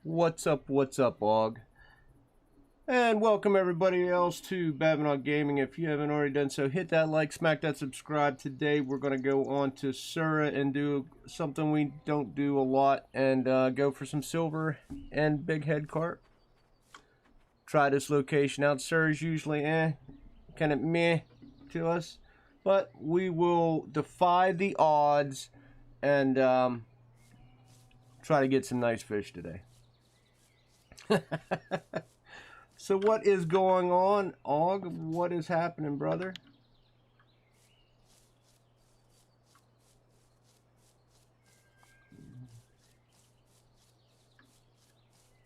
What's up, Og? And welcome everybody else to Babinock Gaming. If you haven't already done so, hit that like, smack that subscribe. Today we're going to go on to Sura and do something we don't do a lot and go for some silver and big head carp. Try this location out. Sura's usually kind of meh to us, but we will defy the odds and try to get some nice fish today. So what is going on, Og? What is happening, brother?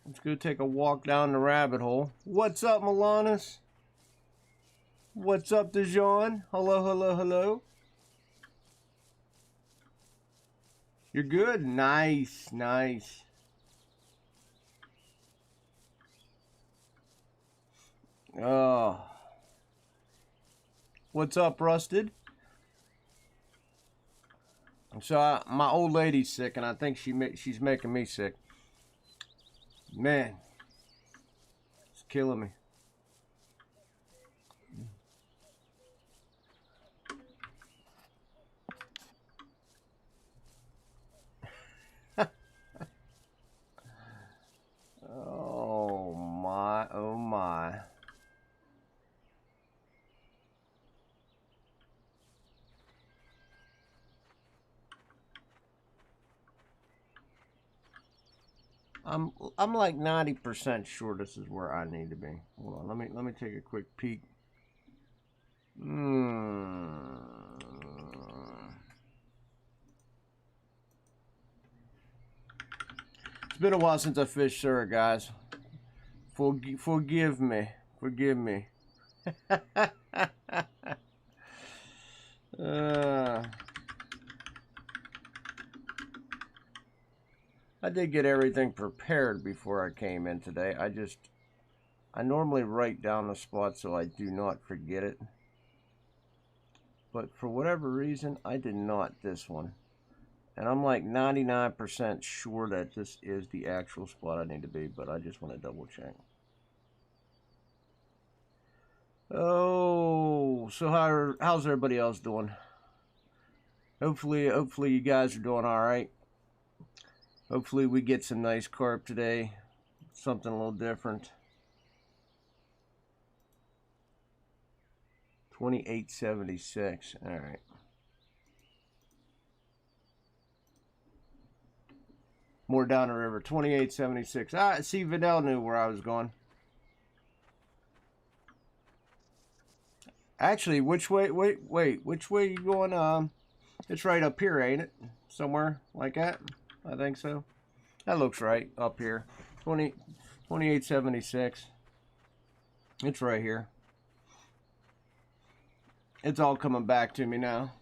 Let's go take a walk down the rabbit hole. What's up, Milanus? What's up, Dijon? Hello, hello, hello. You're good? Nice, nice. Oh. What's up, Rusted? So my old lady's sick, and I think she's making me sick. Man, it's killing me. Oh my, oh my. I'm like 90% sure this is where I need to be. Hold on, let me take a quick peek. It's been a while since I fished Sura, guys. Forgive me. Forgive me. I did get everything prepared before I came in today. I normally write down the spot so I do not forget it. But for whatever reason, I did not this one. And I'm like 99% sure that this is the actual spot I need to be, but I just want to double check. Oh, so how's everybody else doing? Hopefully you guys are doing all right. Hopefully we get some nice carp today. Something a little different. 28.76. All right. More down the river. 28.76. Ah, see, Vidal knew where I was going. Actually, which way? Wait. Which way you going? It's right up here, ain't it? Somewhere like that. I think so. That looks right up here. 28.76. It's right here. It's all coming back to me now.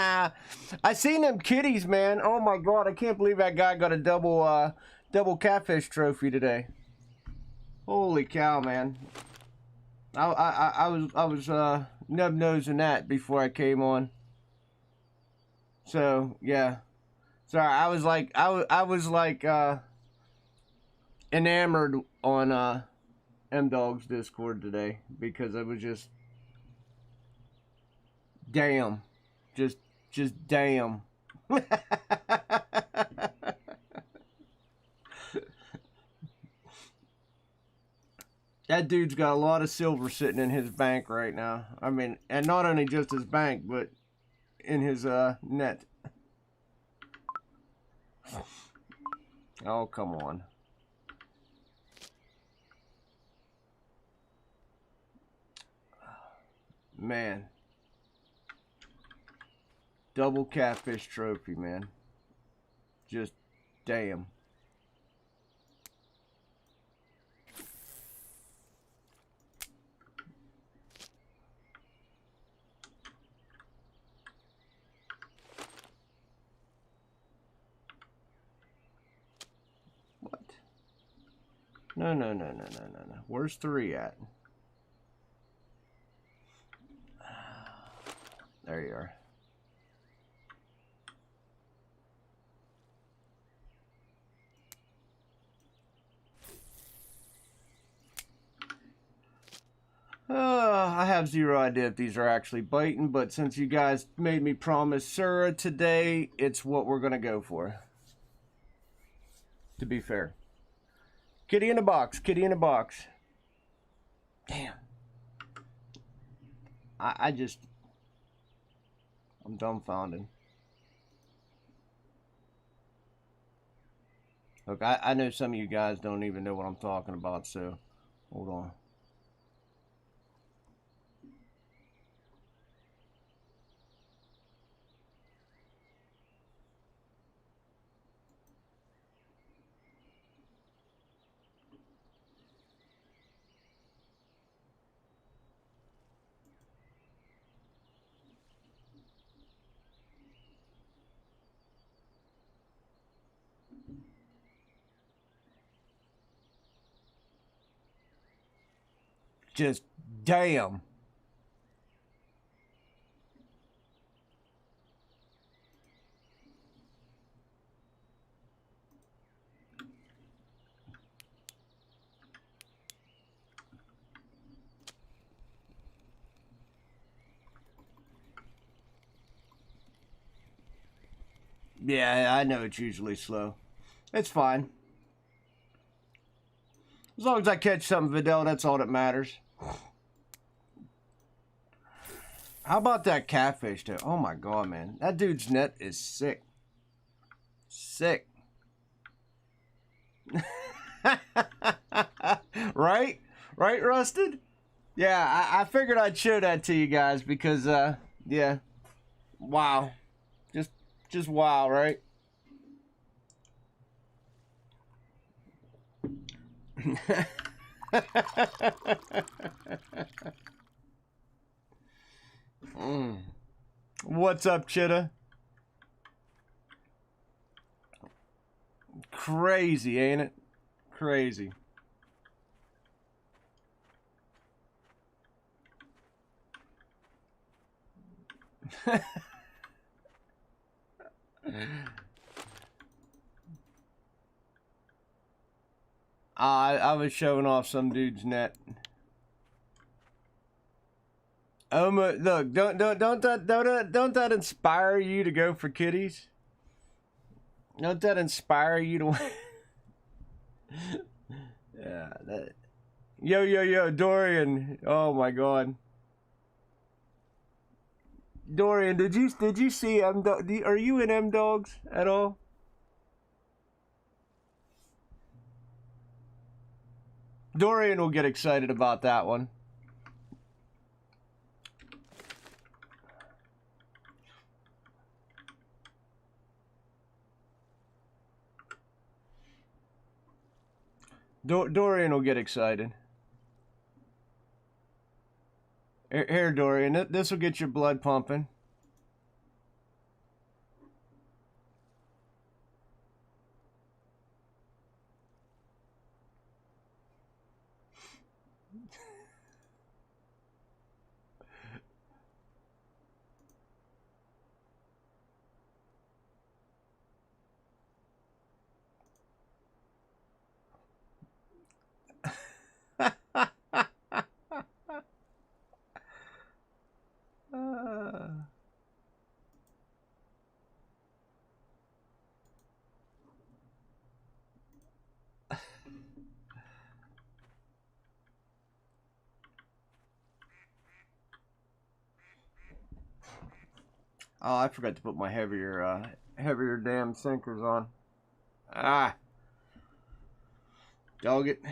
I seen them kitties, man. Oh my god, I can't believe that guy got a double catfish trophy today. Holy cow, man. I was nub nosing that before I came on. So yeah, sorry. I was like enamored on M-Dog's Discord today because I was just damn, just damn. That dude's got a lot of silver sitting in his bank right now. I mean, and not only just his bank, but in his net. Oh, come on. Man. Double catfish trophy, man. Just damn. No. Where's 3 at? There you are. I have zero idea if these are actually biting, but since you guys made me promise Sura today, it's what we're going to go for. To be fair. Kitty in a box, kitty in a box. Damn. I'm dumbfounded. Look, I know some of you guys don't even know what I'm talking about, so hold on. Just damn. Yeah, I know it's usually slow. It's fine. As long as I catch something, Vidal, that's all that matters. How about that catfish, though? Oh my god, man. That dude's net is sick. Sick. Right? Right, Rusted? Yeah, I figured I'd show that to you guys because, yeah. Wow. Just wow, right? What's up, Chitta? Crazy, ain't it? Crazy. I was showing off some dude's net. Look, don't that inspire you to go for kitties? Don't that inspire you to? Yeah. That. Yo, Dorian. Oh my God. Dorian, did you see are you in M Dogs at all? Dorian will get excited about that one. Dorian will get excited. Here, Dorian, this will get your blood pumping. Oh, I forgot to put my heavier damn sinkers on. Ah, dog it.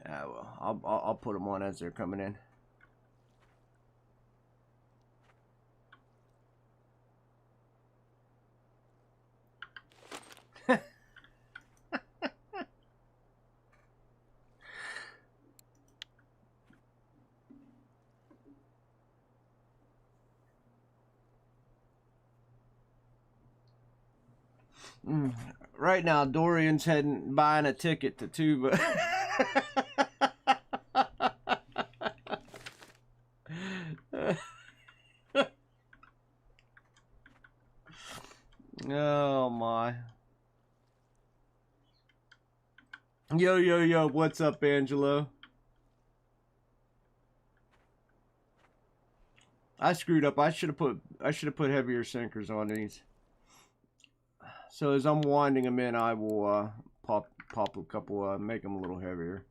Ah, well, I'll put them on as they're coming in. Right now, Dorian's buying a ticket to Tuba. Oh my. Yo, what's up, Angelo? I screwed up. I should have put heavier sinkers on these. So as I'm winding them in, I will pop a couple, make them a little heavier.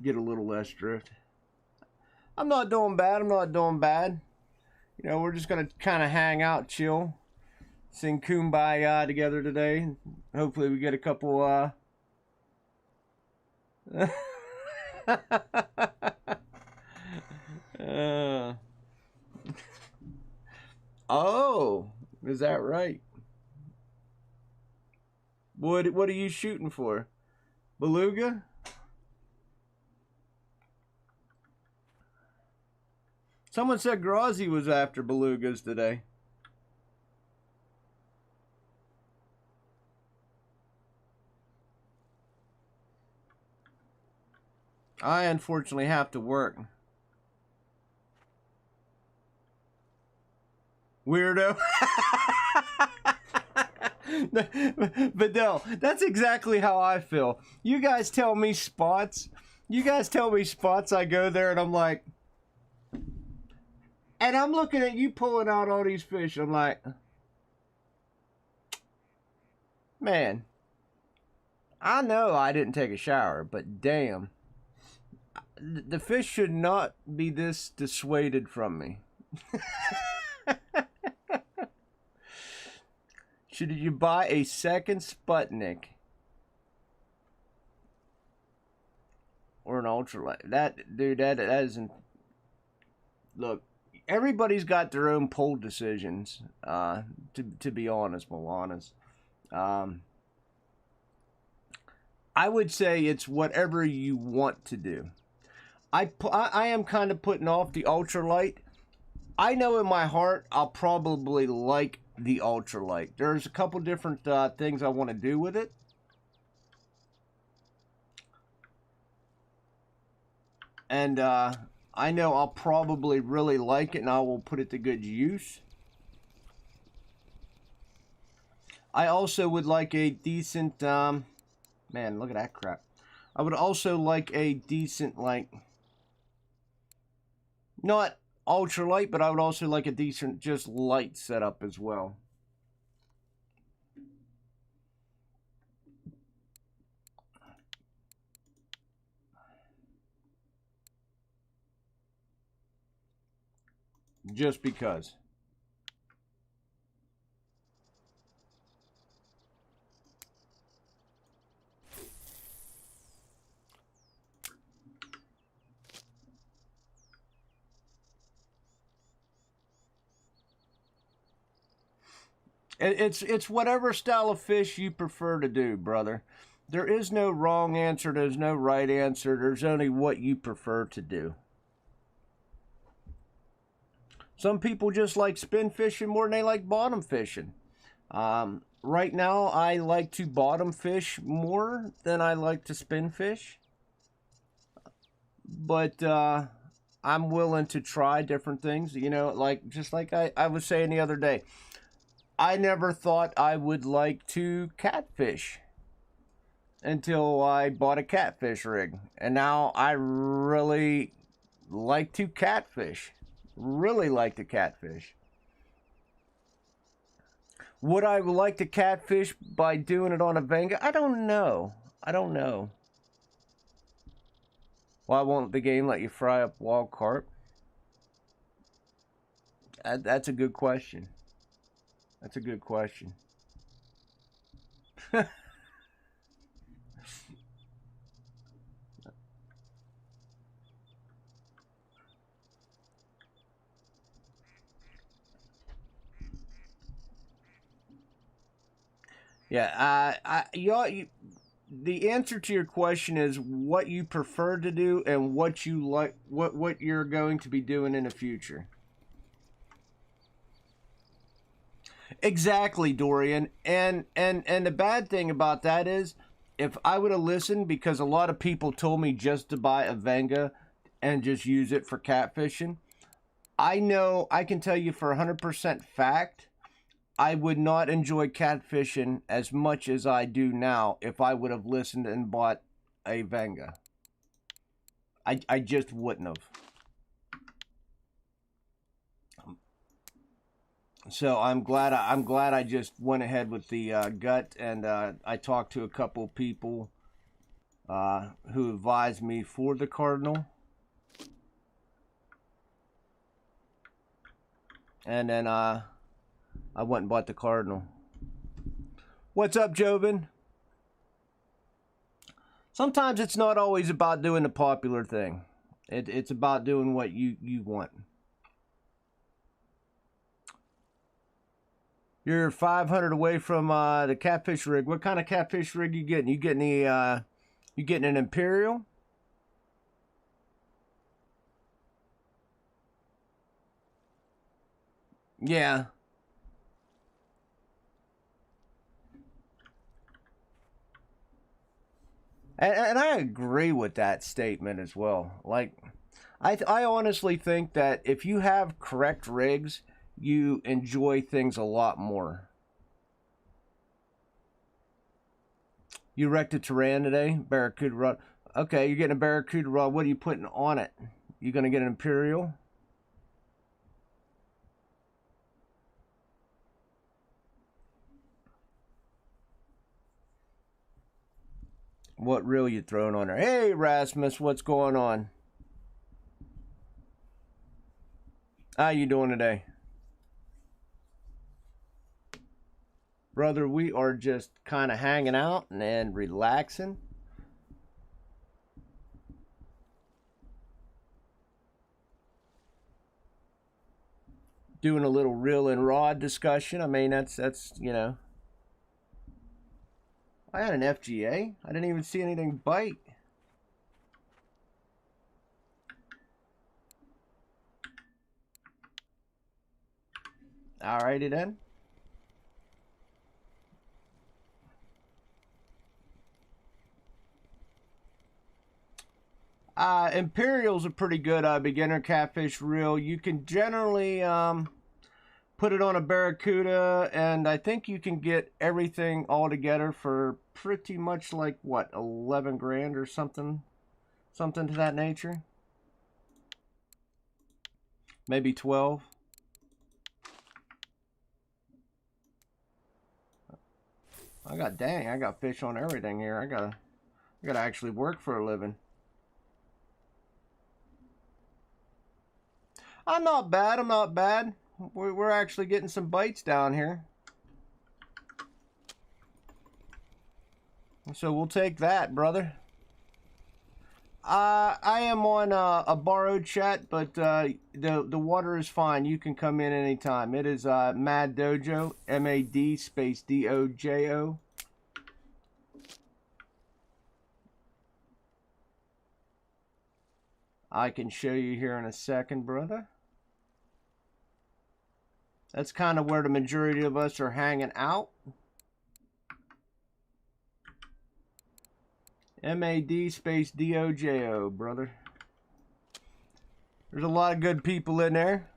Get a little less drift. I'm not doing bad. I'm not doing bad. You know, we're just gonna kind of hang out, chill, sing Kumbaya together today. Hopefully, we get a couple. Oh, is that right? What are you shooting for? Beluga? Someone said Grazi was after belugas today. I unfortunately have to work. Weirdo. Vidal, that's exactly how I feel. You guys tell me spots. I go there and I'm like, and I'm looking at you pulling out all these fish. I'm like, man, I know I didn't take a shower, but damn, the fish should not be this dissuaded from me. Should you buy a second Sputnik or an ultralight? Dude, that isn't. Look, everybody's got their own poll decisions. To be honest, Milanas. I would say it's whatever you want to do. I am kind of putting off the ultralight. I know in my heart I'll probably like the ultralight. There's a couple different things I want to do with it. And I know I'll probably really like it and I will put it to good use. I also would like a decent, man, look at that crap. I would also like a decent, like, not ultralight, but I would also like a decent, just light setup as well. Just because. It's whatever style of fish you prefer to do, brother. There is no wrong answer. There's no right answer. There's only what you prefer to do. Some people just like spin fishing more than they like bottom fishing. Right now, I like to bottom fish more than I like to spin fish. But I'm willing to try different things. You know, like just like I was saying the other day. I never thought I would like to catfish until I bought a catfish rig. And now I really like to catfish. Really like to catfish. Would I like to catfish by doing it on a Venga? I don't know. Why won't the game let you fry up wild carp? That's a good question. That's a good question. Yeah, the answer to your question is what you prefer to do and what you like, what you're going to be doing in the future. Exactly, Dorian. And the bad thing about that is, if I would have listened, because a lot of people told me just to buy a Venga and just use it for catfishing, I know, I can tell you for 100% fact, I would not enjoy catfishing as much as I do now if I would have listened and bought a Venga. I just wouldn't have. So I'm glad I just went ahead with the gut, and I talked to a couple people who advised me for the cardinal, and then I went and bought the cardinal. What's up, Joven? Sometimes it's not always about doing the popular thing. It's about doing what you want. You're 500 away from the catfish rig. What kind of catfish rig you getting? You getting an Imperial? Yeah. And I agree with that statement as well. Like, I honestly think that if you have correct rigs, you enjoy things a lot more. You wrecked a Terran today? Barracuda rod. Okay, you're getting a Barracuda rod. What are you putting on it? You going to get an Imperial? What reel you throwing on there? Hey, Rasmus, what's going on? How you doing today? Brother, we are just kind of hanging out and relaxing. Doing a little reel and rod discussion. I mean, that's you know. I had an FGA. I didn't even see anything bite. Alrighty then. Imperial's a pretty good beginner catfish reel. You can generally put it on a Barracuda, and I think you can get everything all together for pretty much like, what, 11 grand or something to that nature. Maybe 12. I got fish on everything here. I gotta actually work for a living. I'm not bad. We're actually getting some bites down here. So we'll take that, brother. I am on a borrowed chat, but the water is fine. You can come in anytime. It is Mad Dojo, MAD space DOJO. I can show you here in a second, brother. That's kind of where the majority of us are hanging out. MAD space DOJO, brother. There's a lot of good people in there.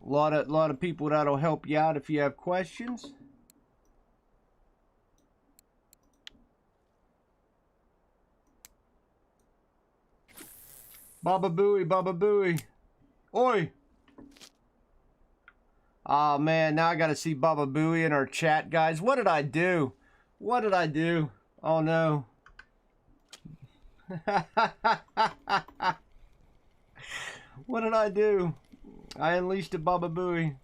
A lot of people that'll help you out if you have questions. Baba Booey. Oi! Oh man, now I gotta see Baba Booey in our chat, guys. What did I do? Oh no. What did I do? I unleashed a Baba Booey.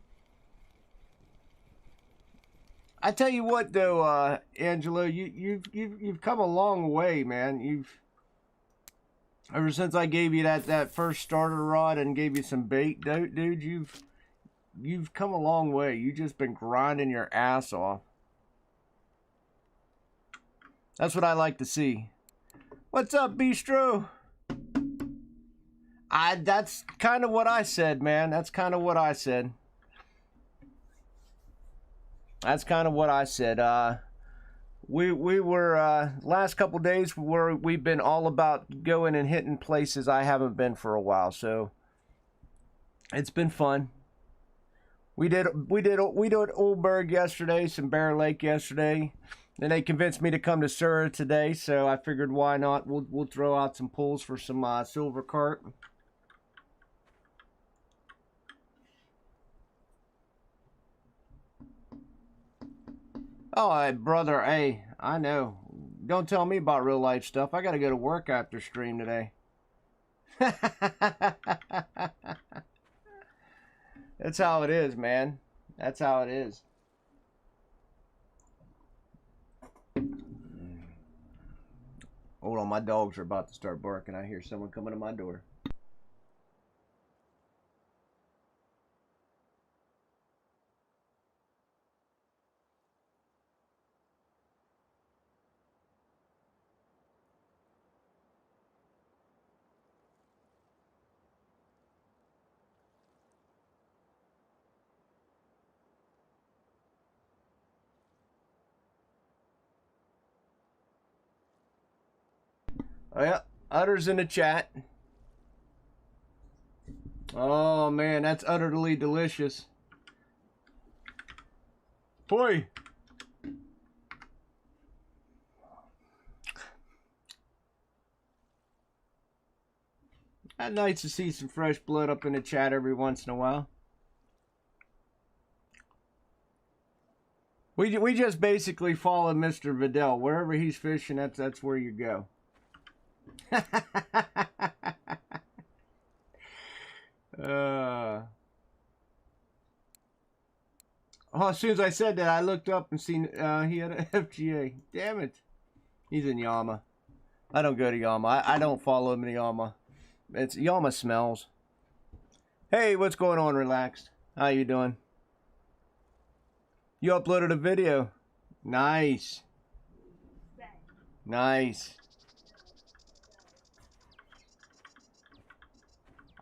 I tell you what though, Angelo, you've come a long way, man. Ever since I gave you that first starter rod and gave you some bait, dude, you've come a long way. You've just been grinding your ass off. That's what I like to see. What's up, Bistro? That's kind of what I said, man. That's kind of what I said. We were last couple days we've been all about going and hitting places I haven't been for a while, so it's been fun. We did Oldberg yesterday, some Bear Lake yesterday. And they convinced me to come to Sura today, so I figured why not? We'll throw out some pulls for some silver carp. Oh, brother, hey, I know. Don't tell me about real life stuff. I gotta go to work after stream today. That's how it is, man. That's how it is. Hold on, my dogs are about to start barking. I hear someone coming to my door. Oh, yeah, Utter's in the chat. Oh, man, that's utterly delicious. Boy. That's nice to see some fresh blood up in the chat every once in a while. We just basically follow Mr. Vidal. Wherever he's fishing, that's where you go. Oh, as soon as I said that, I looked up and seen he had an FGA. Damn it. He's in Yama. I don't go to Yama. I don't follow him in Yama. Yama smells. Hey, what's going on, Relaxed? How you doing? You uploaded a video. Nice. Nice.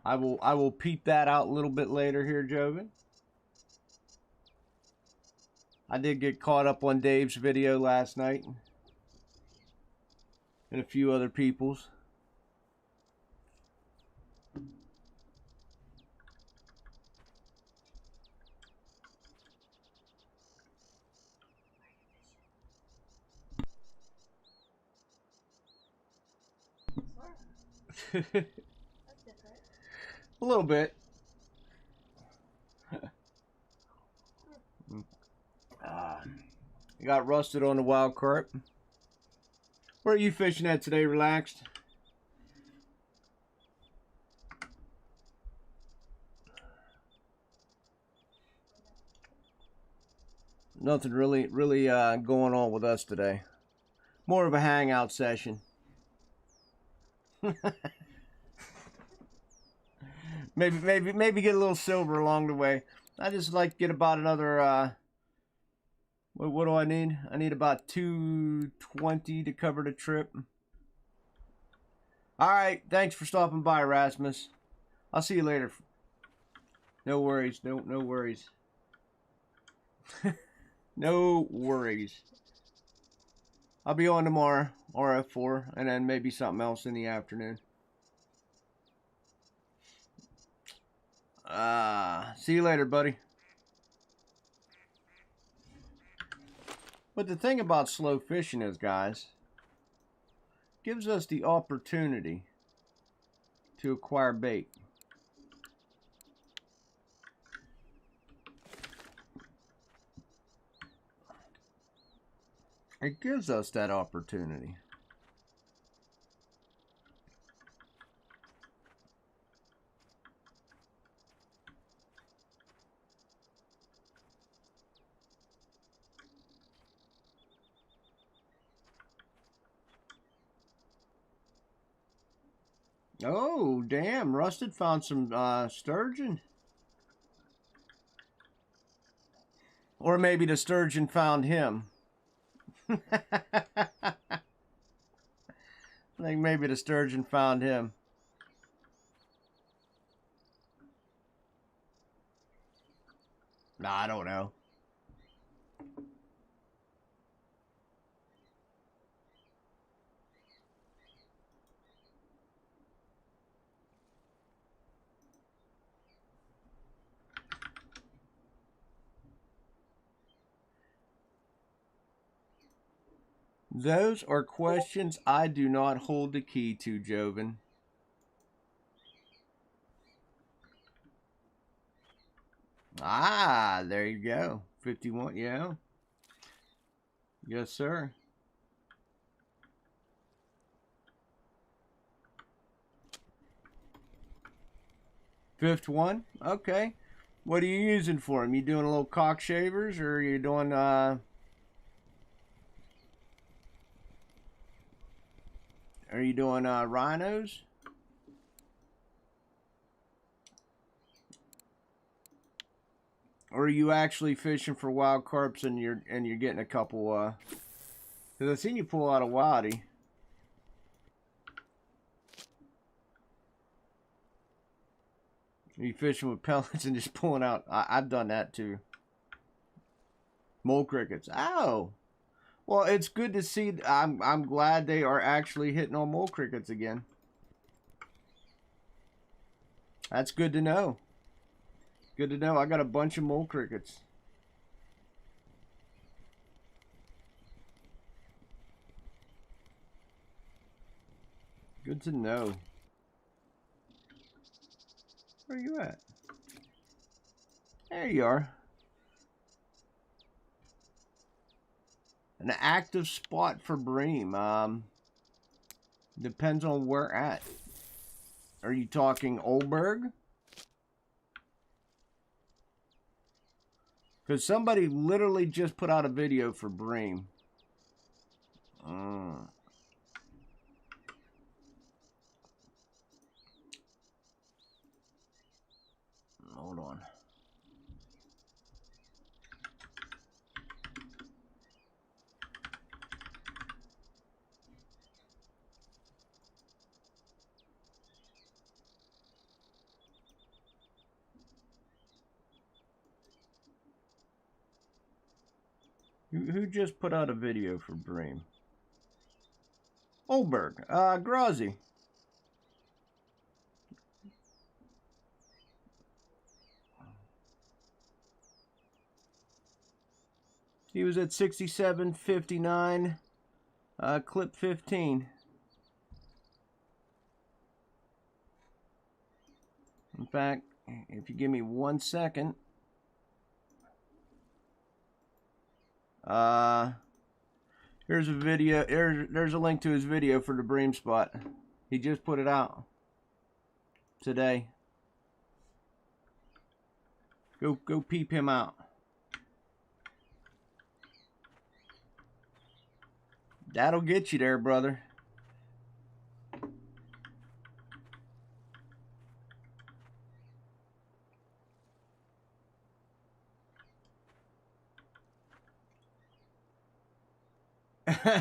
I will peep that out a little bit later here, Joven. I did get caught up on Dave's video last night. And a few other people's. A little bit. You got rusted on the wild carp. Where are you fishing at today, Relaxed? Nothing really going on with us today. More of a hangout session. maybe get a little silver along the way. I just like to get about another what do I need? I need about 220 to cover the trip. Alright, thanks for stopping by, Rasmus. I'll see you later. No worries, no worries. No worries. I'll be on tomorrow, RF4, and then maybe something else in the afternoon. See you later, buddy. But the thing about slow fishing is, guys, gives us the opportunity to acquire bait. It gives us that opportunity. Oh, damn. Rusted found some sturgeon. Or maybe the sturgeon found him. I think maybe the sturgeon found him. Nah, I don't know. Those are questions I do not hold the key to, Joven. Ah, there you go. 51, yeah. Yes, sir. Fifth one? Okay. What are you using for him? You doing a little cockshavers, or are you doing, are you doing, rhinos? Or are you actually fishing for wild carps and you're getting a couple, because I've seen you pull out a waddy. Are you fishing with pellets and just pulling out? I've done that too. Mole crickets. Oh. Well, it's good to see. I'm glad they are actually hitting on mole crickets again. That's good to know. Good to know. I got a bunch of mole crickets. Good to know. Where are you at? There you are. An active spot for bream. Depends on where at. Are you talking Oldberg? Because somebody literally just put out a video for bream. Hold on. Who just put out a video for bream? Oldberg. Grazi. He was at 67.59, clip 15. In fact, if you give me 1 second, here's a video. There's a link to his video for the bream spot. He just put it out today. Go peep him out. That'll get you there, brother.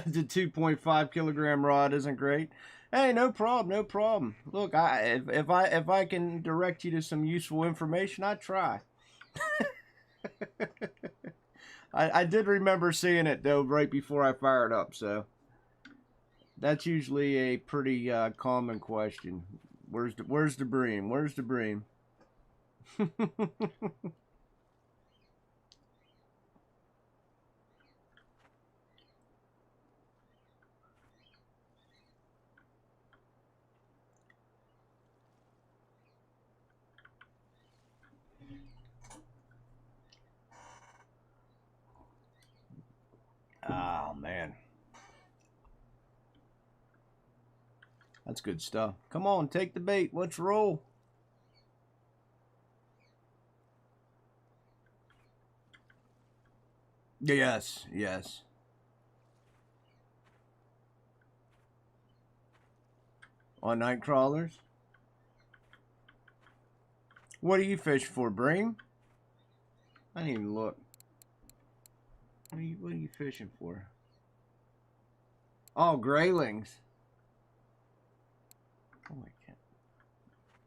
The 2.5 kilogram rod isn't great. Hey, no problem, no problem. Look, if I can direct you to some useful information, I try. I did remember seeing it though right before I fired up, so that's usually a pretty common question. Where's the bream? Where's the bream? Oh man, that's good stuff. Come on, take the bait. Let's roll. Yes, yes. On night crawlers. What do you fish for, bream? I didn't even look. What are you fishing for? Oh, graylings. Oh my God.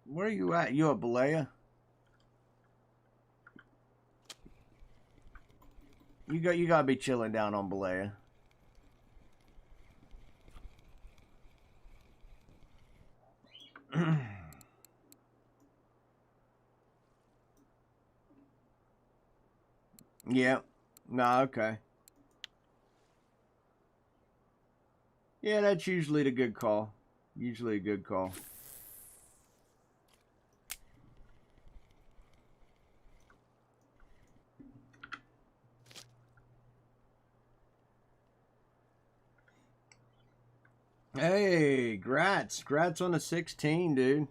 Where are you at? You a Balea? You gotta be chilling down on Balea. Yeah. Nah, okay. Yeah, that's usually the good call. Usually a good call. Hey, grats. Grats on the 16, dude.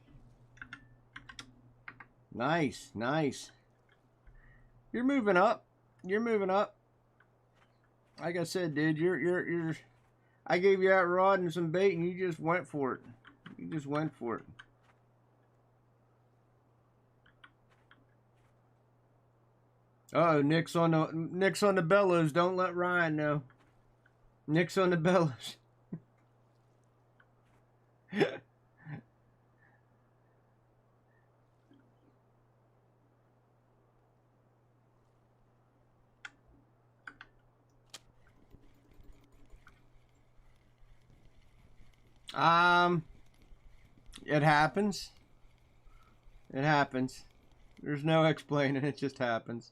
Nice, nice. You're moving up. You're moving up. Like I said, dude, you're I gave you that rod and some bait and you just went for it. You just went for it. Oh, Nick's on the bellows. Don't let Ryan know. Nick's on the bellows. It happens. It happens. There's no explaining. It just happens.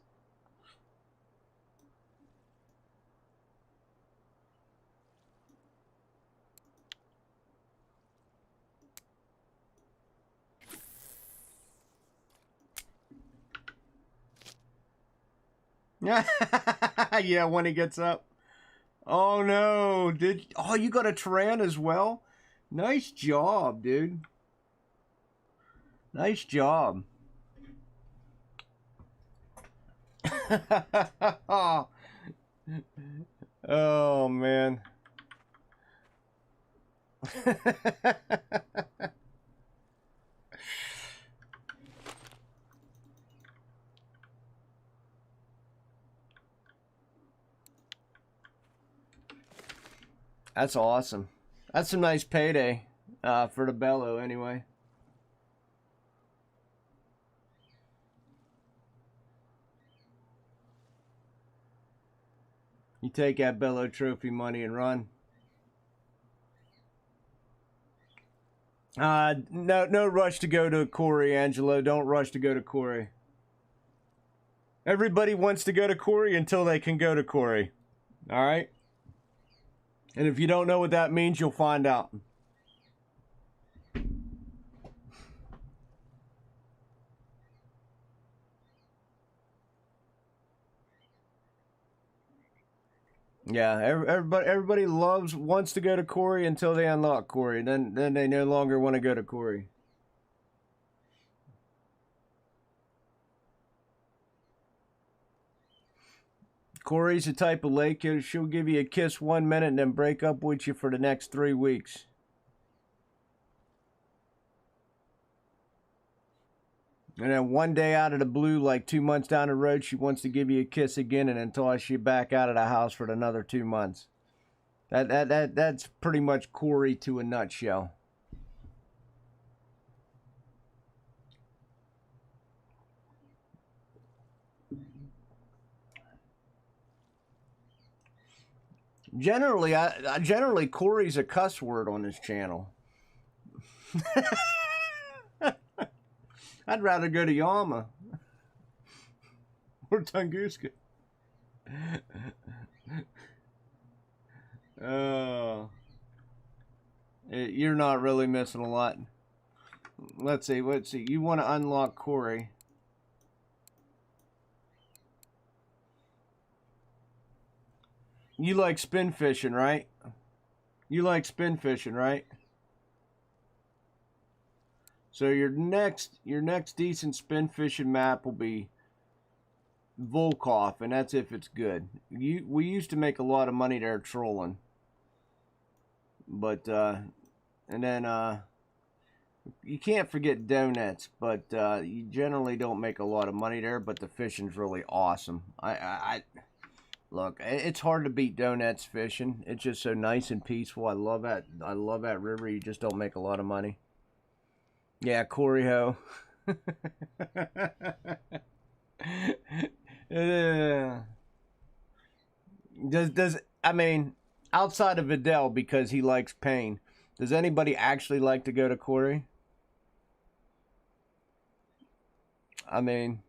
Yeah, when he gets up. Oh no! You got a Taran as well? Nice job, dude. Nice job. Oh man. That's awesome. That's a nice payday for the bellow anyway. You take that bellow trophy money and run. No rush to go to Corey, Angelo. Don't rush to go to Corey. Everybody wants to go to Corey until they can go to Corey. All right? And if you don't know what that means, you'll find out. Yeah, everybody wants to go to Corey until they unlock Corey. Then they no longer want to go to Corey. Corey's the type of lake she'll give you a kiss 1 minute and then break up with you for the next 3 weeks. And then one day out of the blue, like 2 months down the road, she wants to give you a kiss again and then toss you back out of the house for another 2 months. That's pretty much Corey to a nutshell. Generally Corey's a cuss word on this channel. I'd rather go to Yama or Tunguska. Oh, you're not really missing a lot. Let's see. You want to unlock Corey. You like spin fishing, right? You like spin fishing, right? So your next decent spin fishing map will be Volkov, and that's if it's good. We used to make a lot of money there trolling, but and then you can't forget donuts, but you generally don't make a lot of money there. But the fishing's really awesome. I look, it's hard to beat donuts fishing. It's just so nice and peaceful. I love that river. You just don't make a lot of money. Yeah, Corey Ho. Does I mean, outside of Vidal because he likes pain, does anybody actually like to go to Corey? I mean,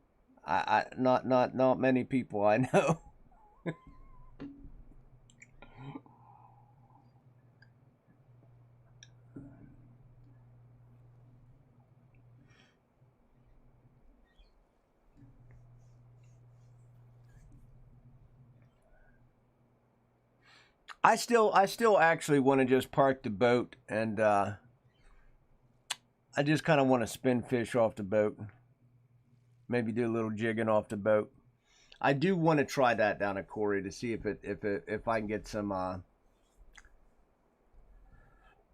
not many people I know. I still actually want to just park the boat and I just kind of want to spin fish off the boat. Maybe do a little jigging off the boat. I do want to try that down at Corey to see if I can get some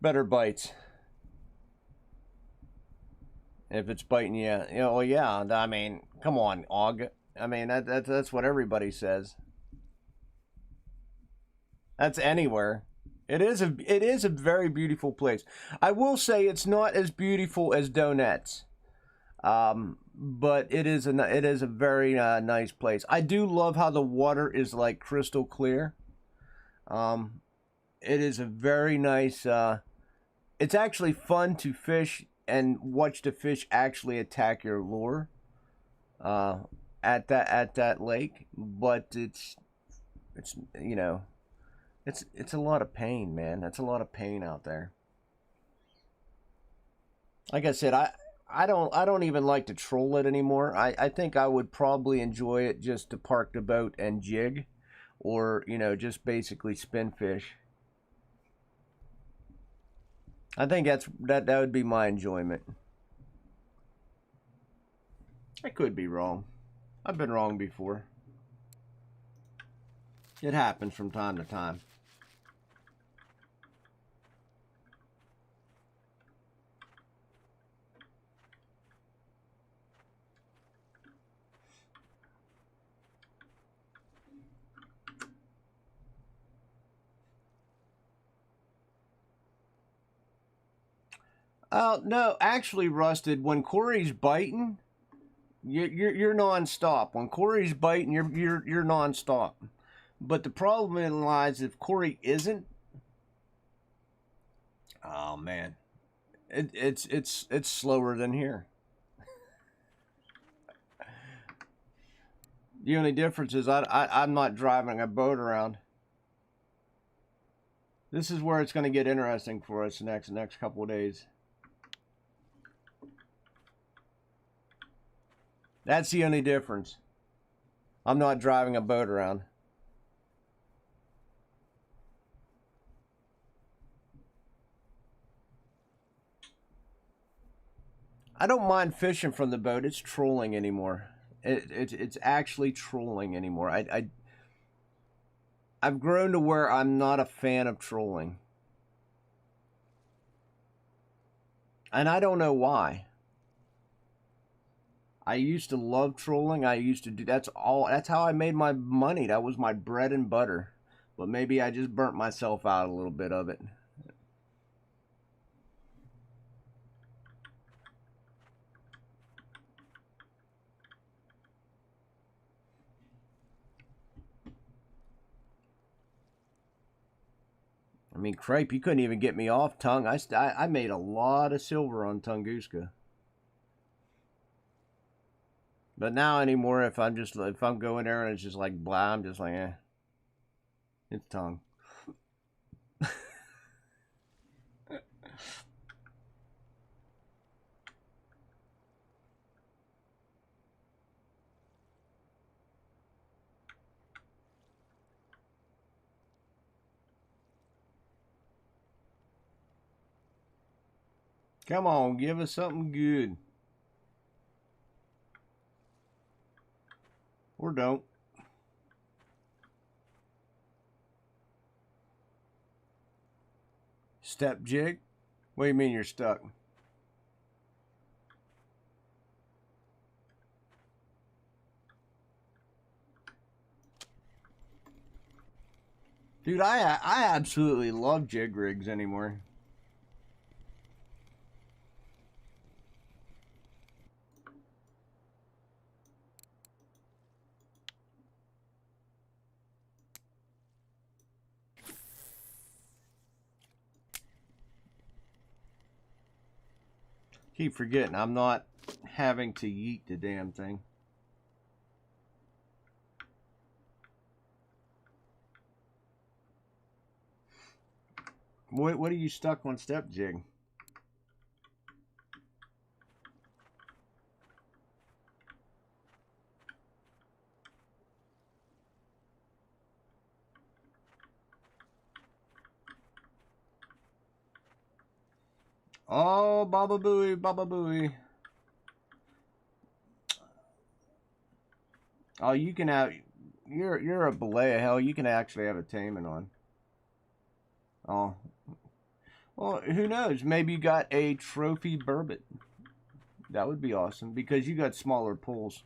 better bites. If it's biting you, well, yeah. I mean, come on, Og. I mean, that's what everybody says. That's anywhere. It is a very beautiful place. I will say it's not as beautiful as Donuts, but it is a very nice place. I do love how the water is like crystal clear. It is a very nice. It's actually fun to fish and watch the fish actually attack your lure at that lake, but it's it's a lot of pain, man. That's a lot of pain out there. Like I said, I don't even like to troll it anymore. I think I would probably enjoy it just to park the boat and jig, or just basically spin fish. I think that would be my enjoyment. I could be wrong. I've been wrong before. It happens from time to time. No, actually, Rusted, when Corey's biting, you're nonstop. When Corey's biting, you're nonstop. But the problem lies if Corey isn't. Oh man, it's slower than here. The only difference is I'm not driving a boat around. This is where it's going to get interesting for us next couple of days. That's the only difference. I'm not driving a boat around. I don't mind fishing from the boat. It's trolling anymore. It's actually trolling anymore. I've grown to where I'm not a fan of trolling. And I don't know why. I used to love trolling. I used to do that's how I made my money. That was my bread and butter. But maybe I just burnt myself out a little bit of it. I mean, Crepe, you couldn't even get me off tongue. I made a lot of silver on Tunguska. But now anymore, if I'm going there and it's just like blah, I'm just like, it's tongue. Come on, give us something good. Or don't. Step jig? What do you mean you're stuck? Dude, I absolutely love jig rigs anymore. Keep forgetting, I'm not having to yeet the damn thing. What are you stuck on step jig? Oh, Baba Booey, Baba Booey. Oh, you can have... You're a belay. Hell, you can actually have a taming on. Oh. Well, who knows? Maybe you got a trophy burbot. That would be awesome because you got smaller pulls.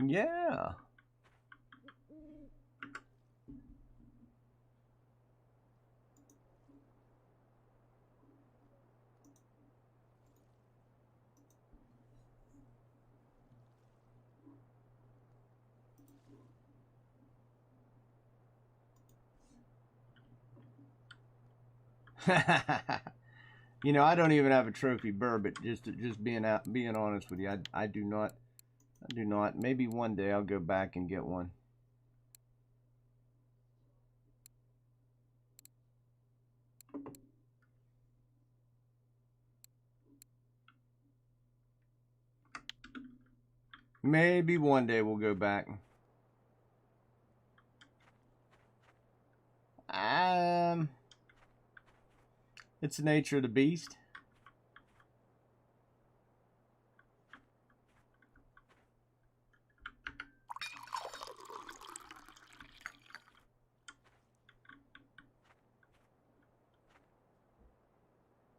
Yeah. You know, I don't even have a trophy burbot. Just being honest with you, I do not. I do not. Maybe one day I'll go back and get one. Maybe one day we'll go back. It's the nature of the beast.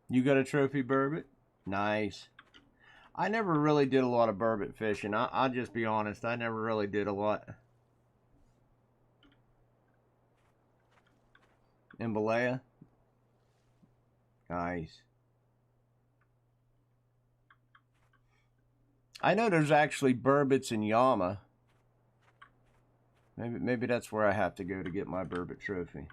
You got a trophy burbot? Nice. I never really did a lot of burbot fishing. I'll just be honest. I never really did a lot. In Balea? Nice. I know there's actually burbots in Yama. Maybe that's where I have to go to get my burbot trophy.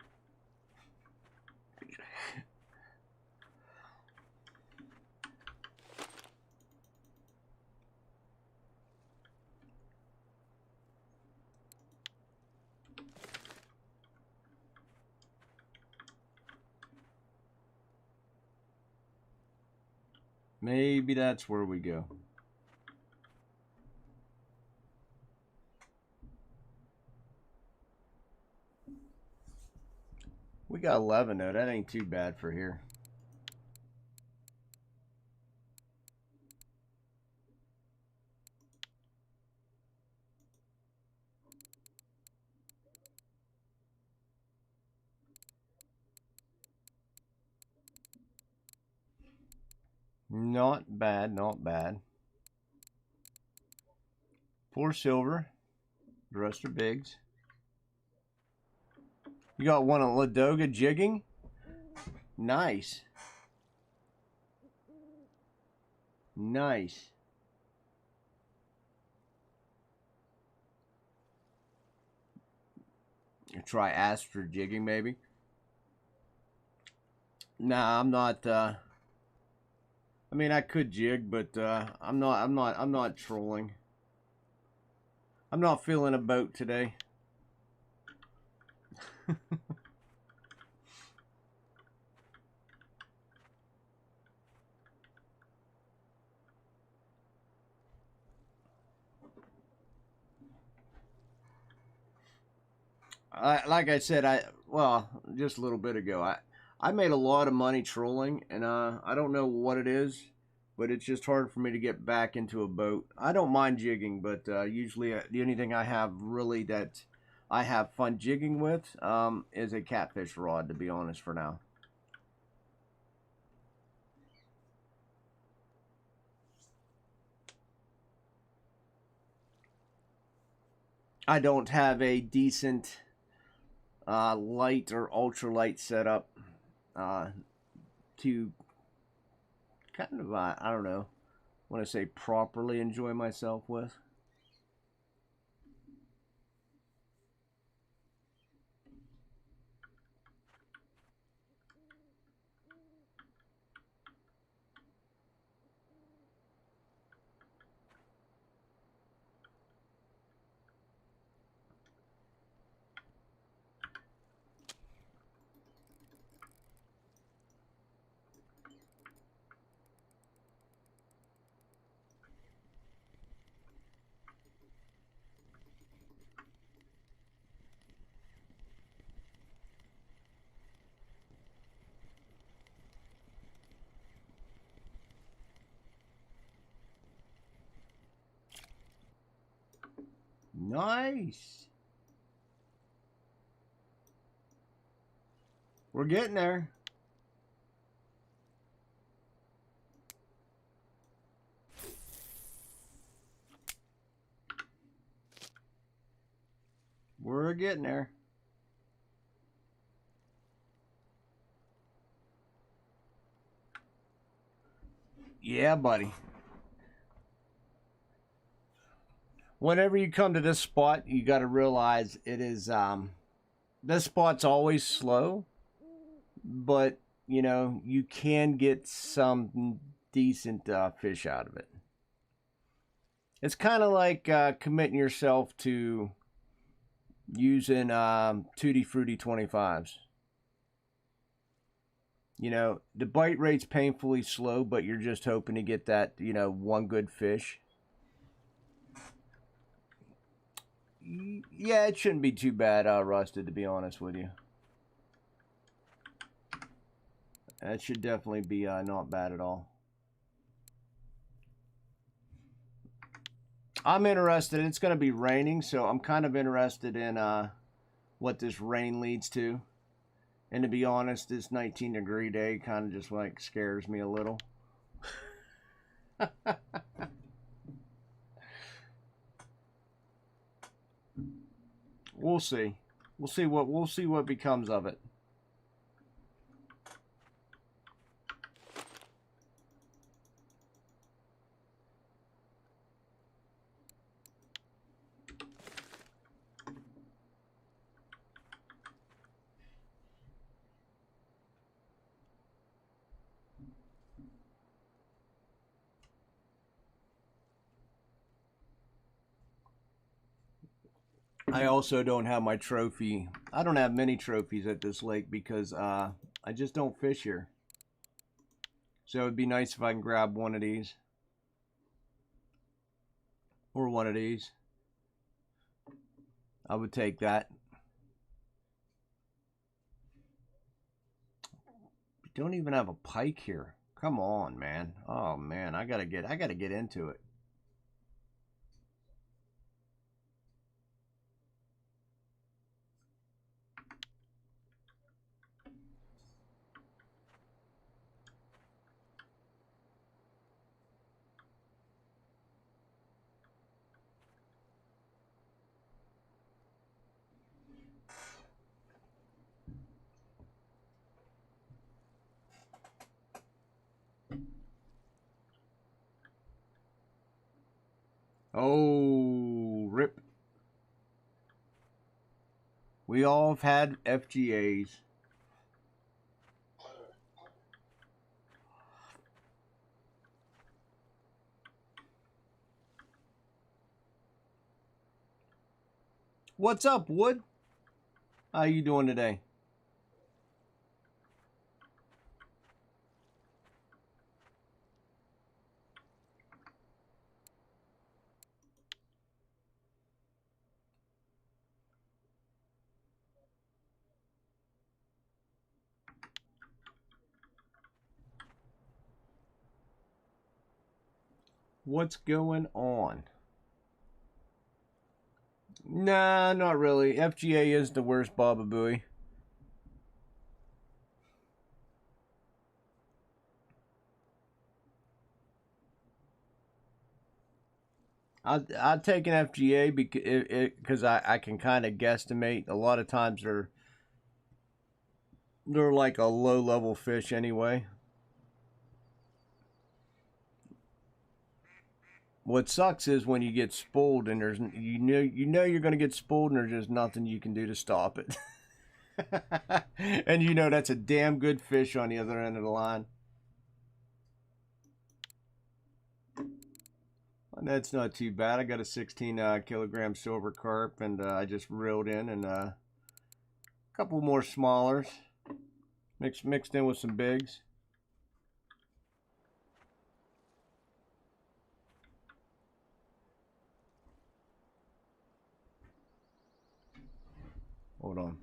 Maybe that's where we go. We got 11 though. That ain't too bad for here. Not bad, not bad. 4 silver. The rest are bigs. You got one on Ladoga jigging? Nice. Nice. Try Astra jigging maybe. Nah, I'm not I mean I could jig, but I'm not trolling. I'm not feeling a boat today. Like I said, well, just a little bit ago, I made a lot of money trolling, and I don't know what it is, but it's just hard for me to get back into a boat. I don't mind jigging, but usually the only thing I have really that I have fun jigging with is a catfish rod, to be honest, for now. I don't have a decent light or ultralight setup to kind of, I don't know, want to say properly enjoy myself with. Nice. We're getting there. We're getting there. Yeah, buddy. Whenever you come to this spot, you got to realize it is, this spot's always slow, but, you know, you can get some decent fish out of it. It's kind of like committing yourself to using Tutti Frutti 25s. You know, the bite rate's painfully slow, but you're just hoping to get that, you know, one good fish. Yeah, it shouldn't be too bad rusted, to be honest with you. That should definitely be not bad at all. I'm interested. It's going to be raining, so I'm kind of interested in what this rain leads to. And to be honest, this 19-degree day kind of just like scares me a little. We'll see. We'll see what becomes of it. I also don't have my trophy. I don't have many trophies at this lake because I just don't fish here. So it'd be nice if I can grab one of these. Or one of these. I would take that. We don't even have a pike here. Come on, man. Oh man, I gotta get into it. Oh, rip. We all have had FGAs. What's up, Wood? How you doing today? What's going on? Nah, not really. FGA is the worst Baba Booey. I'd take an FGA because I can kind of guesstimate. A lot of times they're like a low level fish anyway. What sucks is when you get spooled and there's you know you're gonna get spooled and there's just nothing you can do to stop it. And you know that's a damn good fish on the other end of the line. That's not too bad. I got a 16 kilogram silver carp, and I just reeled in and a couple more smallers mixed in with some bigs. Hold on.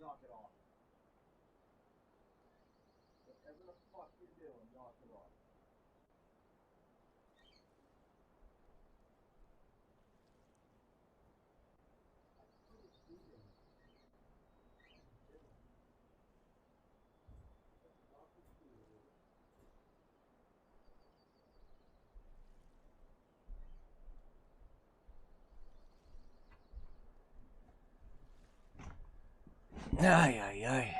Knock it off. Whatever the fuck you doing knocking on? Ay, ay, ay.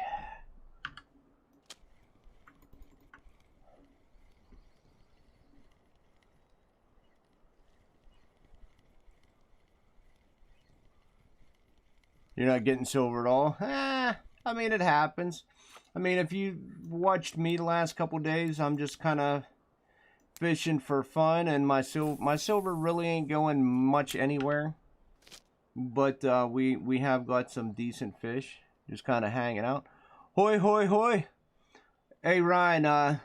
You're not getting silver at all? I mean, it happens. I mean, if you watched me the last couple days, I'm just kind of fishing for fun, and my silver really ain't going much anywhere. But we have got some decent fish, just kind of hanging out. Hoi, hoi, hoi! Hey Ryan,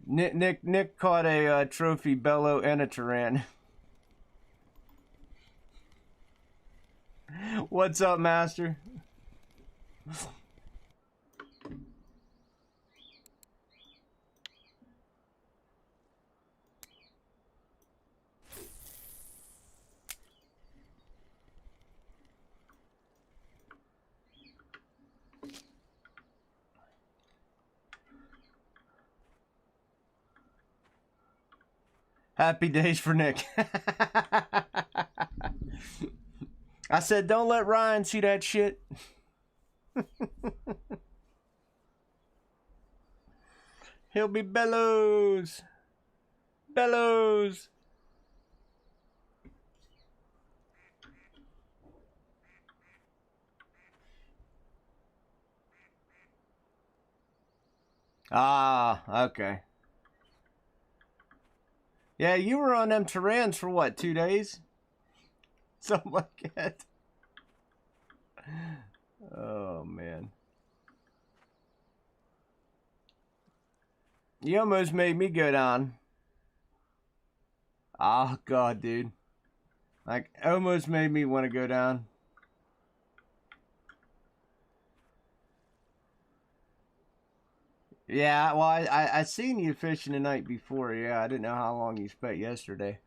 Nick caught a trophy bellow and a thан. What's up, Master? Happy days for Nick. I said, don't let Ryan see that shit. He'll be bellows. Bellows. Ah, okay. Yeah, you were on them thаns for what, 2 days? Something like that. Oh, man. You almost made me go down. Oh, God, dude. Like, almost made me want to go down. Yeah, well, I seen you fishing the night before. Yeah, I didn't know how long you spent yesterday.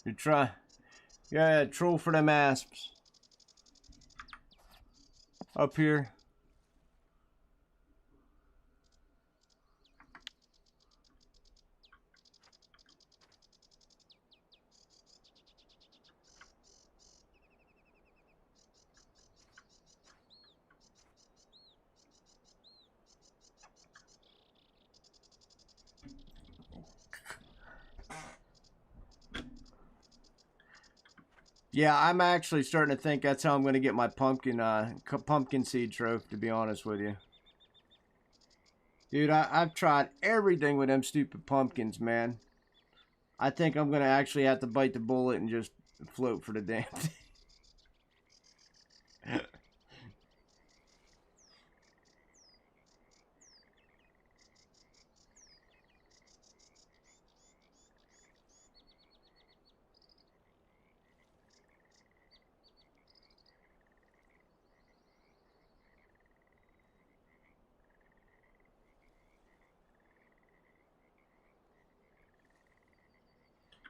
You're trying. Yeah, troll for them asps. Up here. Yeah, I'm actually starting to think that's how I'm going to get my pumpkin seed trophy, to be honest with you. Dude, I've tried everything with them stupid pumpkins, man. I think I'm going to actually have to bite the bullet and just float for the damn thing.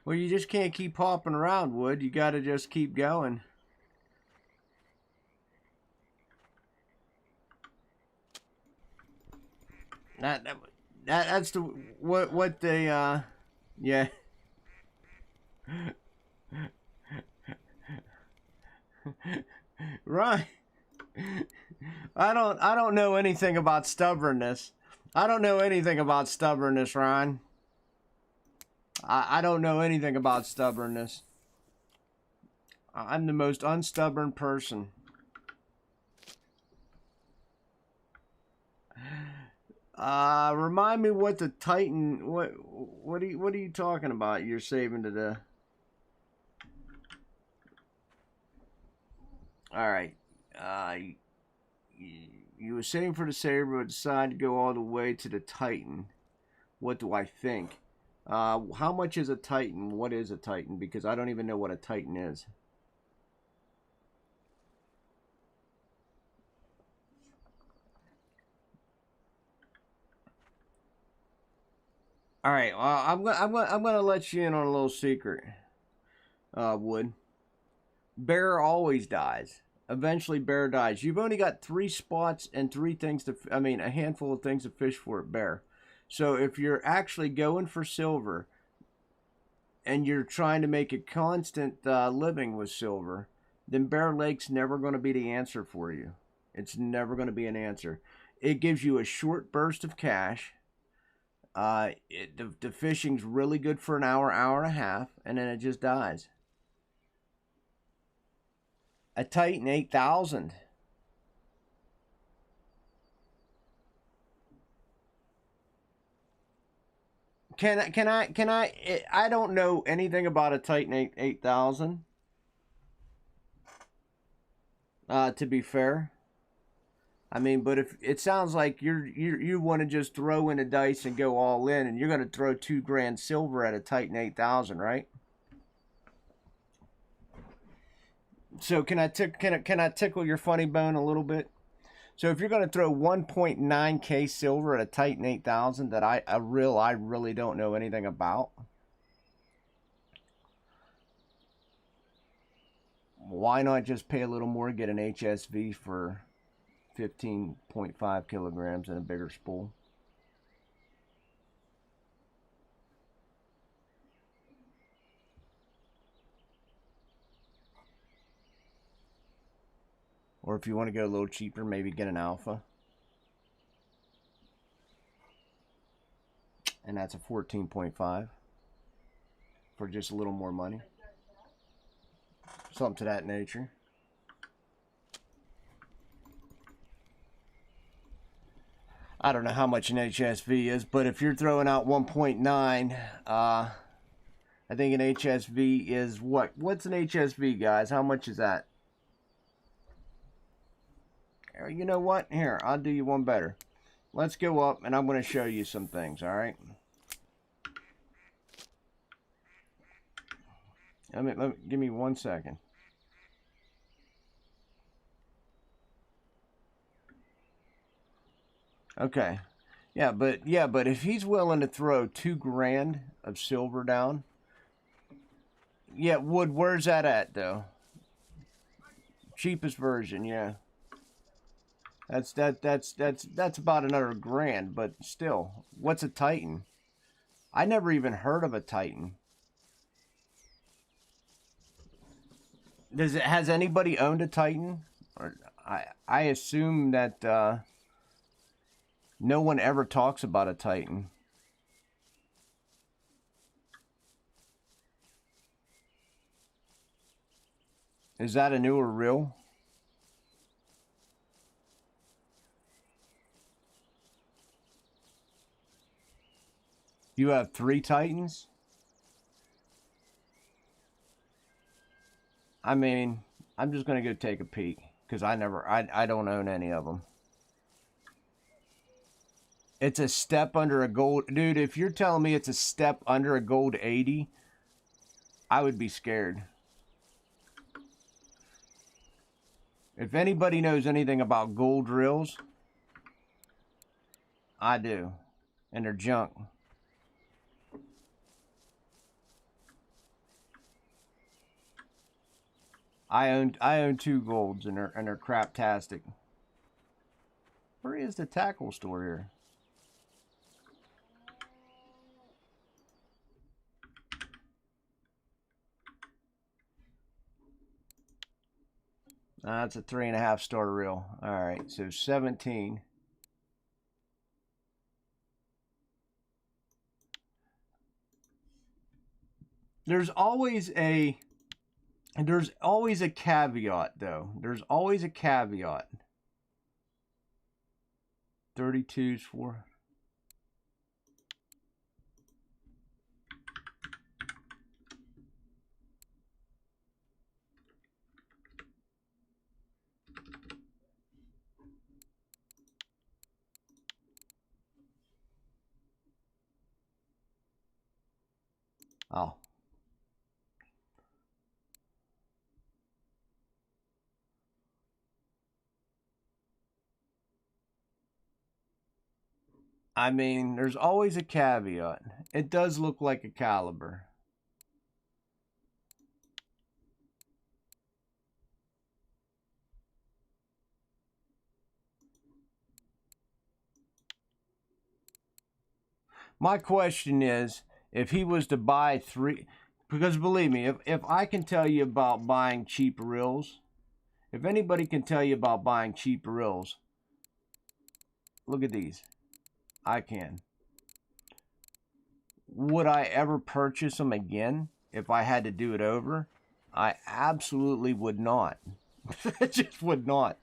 Well, you just can't keep hopping around, Wood. You got to just keep going. That's the what they yeah. Right. I don't know anything about stubbornness. I don't know anything about stubbornness, Ryan. I don't know anything about stubbornness. I'm the most unstubborn person. Remind me what the Titan. What are you talking about? You're saving to the. All right. You were sitting for the saber, but decided to go all the way to the Titan. What do I think? How much is a Titan? What is a Titan? Because I don't even know what a Titan is. All right, well, I'm gonna let you in on a little secret. Wood. Bear always dies. Eventually, bear dies. You've only got 3 spots and 3 things to. I mean, a handful of things to fish for at bear. So if you're actually going for silver, and you're trying to make a constant living with silver, then Bear Lake's never going to be the answer for you. It's never going to be an answer. It gives you a short burst of cash. The fishing's really good for an hour, hour and a half, and then it just dies. A Titan 8000. I don't know anything about a Titan 8000. To be fair. I mean, but if it sounds like you want to just throw in a dice and go all in, and you're going to throw $2,000 silver at a Titan 8000, right? So can I tickle your funny bone a little bit? So if you're going to throw 1.9K silver at a Titan 8000 that I really don't know anything about, why not just pay a little more, get an HSV for 15.5 kilograms and a bigger spool? Or if you want to go a little cheaper, maybe get an alpha. And that's a 14.5 for just a little more money. Something to that nature. I don't know how much an HSV is, but if you're throwing out 1.9, I think an HSV is what? What's an HSV, guys? How much is that? You know what? Here, I'll do you one better. Let's go up, and I'm going to show you some things, all right? Give me 1 second. Okay. Yeah, but if he's willing to throw $2,000 of silver down, yeah, Wood, where's that at though? Cheapest version, yeah. That's about another grand, but still, what's a Titan? I never even heard of a Titan. Has anybody owned a Titan? Or I assume that no one ever talks about a Titan. Is that a newer reel? You have 3 Titans? I mean, I'm just gonna go take a peek because I don't own any of them. It's a step under a gold, dude. If you're telling me it's a step under a gold 80, I would be scared. If anybody knows anything about gold reels, I do, and they're junk. I own 2 golds, and they're craptastic. Where is the tackle store here? That's a 3.5 star reel. All right, so 17. There's always a caveat though. There's always a caveat. 32's for. I mean, there's always a caveat. It does look like a caliber. My question is, if he was to buy 3, because believe me, if I can tell you about buying cheap reels, if anybody can tell you about buying cheap reels, look at these. I can. Would I ever purchase them again if I had to do it over? I absolutely would not. I just would not.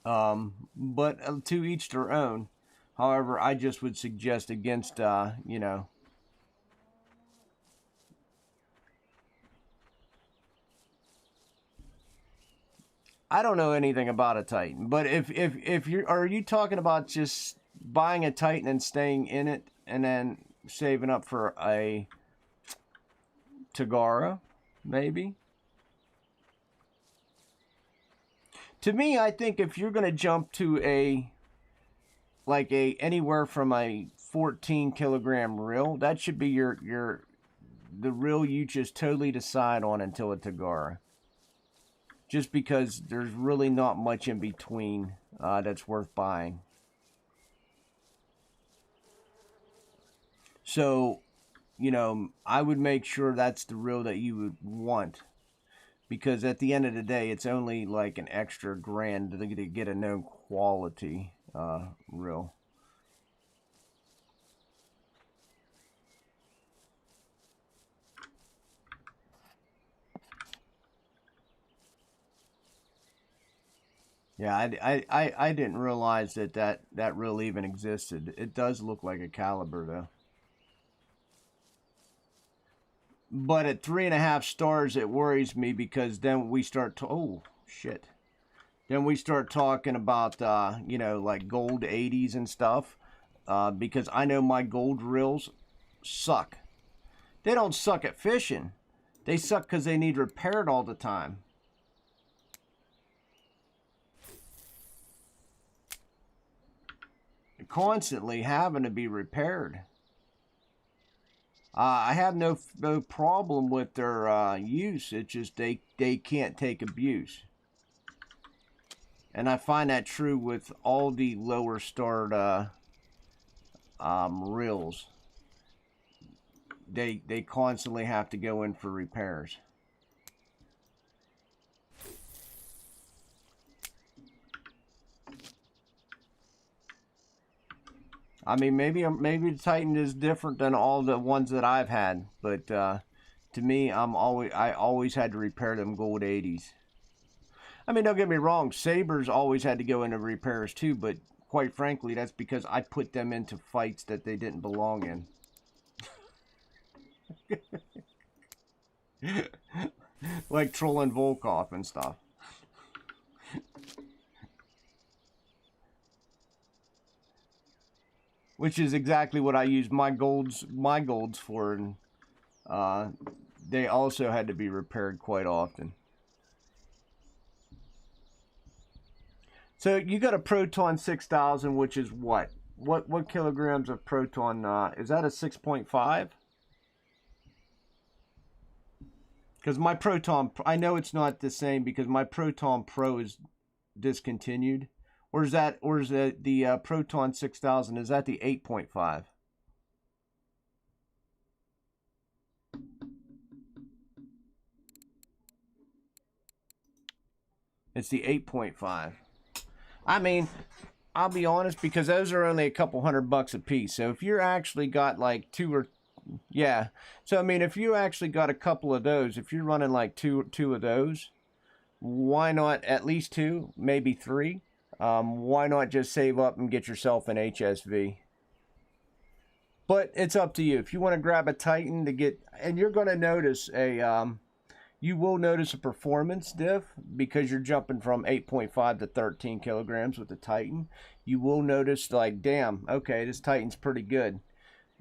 But to each their own. However, I just would suggest against, you know. I don't know anything about a Titan, but if you are you talking about just buying a Titan and staying in it and then saving up for a Tagara, maybe? To me, I think if you're going to jump to like anywhere from a 14 kilogram reel, that should be the reel you just totally decide on until a Tagara. Just because there's really not much in between that's worth buying. So, you know, I would make sure that's the reel that you would want. Because at the end of the day, it's only like an extra grand to get a known quality reel. Yeah, I didn't realize that reel even existed. It does look like a caliber, though. But at 3.5 stars, it worries me because then we start to, oh, shit. Then we start talking about, you know, like gold 80s and stuff. Because I know my gold reels suck. They don't suck at fishing. They suck because they need repaired all the time. Constantly having to be repaired. I have no problem with their use. It's just they can't take abuse. And I find that true with all the lower starred reels. They constantly have to go in for repairs. I mean, maybe the Titan is different than all the ones that I've had, but to me, I always had to repair them gold 80s. I mean, don't get me wrong, Sabres always had to go into repairs too, but quite frankly, that's because I put them into fights that they didn't belong in. Like trolling Volkov and stuff. Which is exactly what I use my golds for, and they also had to be repaired quite often. So you got a Proton 6000, which is what? What kilograms of Proton? Is that a 6.5? Because my Proton, I know it's not the same because my Proton Pro is discontinued. Or is the Proton 6000? Is that the 8.5? It's the 8.5. I mean, I'll be honest, because those are only a couple $100 a piece. So if you're actually got like yeah. So I mean, if you actually got a couple of those, if you're running like two of those, why not at least 2, maybe 3? Why not just save up and get yourself an HSV? But it's up to you. If you want to grab a Titan to get, and you're going to notice you will notice a performance diff because you're jumping from 8.5 to 13 kilograms with the Titan. You will notice like, damn, okay, this Titan's pretty good.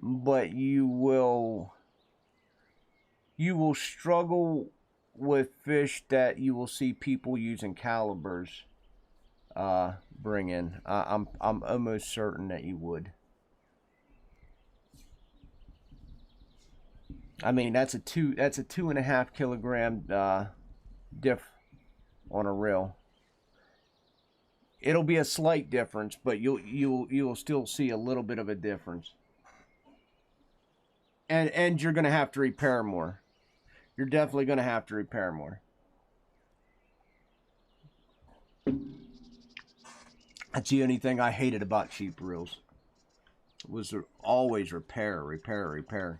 But you will struggle with fish that you will see people using calibers bring in. I'm almost certain that you would. I mean, that's a 2.5 kilogram diff on a reel. It'll be a slight difference, but you'll still see a little bit of a difference. And you're gonna have to repair more. You're definitely gonna have to repair more. That's the only thing I hated about cheap reels. Was always repair.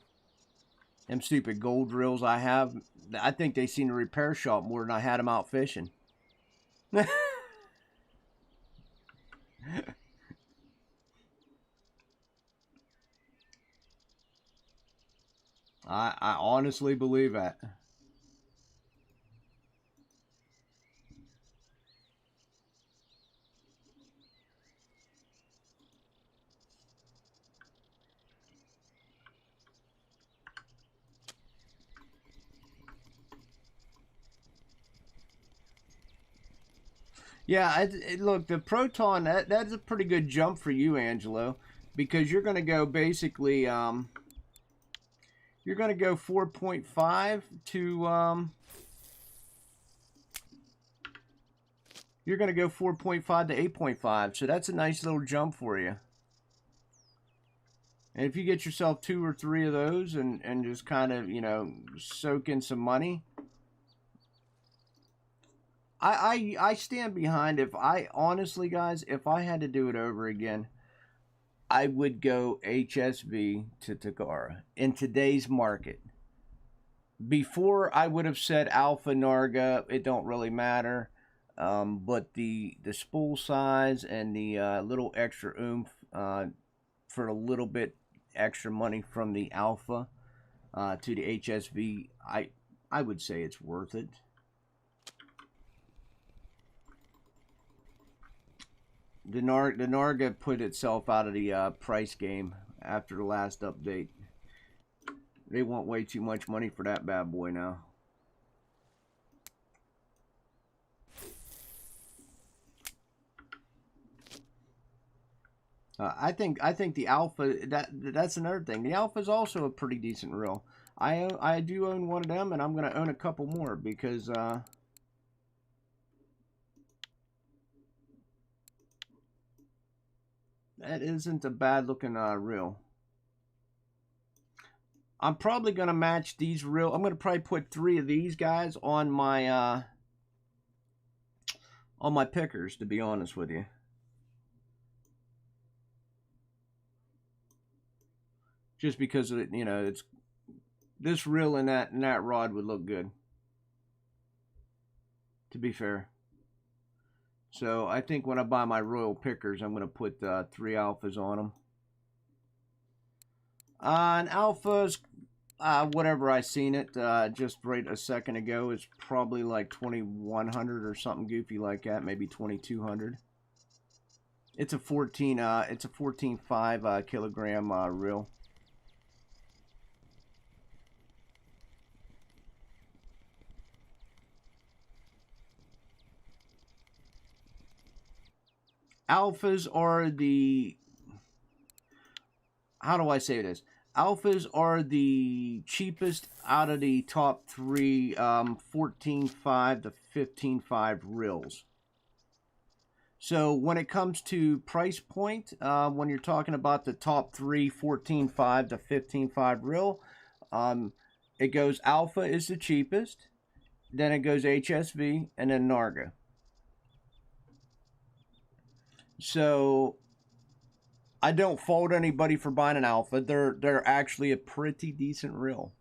Them stupid gold reels I have, I think they seen the repair shop more than I had them out fishing. I honestly believe that. Yeah, look, the Proton, that's a pretty good jump for you, Angelo, because you're going to go basically, you're going to go 4.5 to, you're going to go 4.5 to 8.5, so that's a nice little jump for you. And if you get yourself 2 or 3 of those and just kind of, you know, soak in some money, I stand behind. If I honestly, guys, if I had to do it over again, I would go HSV to Tagara in today's market. Before, I would have said Alpha Narga. It don't really matter, but the spool size and the little extra oomph for a little bit extra money from the Alpha to the HSV, I would say it's worth it. The Narga put itself out of the price game after the last update. They want way too much money for that bad boy now. I think the Alpha, that's another thing. The Alpha is also a pretty decent reel. I do own one of them, and I'm gonna own a couple more because that isn't a bad looking reel. I'm probably gonna match these reel. I'm gonna probably put 3 of these guys on my pickers, to be honest with you. Just because of it, you know, it's this reel and that rod would look good, to be fair. So I think when I buy my Royal pickers, I'm going to put 3 alphas on them. And alphas, whatever I seen it just right a second ago, is probably like 2,100 or something goofy like that, maybe 2,200. It's a 14.5 kilogram reel. Alphas are the, how do I say this? Alphas are the cheapest out of the top 3 14.5 to 15.5 reels. So when it comes to price point, when you're talking about the top 3 14.5 to 15.5 reel, it goes Alpha is the cheapest, then it goes HSV, and then Narga. So I don't fault anybody for buying an Alpha. They're actually a pretty decent reel.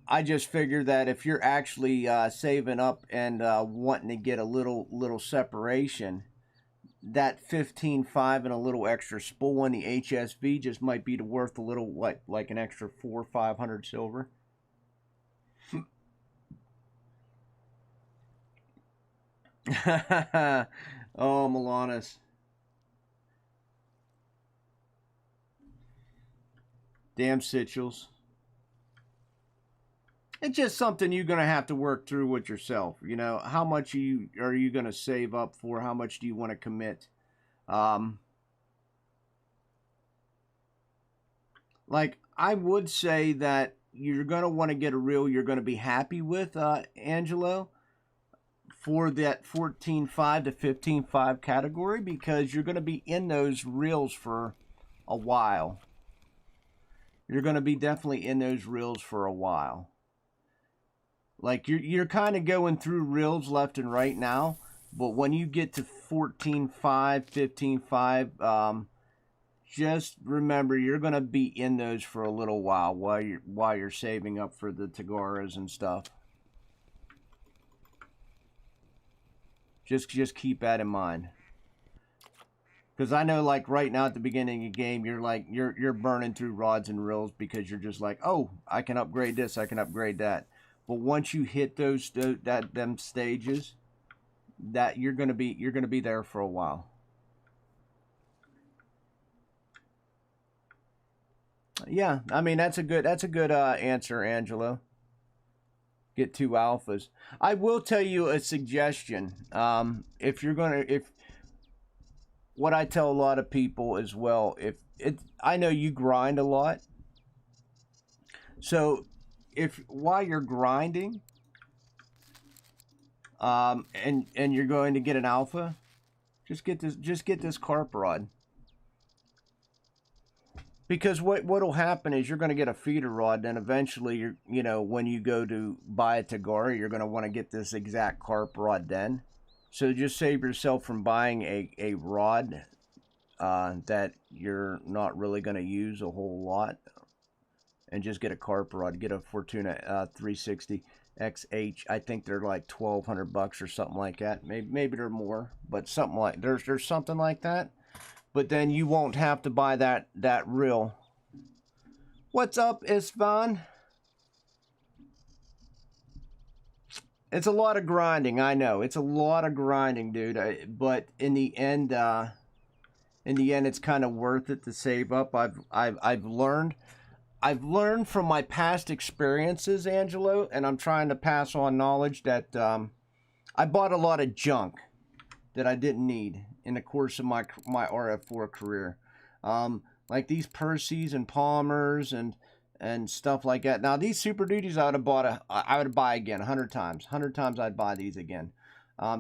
I just figure that if you're actually saving up and wanting to get a little separation, that 15.5 and a little extra spool on the HSV just might be worth a little, like an extra 400 or 500 silver. Oh, Milanis. Damn Sitchels. It's just something you're going to have to work through with yourself. You know, how much are you going to save up for? How much do you want to commit? Um, like, I would say that you're going to want to get a reel you're going to be happy with, Angelo, for that 14.5 to 15.5 category, because you're going to be in those reels for a while. You're going to be definitely in those reels for a while. Like, you're kind of going through reels left and right now, but when you get to 14.5, 15.5, just remember you're going to be in those for a little while you're saving up for the Tagaras and stuff. Just keep that in mind. Because I know, like, right now at the beginning of the game, you're burning through rods and reels because you're just like, oh, I can upgrade this, I can upgrade that. But once you hit them stages, that you're gonna be there for a while. Yeah, I mean that's a good answer, Angelo. Get 2 alphas. I will tell you a suggestion. If what I tell a lot of people as well, I know you grind a lot, so if while you're grinding, and you're going to get an alpha, just get this carp rod. Because what'll happen is you're going to get a feeder rod, then eventually when you go to buy a Tagara, you're going to want to get this exact carp rod then. So just save yourself from buying a rod that you're not really going to use a whole lot, and just get a carp rod. Get a Fortuna 360 XH. I think they're like $1,200 or something like that. Maybe they're more, but something like there's something like that. But then you won't have to buy that reel. What's up, Isvan? It's a lot of grinding, I know. It's a lot of grinding, dude. But in the end, it's kind of worth it to save up. I've learned from my past experiences, Angelo, and I'm trying to pass on knowledge that I bought a lot of junk that I didn't need in the course of my RF4 career. Like these Percys and Palmers and stuff like that. Now these Super Duties I would buy again 100 times. 100 times I'd buy these again.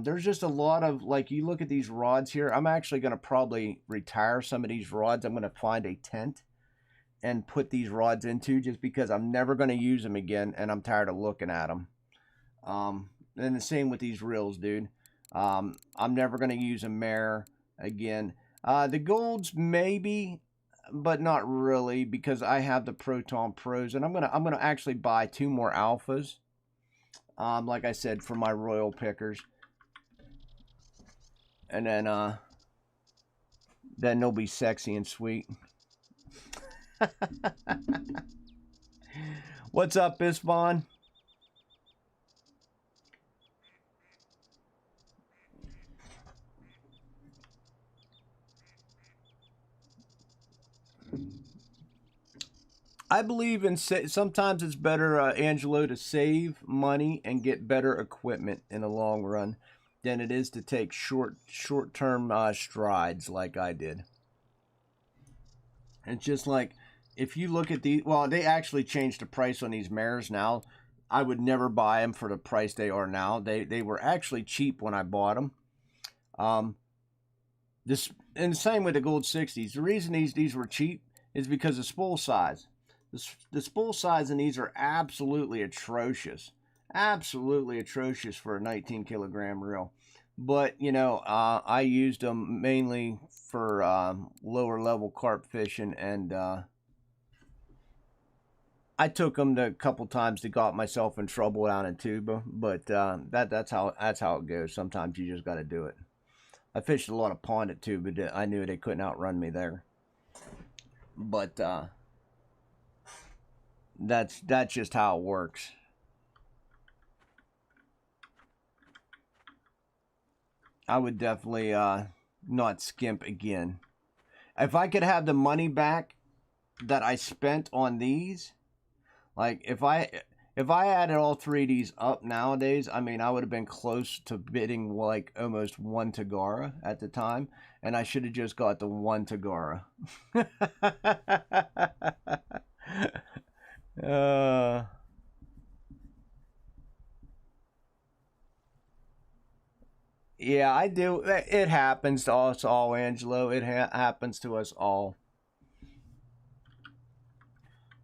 There's just a lot of, like, you look at these rods here. I'm actually going to probably retire some of these rods. I'm going to find a tent and put these rods into, just because I'm never going to use them again and I'm tired of looking at them. And the same with these reels, dude. I'm never going to use a mare again. The golds maybe, but not really, because I have the Proton Pros, and I'm gonna actually buy 2 more alphas. Like I said, for my royal pickers, and then they'll be sexy and sweet. What's up, Isvan? I believe in sometimes it's better, Angelo, to save money and get better equipment in the long run than it is to take short-term strides like I did. It's just like, if you look at well, they actually changed the price on these mares now. I would never buy them for the price they are now. They were actually cheap when I bought them. And the same with the Gold 60s. The reason these were cheap is because of spool size. The spool size in these are absolutely atrocious. Absolutely atrocious for a 19 kilogram reel. But, I used them mainly for lower level carp fishing, and I took them a couple times to got myself in trouble down in Tuba. But that's how it goes. Sometimes you just got to do it. I fished a lot of pond at Tuba, but I knew they couldn't outrun me there. But that's just how it works. I would definitely not skimp again. If I could have the money back that I spent on these, like if If I added all three of these up nowadays, I mean, I would have been close to bidding like almost one Tagara at the time, and I should have just got the one Tagara. uh, yeah, I do. It happens to us all, Angelo. It happens to us all.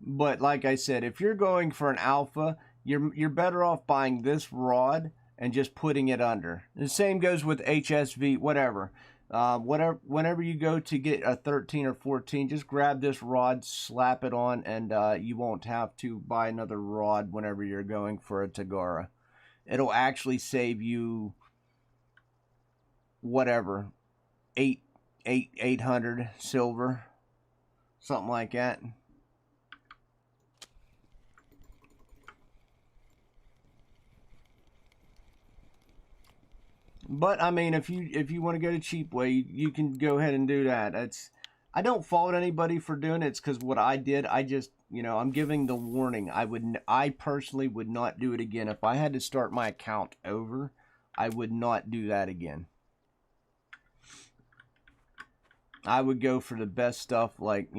But like I said, if you're going for an alpha, you're better off buying this rod and just putting it under. The same goes with HSV, whatever. Whenever you go to get a 13 or 14, just grab this rod, slap it on, and you won't have to buy another rod whenever you're going for a Tagara. It'll actually save you whatever, 800 silver, something like that. But I mean, if you want to go the cheap way, you can go ahead and do that. I don't fault anybody for doing it. It's because what I did, I just, I'm giving the warning. I personally would not do it again. If I had to start my account over, I would not do that again. I would go for the best stuff, like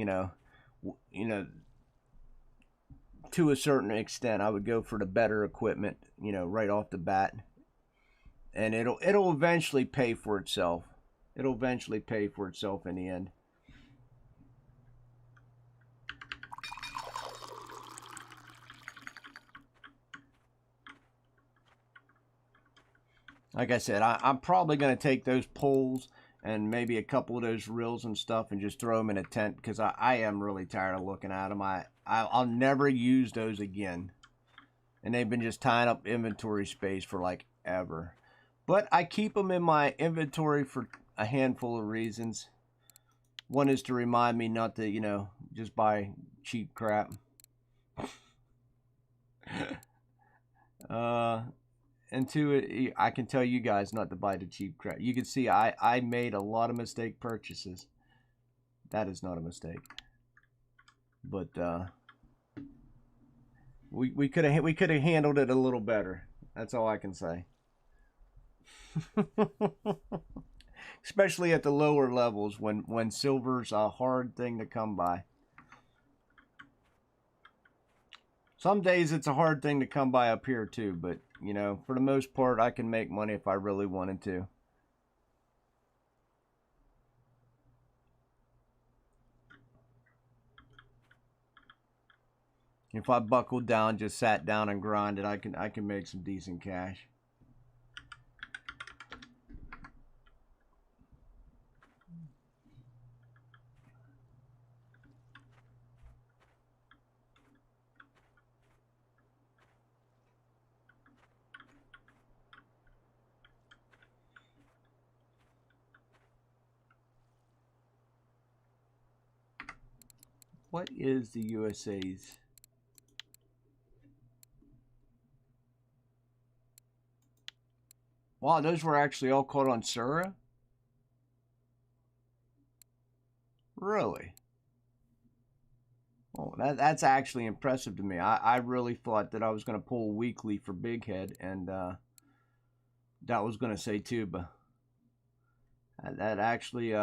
to a certain extent. I would go for the better equipment, right off the bat. And it'll eventually pay for itself. It'll eventually pay for itself in the end. Like I said, I'm probably going to take those poles and maybe a couple of those reels and stuff and just throw them in a tent, because I am really tired of looking at them. I'll never use those again. And they've been just tying up inventory space for like ever. But I keep them in my inventory for a handful of reasons. One is to remind me not to, just buy cheap crap. And two, I can tell you guys not to buy the cheap crap. You can see I made a lot of mistake purchases. That is not a mistake. But we could have handled it a little better. That's all I can say. Especially at the lower levels, when silver's a hard thing to come by. Some days it's a hard thing to come by up here too, but for the most part I can make money if I really wanted to. If I buckled down, just sat down and grinded, I can make some decent cash. What is the USA's? Wow, those were actually all caught on Sura? Really? Oh, that's actually impressive to me. I really thought that I was going to pull weekly for bighead, and that was going to say tuba. That actually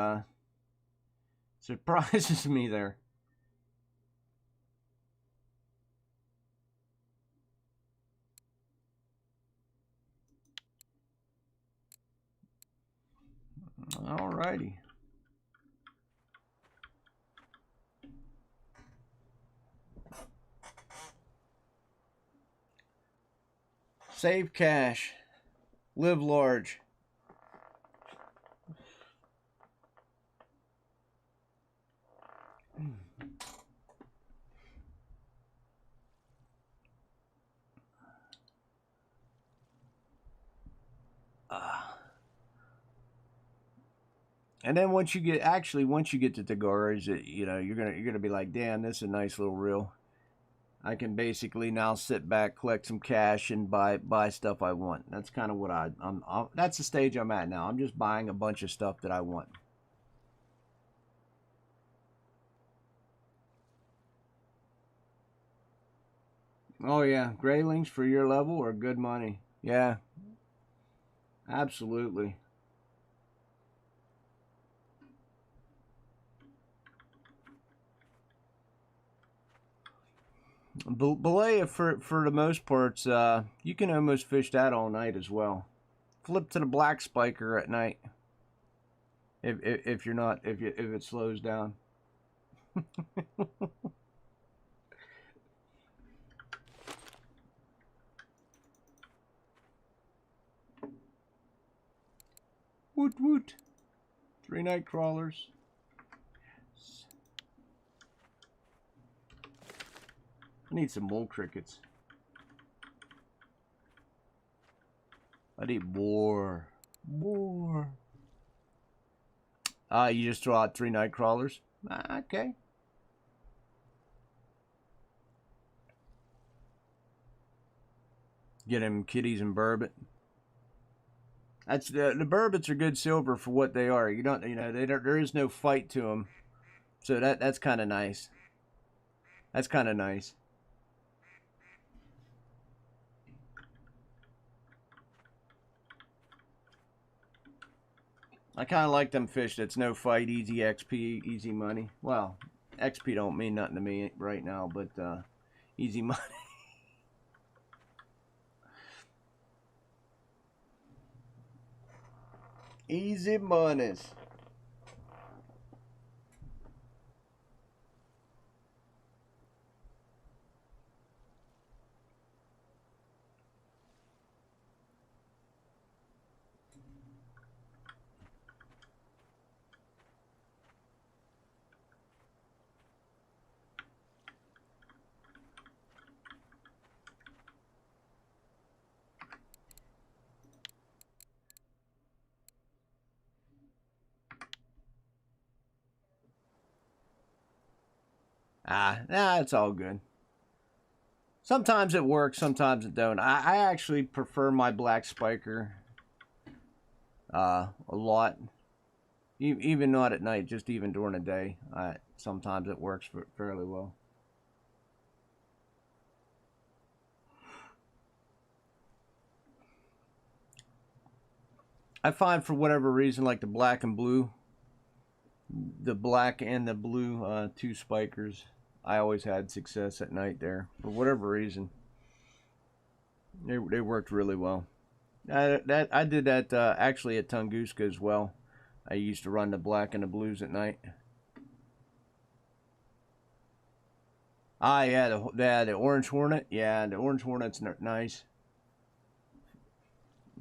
surprises me there. Alrighty. Save cash. Live large. And then once you get to Tagaras, you're gonna be like, damn, this is a nice little reel. I can basically now sit back, collect some cash, and buy stuff I want. That's kind of what that's the stage I'm at now. I'm just buying a bunch of stuff that I want. Oh yeah, graylings for your level are good money. Yeah, absolutely. Belay for the most parts, you can almost fish that all night as well. Flip to the black spiker at night if you're not if it slows down. Woot woot. 3 night crawlers. I need some mole crickets. I need more. More. You just throw out 3 night crawlers? Okay. Get them kitties and burbot. That's the burbots are good silver for what they are. You don't, there is no fight to them, so that's kind of nice. That's kind of nice. I kind of like them fish that's no fight, easy XP, easy money. Well, XP don't mean nothing to me right now, but easy money. Easy monies. It's all good. Sometimes it works, sometimes it don't. I actually prefer my black spiker a lot. Even not at night, just even during the day. Sometimes it works fairly well. I find for whatever reason, like the black and blue, the black and the blue 2 spikers, I always had success at night there for whatever reason. They worked really well. I did that actually at Tunguska as well. I used to run the black and the blues at night. Yeah, the orange hornet. Yeah, the orange hornet's nice.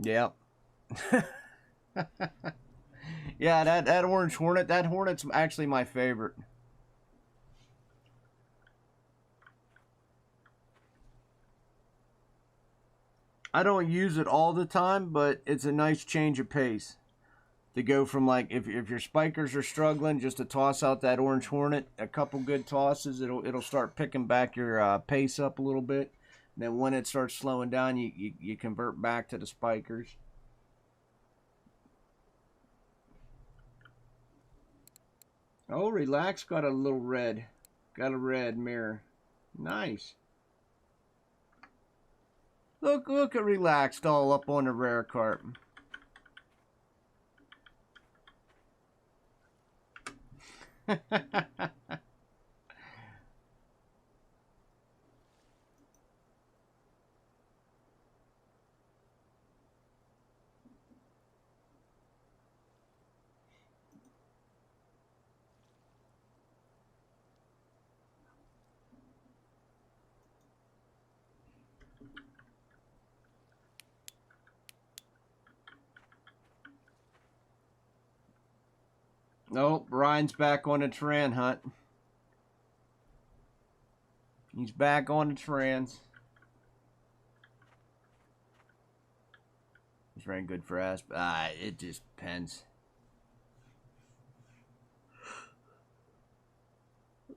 Yeah. Yeah, that orange hornet. That hornet's actually my favorite. I don't use it all the time, but it's a nice change of pace. To go from, like, if your spikers are struggling, just to toss out that orange hornet, a couple good tosses, it'll start picking back your pace up a little bit. And then when it starts slowing down, you convert back to the spikers. Oh, relax, got a little red. Got a red mirror. Nice. Look at relaxed all up on the rare carp. Nope, Ryan's back on the Tran hunt. He's back on the Trans. He's very good for us. It just depends.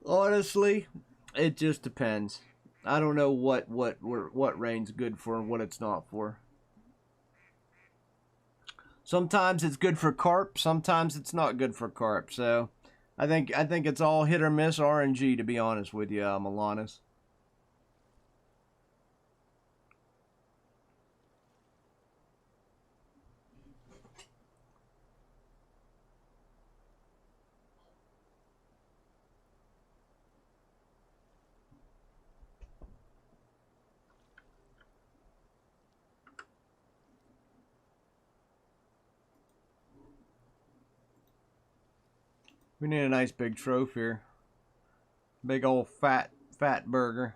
Honestly, it just depends. I don't know what rain's good for and what it's not for. Sometimes it's good for carp, sometimes it's not good for carp. So I think it's all hit or miss RNG, to be honest with you, Milanis. We need a nice big trophy here. Big old fat burger.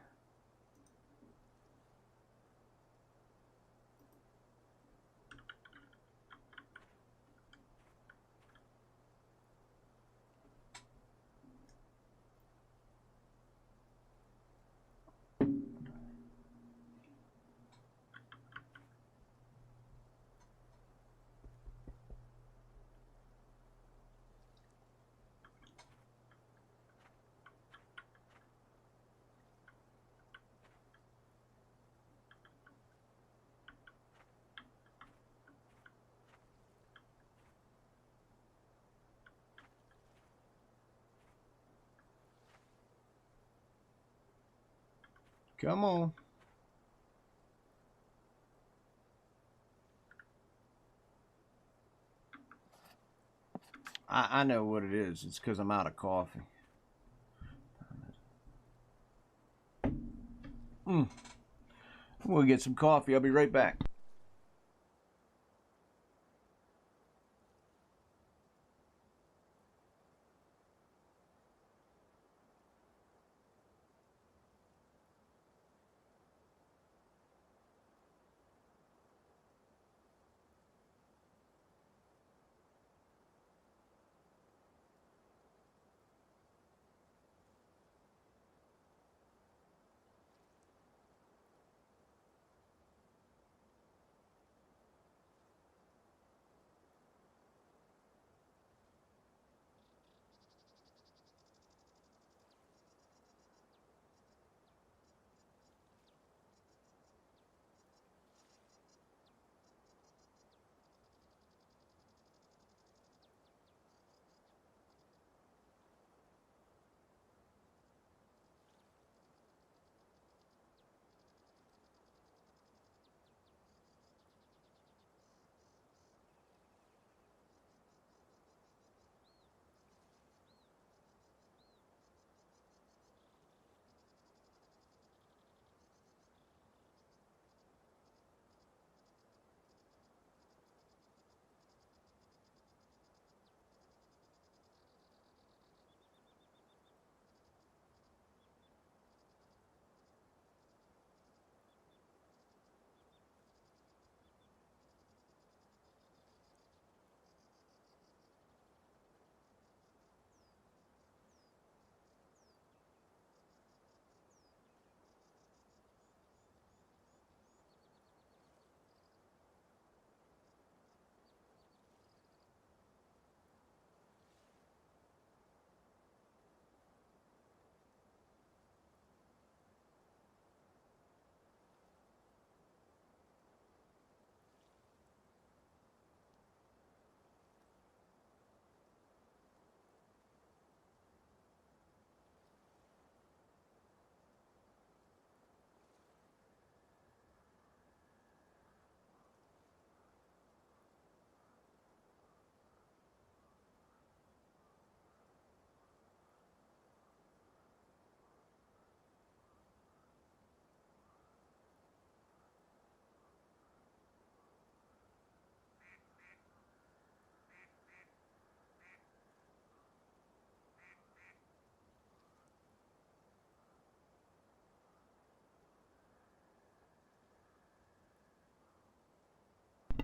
Come on. I know what it is. It's because I'm out of coffee. We'll get some coffee. I'll be right back.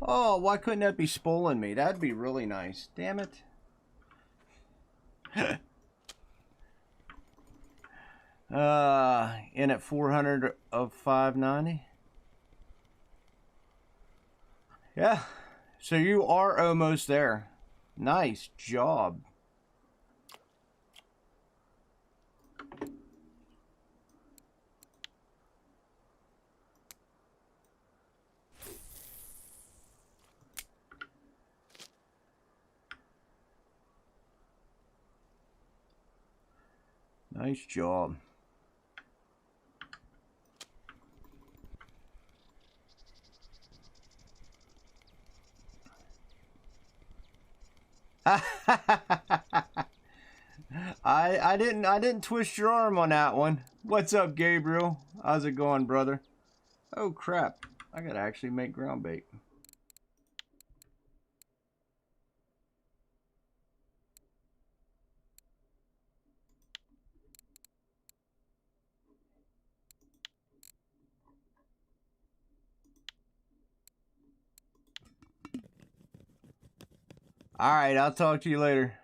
Oh, why couldn't that be spoiling me? That'd be really nice. Damn it. In at 400 of 590. Yeah. So you are almost there. Nice job. Nice job. I didn't twist your arm on that one. What's up, Gabriel? How's it going, brother? Oh crap. I gotta actually make ground bait. Alright, I'll talk to you later.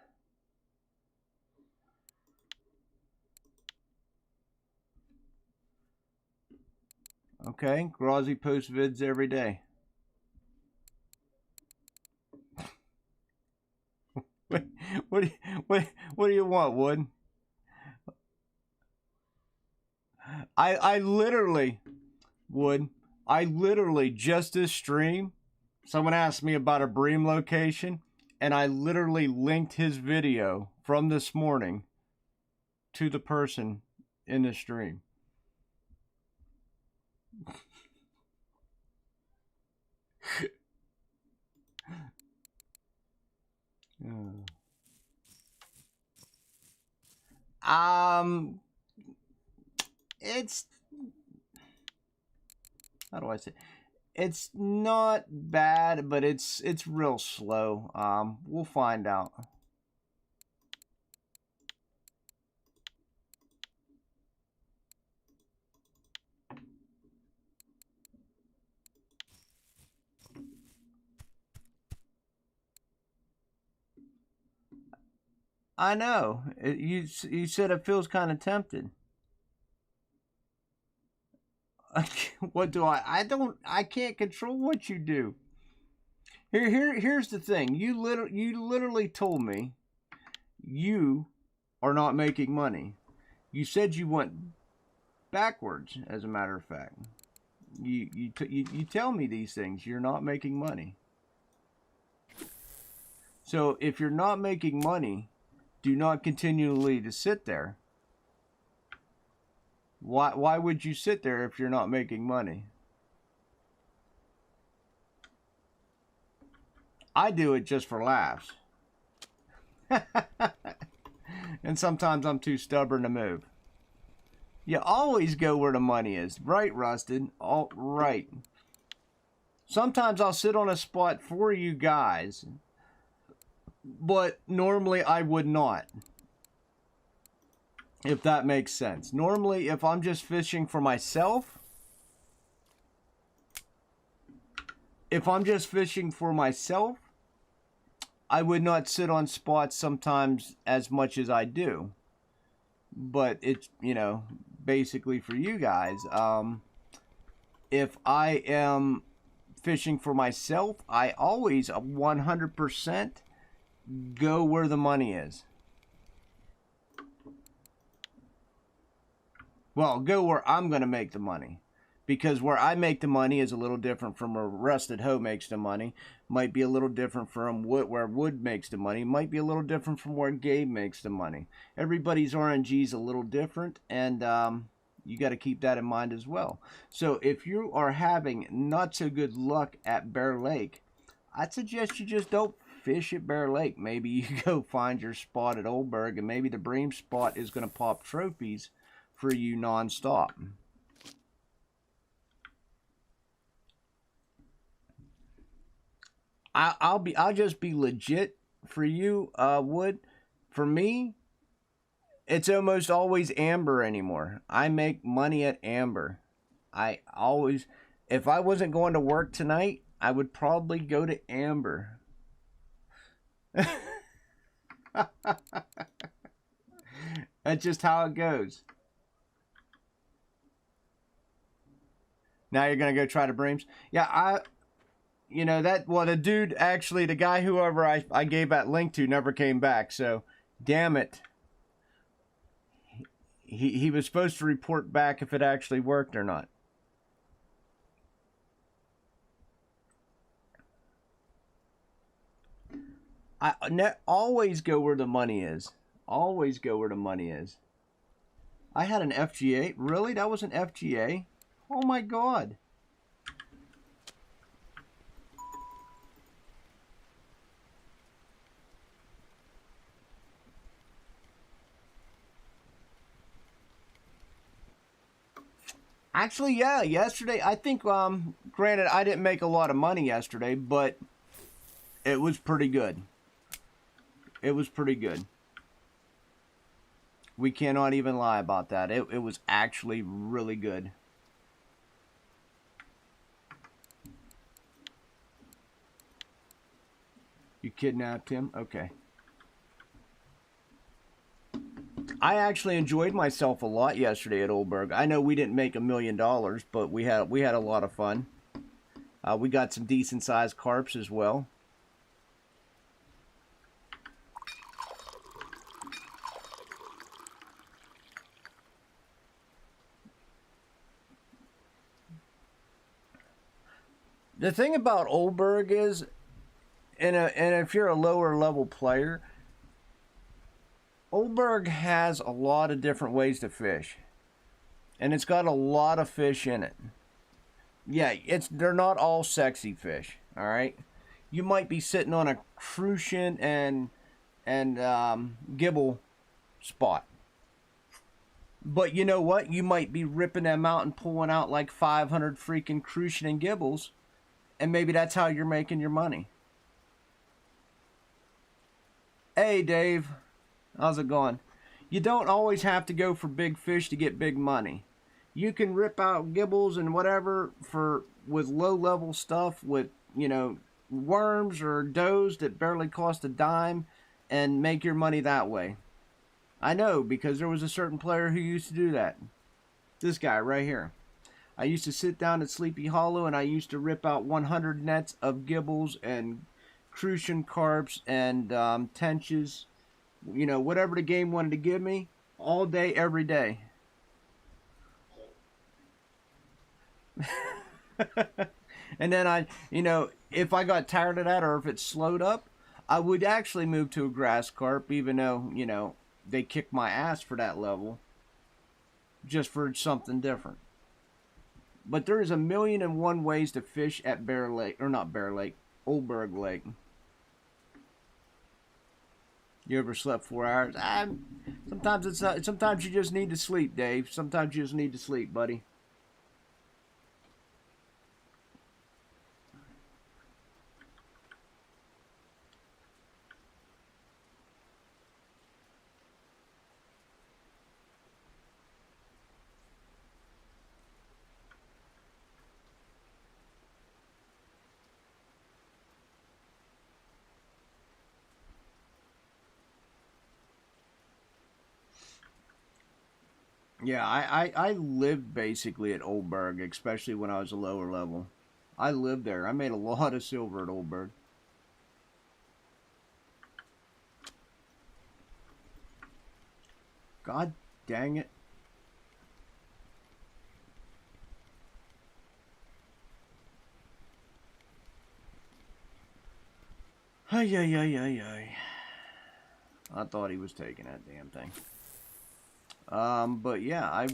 Okay, Grazzy posts vids every day. What do you want, Wood? I literally, Wood, I literally just this stream, someone asked me about a bream location, and I literally linked his video from this morning to the person in the stream. It's, how do I say? It's not bad, but it's real slow. We'll find out. I know. You said it feels kind of tempted. What do I can't control what you do. Here's the thing. You literally told me you are not making money. You said you went backwards, as a matter of fact. You tell me these things. You're not making money. So if you're not making money, do not continually to sit there. Why would you sit there if you're not making money? I do it just for laughs. And sometimes I'm too stubborn to move. You always go where the money is. Right, Rusted? All right. Sometimes I'll sit on a spot for you guys, but normally I would not. If that makes sense. Normally, if I'm just fishing for myself, I would not sit on spots sometimes as much as I do. But it's, you know, basically for you guys, if I am fishing for myself, I always 100% go where the money is. Well, go where I'm going to make the money. Because where I make the money is a little different from where Rusted Hoe makes the money. Might be a little different from where Wood makes the money. Might be a little different from where Gabe makes the money. Everybody's RNG is a little different, and you got to keep that in mind as well. So if you are having not so good luck at Bear Lake, I'd suggest you just don't fish at Bear Lake. Maybe you go find your spot at Oldberg, and maybe the bream spot is going to pop trophies for you non-stop. I'll just be legit for you, Wood. For me, it's almost always amber anymore. I make money at amber. I always, if I wasn't going to work tonight, I would probably go to amber. That's just how it goes. Now you're gonna go try to breams. Yeah, you know that. Well, the dude actually, the guy whoever I gave that link to never came back. So, damn it. He was supposed to report back if it actually worked or not. Always go where the money is. Always go where the money is. I had an FGA. Really? That was an FGA? Oh my god. Actually, yeah, yesterday, I think, granted, I didn't make a lot of money yesterday, but it was pretty good. It was pretty good. We cannot even lie about that. It was actually really good. You You kidnapped him? Okay. I actually enjoyed myself a lot yesterday at Oldberg. I know we didn't make $1 million, but we had a lot of fun. We got some decent sized carps as well. The thing about Oldberg is, and if you're a lower level player, Oldberg has a lot of different ways to fish, and it's got a lot of fish in it. Yeah, they're not all sexy fish. All right, you might be sitting on a crucian and gibble spot, but you know what? You might be ripping them out and pulling out like 500 freaking crucian and gibbles, and maybe that's how you're making your money. Hey, Dave. How's it going? You don't always have to go for big fish to get big money. You can rip out gibbles and whatever with low level stuff with, worms or does that barely cost a dime and make your money that way. I know, because there was a certain player who used to do that. This guy right here. I used to sit down at Sleepy Hollow and I used to rip out 100 nets of gibbles and crucian carps and tenches, whatever the game wanted to give me, all day, every day. And then if I got tired of that or if it slowed up, I would actually move to a grass carp, even though, they kicked my ass for that level, just for something different. But there is 1,000,001 ways to fish at Bear Lake, or not Bear Lake, Oldberg Lake. You ever slept 4 hours? Sometimes it's not. Sometimes you just need to sleep, Dave. Sometimes you just need to sleep, buddy. Yeah, I lived basically at Oldberg, especially when I was a lower level. I lived there. I made a lot of silver at Oldberg. God dang it. Ay, ay, ay, ay, ay. I thought he was taking that damn thing. But yeah, I'd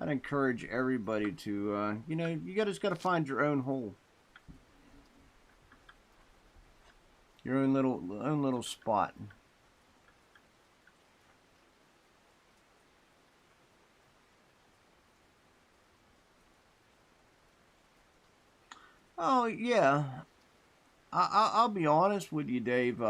encourage everybody to, you just got to find your own hole. Your own little spot. Oh, yeah. I'll be honest with you, Dave.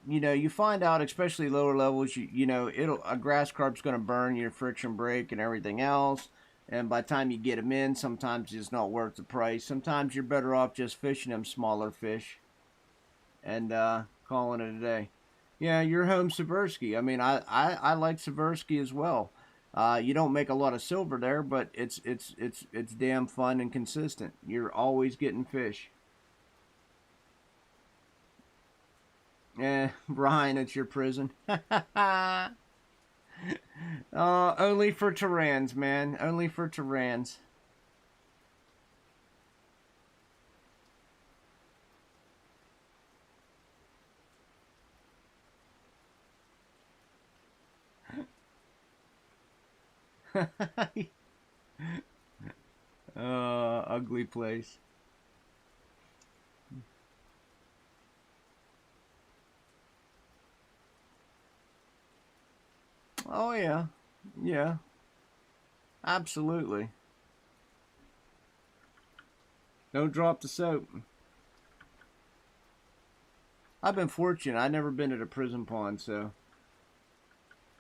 You find out, especially lower levels, a grass carp's going to burn your friction brake and everything else. And by the time you get them in, sometimes it's not worth the price. Sometimes you're better off just fishing them smaller fish and calling it a day. Yeah, you're home Seversky. I mean, I like Seversky as well. You don't make a lot of silver there, but it's damn fun and consistent. You're always getting fish. Brian, it's your prison. Only for Terrans, man. Only for Terrans. Ugly place. Oh, yeah. Yeah. Absolutely. Don't drop the soap. I've been fortunate. I've never been at a prison pond, so...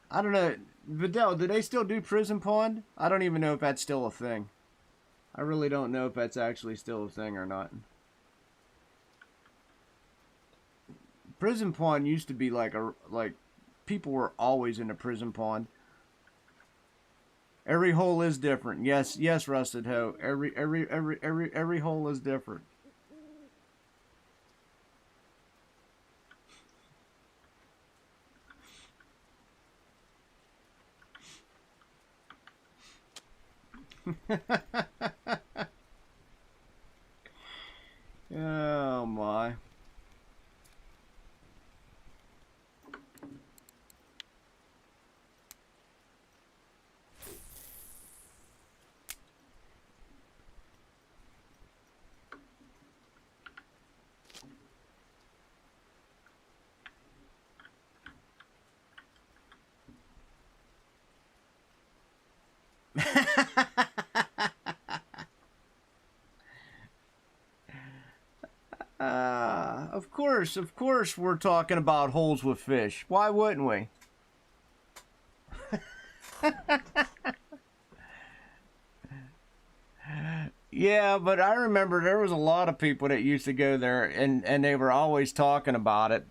I don't know. Vidal, do they still do prison pond? I don't even know if that's still a thing. I really don't know if that's actually still a thing or not. Prison pond used to be like people were always in a prison pond. Every hole is different. Yes, yes, Rusted Hoe. Every hole is different. Oh my. Of course, we're talking about holes with fish. Why wouldn't we? Yeah, but I remember there was a lot of people that used to go there, and they were always talking about it.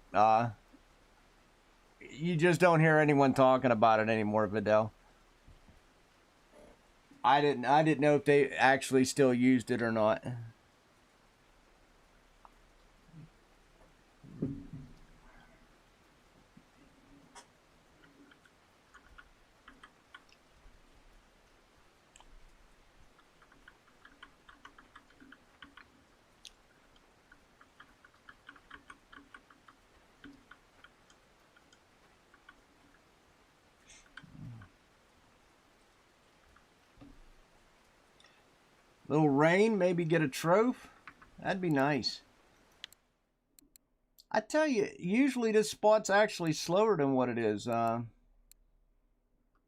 You just don't hear anyone talking about it anymore, Vidal. I didn't know if they actually still used it or not. Little rain, maybe get a trophy. That'd be nice. I tell you, usually this spot's actually slower than what it is. Hour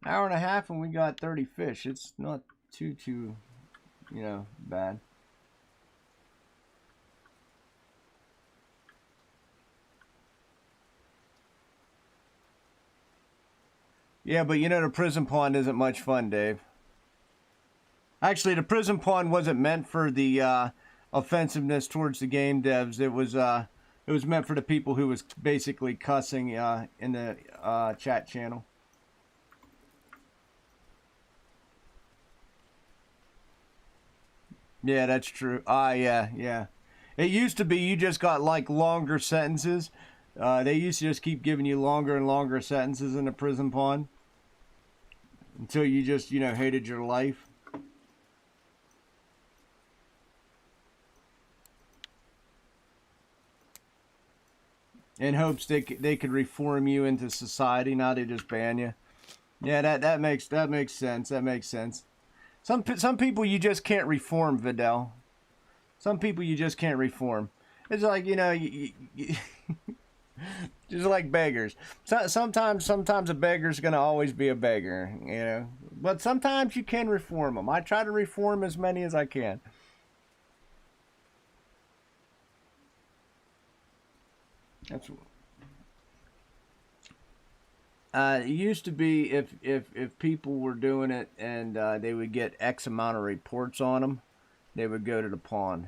and a half and we got 30 fish. It's not too, bad. Yeah, but the prison pond isn't much fun, Dave. Actually, the prison pond wasn't meant for the offensiveness towards the game devs. It was meant for the people who was basically cussing in the chat channel. Yeah, that's true. Yeah. It used to be you just got like longer sentences. They used to just keep giving you longer and longer sentences in the prison pond until you just, hated your life. In hopes they could reform you into society. Now they just ban you. Yeah, that makes sense. That makes sense. Some people you just can't reform, Vidal. Some people you just can't reform. It's like just like beggars. Sometimes a beggar's gonna always be a beggar, But sometimes you can reform them. I try to reform as many as I can. That's. It used to be if people were doing it and they would get X amount of reports on them, they would go to the pond.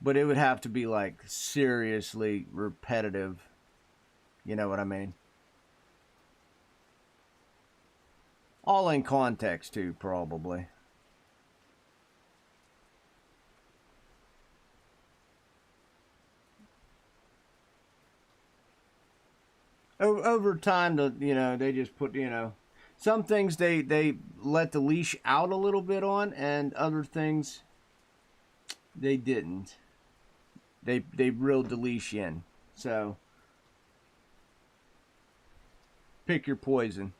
But it would have to be like seriously repetitive. You know what I mean? All in context too, probably. Over time, they just put, some things they let the leash out a little bit on, and other things they didn't. They reeled the leash in. So pick your poison.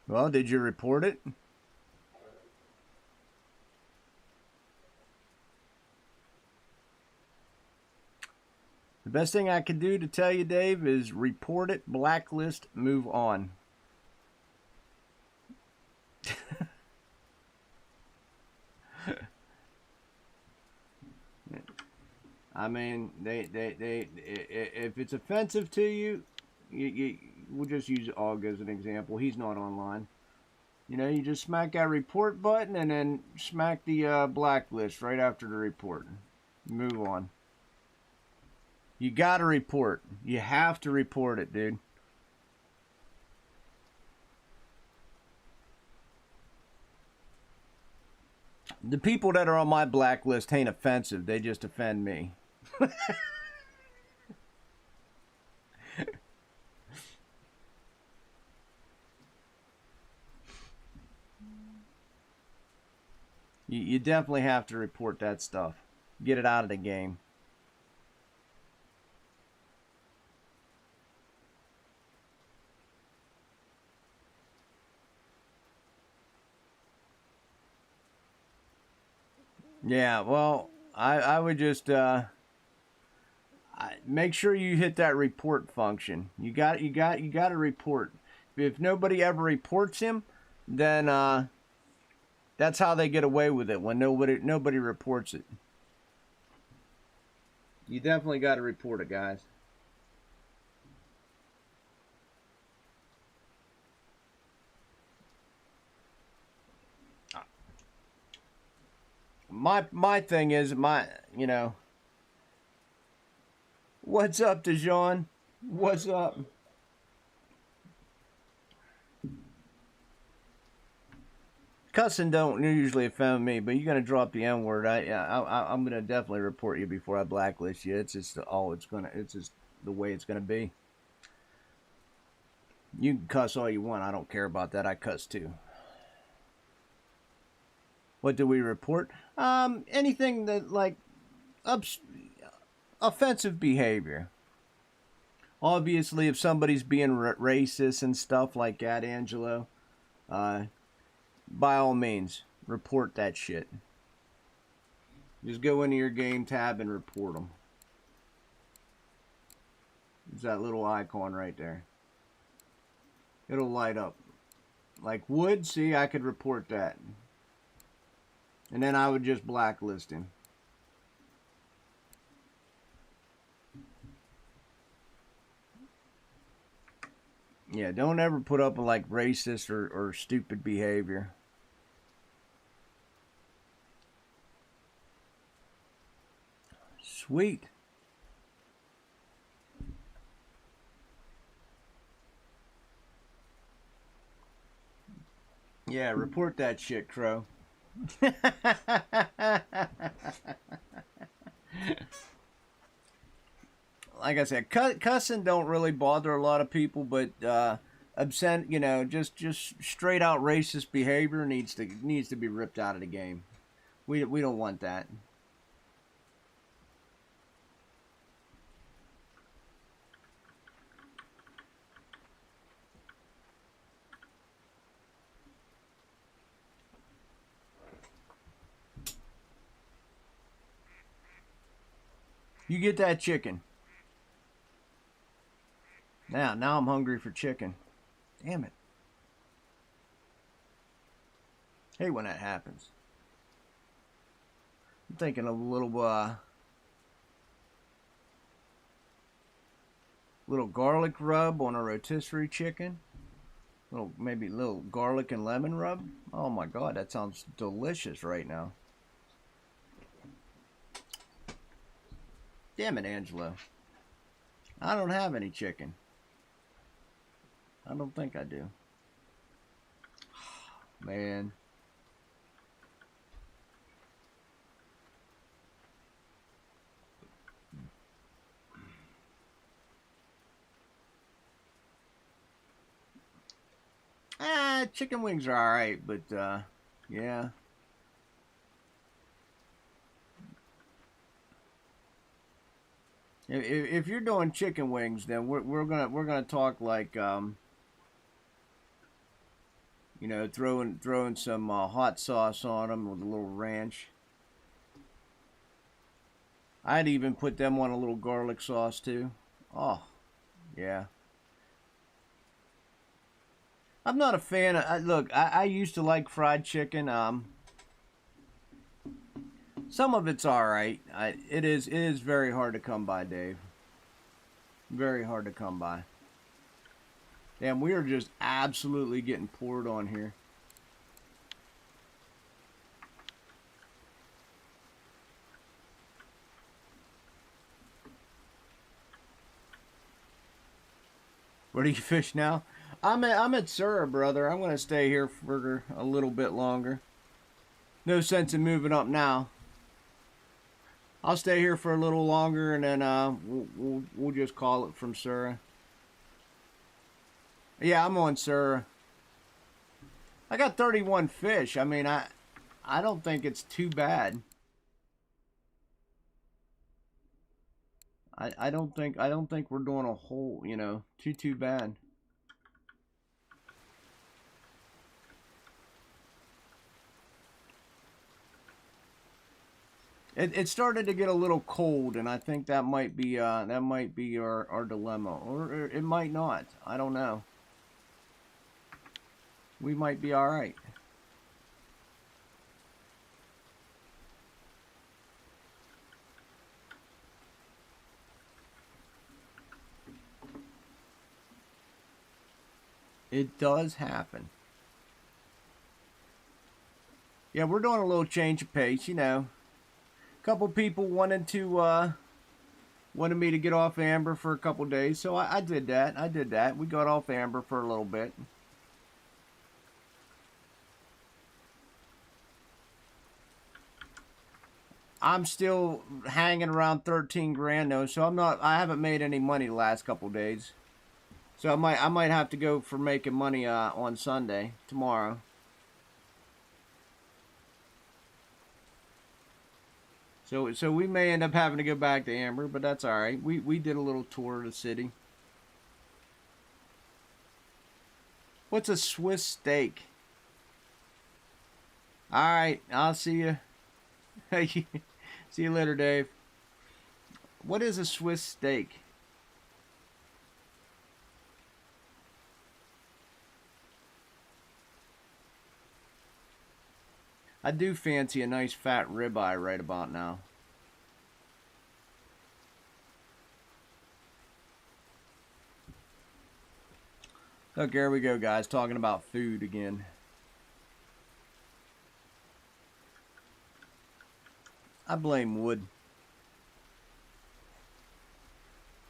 Well, did you report it? The best thing I could do to tell you, Dave, is report it, blacklist, move on. I mean, if it's offensive to you, we'll just use Og as an example. He's not online. You know, you just smack that report button and then smack the blacklist right after the report. Move on. You gotta report. You have to report it, dude. The people that are on my blacklist ain't offensive. They just offend me. You definitely have to report that stuff. Get it out of the game. Yeah, well, I would just make sure you hit that report function. You got to report. If nobody ever reports him, then that's how they get away with it, when nobody reports it. You definitely got to report it, guys. My thing is, you know, what's up, Dijon? What's up? Cussing don't usually offend me, but you're gonna drop the N word. I'm gonna definitely report you before I blacklist you. It's just it's just the way it's gonna be. You can cuss all you want. I don't care about that. I cuss too. What do we report? Anything that, like, offensive behavior. Obviously, if somebody's being racist and stuff like that, Angelo, by all means, report that shit. Just go into your game tab and report them. There's that little icon right there. It'll light up. Like wood, see, I could report that. And then I would just blacklist him. Yeah, don't ever put up with, like, racist or stupid behavior. Sweet. Yeah, report that shit, Crow. Like I said, cussing don't really bother a lot of people, but obscene, you know, just straight out racist behavior needs to be ripped out of the game. We don't want that. You get that chicken. Now I'm hungry for chicken. Damn it. Hate when that happens. I'm thinking of a little garlic rub on a rotisserie chicken. Maybe a little garlic and lemon rub. Oh my god, that sounds delicious right now. Damn it, Angelo. I don't have any chicken. I don't think I do. Man. Chicken wings are alright, but yeah. If you're doing chicken wings, then we're gonna talk like you know, throwing some hot sauce on them with a little ranch. I'd even put them on a little garlic sauce too. Oh, yeah. I'm not a fan of. Look, I used to like fried chicken. Some of it's all right. It is very hard to come by, Dave. Very hard to come by. Damn, we are just absolutely getting poured on here. Where do you fish now? I'm at Sura, brother. I'm gonna stay here for a little bit longer. No sense in moving up now. I'll stay here for a little longer, and then we'll just call it from Sura. Yeah, I'm on Sura. I got 31 fish. I mean, I don't think it's too bad. I don't think we're doing a whole, you know, too bad. It started to get a little cold, and I think that might be our dilemma, or it might not. I don't know. We might be all right. It does happen. Yeah, we're doing a little change of pace, you know. A couple people wanted me to get off Amber for a couple days, so I did that. We got off Amber for a little bit. I'm still hanging around 13 grand though, so I haven't made any money the last couple days. So I might have to go for making money on Sunday, tomorrow. So we may end up having to go back to Amber, but that's all right. We did a little tour of the city. What's a Swiss steak? All right, I'll see you. See you later, Dave. What is a Swiss steak? I do fancy a nice fat ribeye right about now. Look, there we go, guys, talking about food again. I blame wood.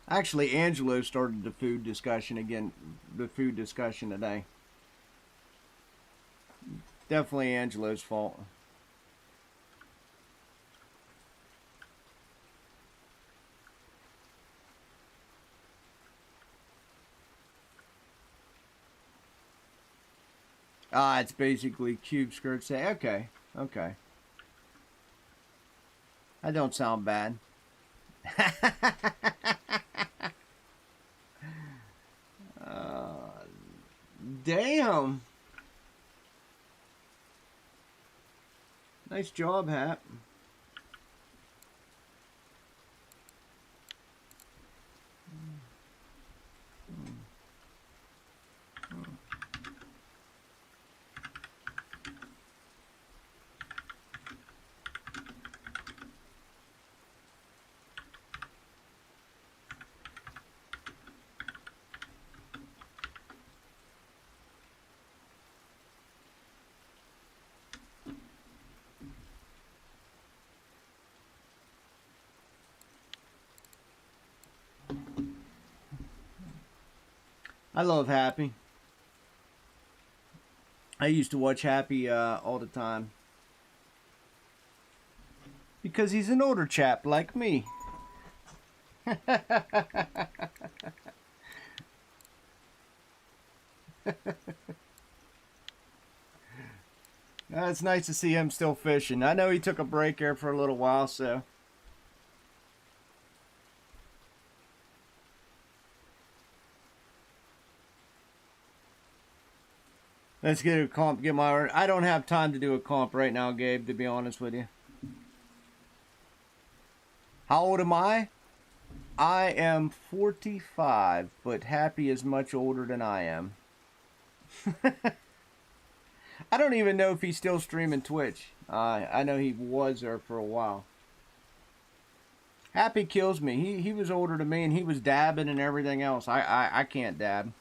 Actually, Angelo started the food discussion again, the food discussion today. Definitely Angelo's fault. Ah, it's basically cube skirt say. Okay, okay. That don't sound bad. Damn. Nice job, Hap. I love Happy. I used to watch Happy all the time. Because he's an older chap like me. It's nice to see him still fishing. I know he took a break there for a little while, so... Let's get a comp, get my... I don't have time to do a comp right now, Gabe, to be honest with you. How old am I? I am 45, but Happy is much older than I am. I don't even know if he's still streaming Twitch. I know he was there for a while. Happy kills me. He was older than me, and he was dabbing and everything else. I can't dab.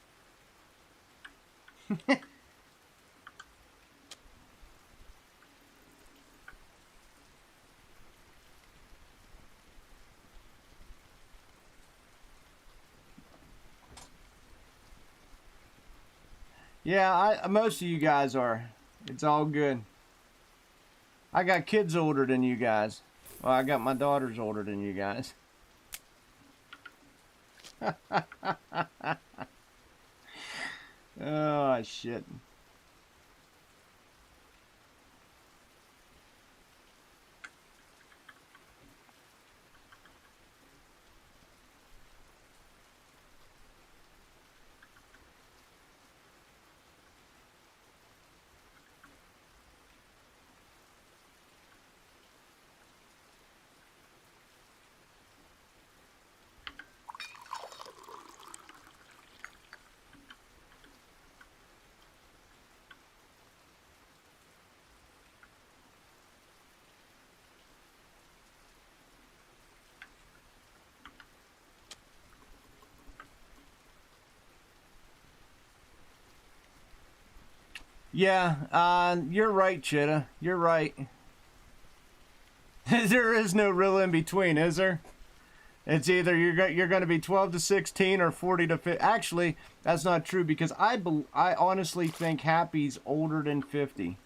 Yeah, most of you guys are. It's all good. I got kids older than you guys. Well, I got my daughters older than you guys. Oh, shit. Yeah, you're right, Chitta. You're right. There is no real in between, is there? It's either you're going to be 12 to 16 or 40 to 50. Actually, that's not true because I honestly think Happy's older than 50.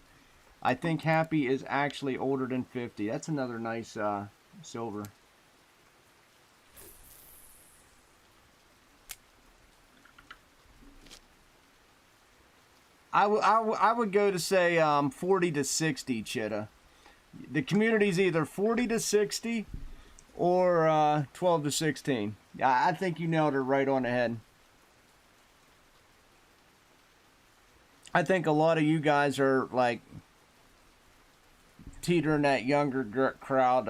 I think Happy is actually older than 50. That's another nice silver. I would go to say 40 to 60, Chitta. The community's either 40 to 60 or 12 to 16. I think you nailed it right on the head. I think a lot of you guys are like teetering that younger crowd.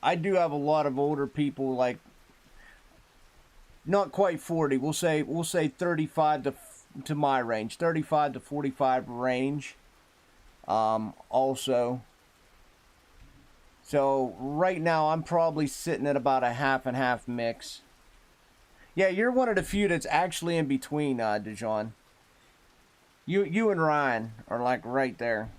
I do have a lot of older people, like not quite 40. We'll say 35 to my range, 35 to 45 range. Also. So right now I'm probably sitting at about a half and half mix. Yeah, you're one of the few that's actually in between, Dijon. You and Ryan are like right there.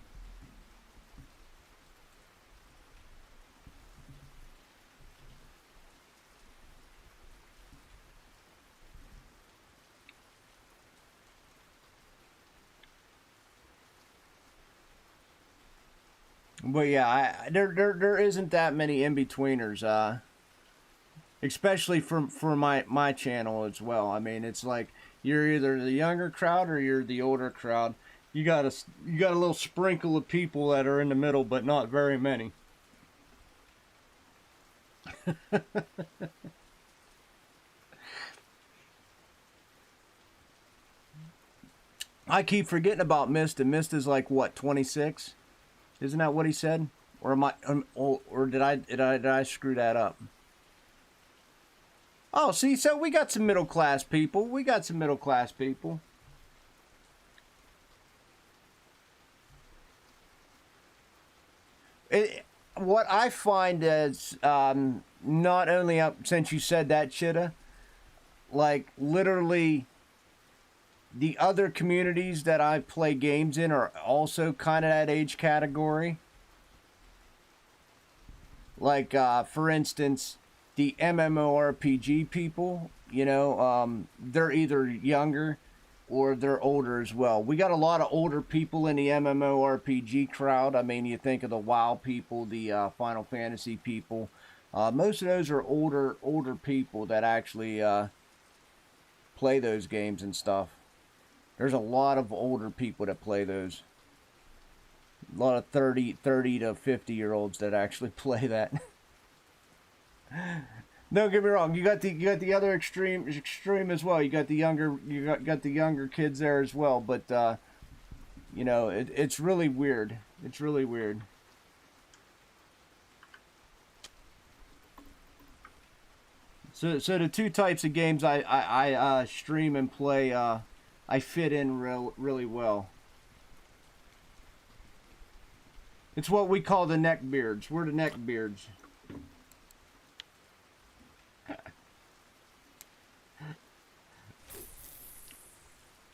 But yeah, there isn't that many in betweeners. Especially for my channel as well. I mean, it's like you're either the younger crowd or you're the older crowd. You got a little sprinkle of people that are in the middle, but not very many. I keep forgetting about Mist, and Mist is like what, 26? Isn't that what he said? Or am I? Or did I screw that up? Oh, see, so we got some middle class people. We got some middle class people. What I find is not only up since you said that, Chitta, like literally the other communities that I play games in are also kind of that age category. Like, for instance, the MMORPG people, you know, they're either younger or they're older as well. We got a lot of older people in the MMORPG crowd. I mean, you think of the WoW people, the Final Fantasy people. Most of those are older people that actually play those games and stuff. There's a lot of older people that play those. A lot of 30 to 50-year-olds that actually play that. Don't get me wrong. You got the other extreme as well. You got the younger kids there as well. But you know, it's really weird. It's really weird. So the two types of games I stream and play, I fit in really well. It's what we call the neck beards. We're the neck beards.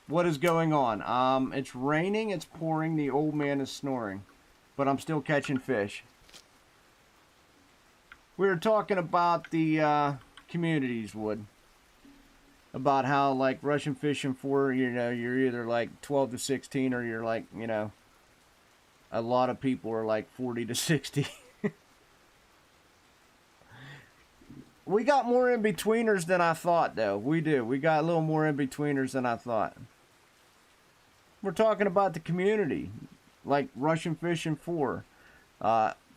What is going on? It's raining, it's pouring, the old man is snoring. But I'm still catching fish. We were talking about the communities, Wood. About how, like, Russian fishing for, you know, you're either like 12 to 16 or you're like, you know, a lot of people are like 40 to 60. We got more in-betweeners than I thought, though. We do. We got a little more in-betweeners than I thought. We're talking about the community, like Russian fishing for,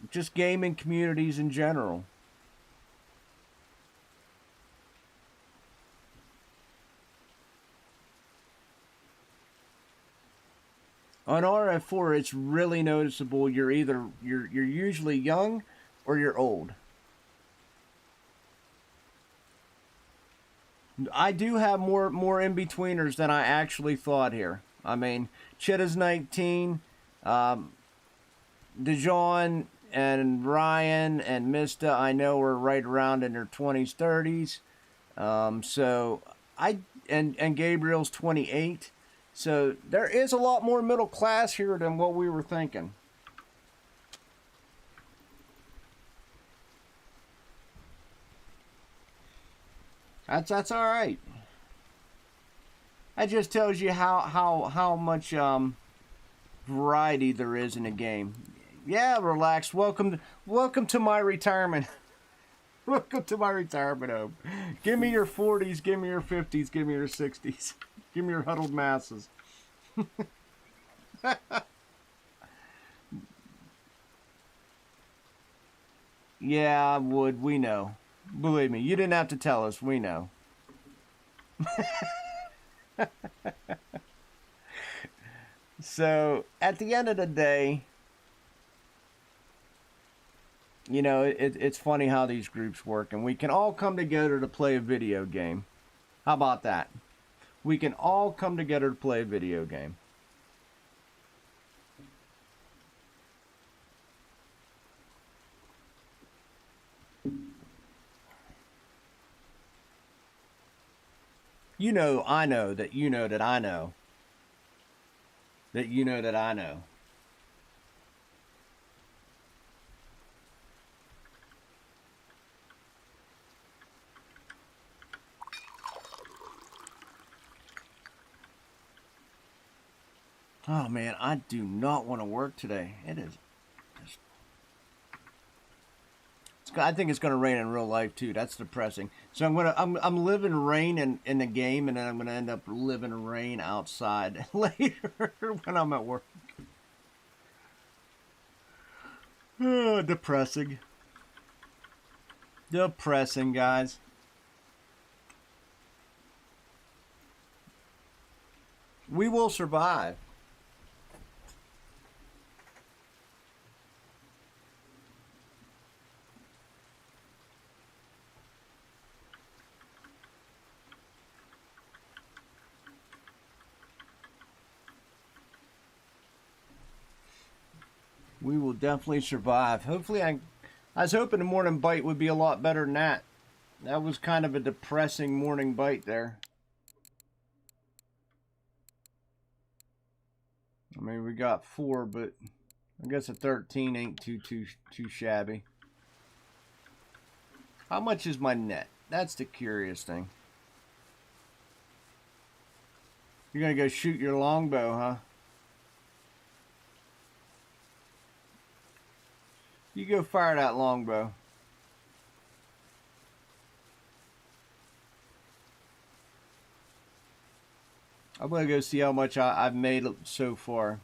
just gaming communities in general. On RF4, it's really noticeable. You're usually young or you're old. I do have more in-betweeners than I actually thought here. I mean, Chitta's 19, DeJohn and Ryan and Mista, I know, are right around in their 20s, 30s. And Gabriel's 28. So there is a lot more middle class here than what we were thinking. That's all right. That just tells you how much variety there is in the game. Yeah, relax. Welcome to my retirement. Welcome to my retirement home. Give me your 40s, give me your 50s, give me your 60s. Give me your huddled masses. Yeah, Wood, we know. Believe me, you didn't have to tell us. We know. So, at the end of the day, you know, it's funny how these groups work, and we can all come together to play a video game. How about that? We can all come together to play a video game. You know, I know that you know that I know that you know that I know. Oh man, I do not want to work today. It is. I think it's going to rain in real life too. That's depressing. So I'm living rain in the game, and then I'm gonna end up living rain outside later when I'm at work. Oh, depressing. Depressing, guys. We will survive. We will definitely survive. Hopefully, I was hoping the morning bite would be a lot better than that. That was kind of a depressing morning bite there. I mean, we got 4, but I guess a 13 ain't too shabby. How much is my net? That's the curious thing. You're gonna go shoot your longbow, huh? You go fire that longbow. I'm gonna go see how much I've made so far.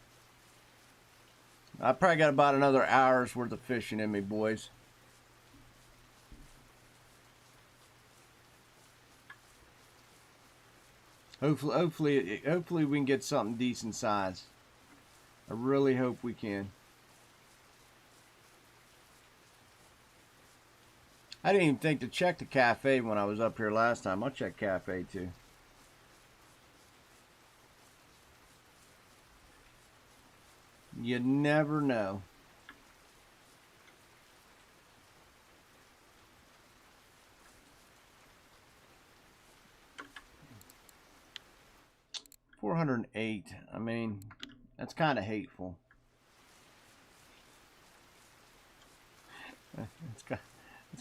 I probably got about another hour's worth of fishing in me, boys. Hopefully we can get something decent size. I really hope we can. I didn't even think to check the cafe when I was up here last time. I'll check cafe too. You never know. 408. I mean, that's kind of hateful.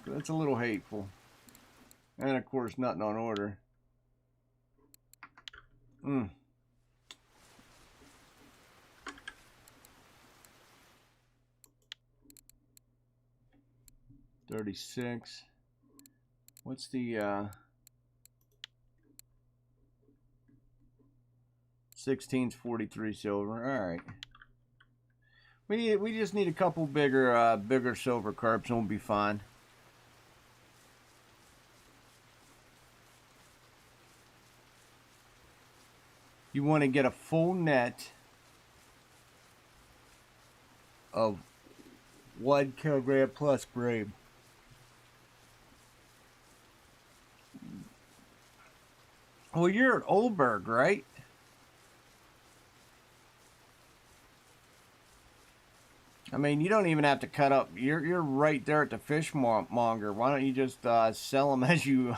It's a little hateful. And of course, nothing on order. 36. What's the 16's 43 silver. All right. We just need a couple bigger silver carps and we'll be fine. You want to get a full net of 1 kilogram plus braid. Well, you're at Oldberg, right? I mean, you don't even have to cut up. You're right there at the fishmonger. Why don't you just sell them as you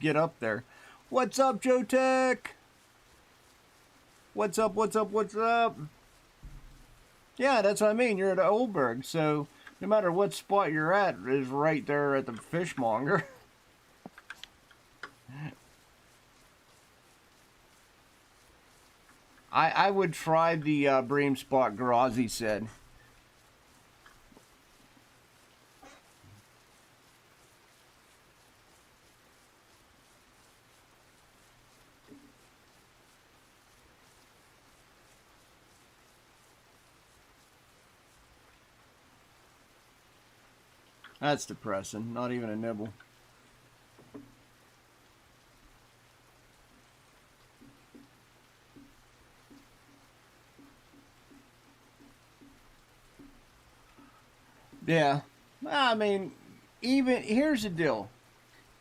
get up there? What's up, Joe Tech? What's up? What's up? What's up? Yeah, that's what I mean. You're at Oldberg, so no matter what spot you're at, is right there at the fishmonger. I would try the bream spot Grazi said. That's depressing. Not even a nibble. Yeah. I mean, even here's the deal.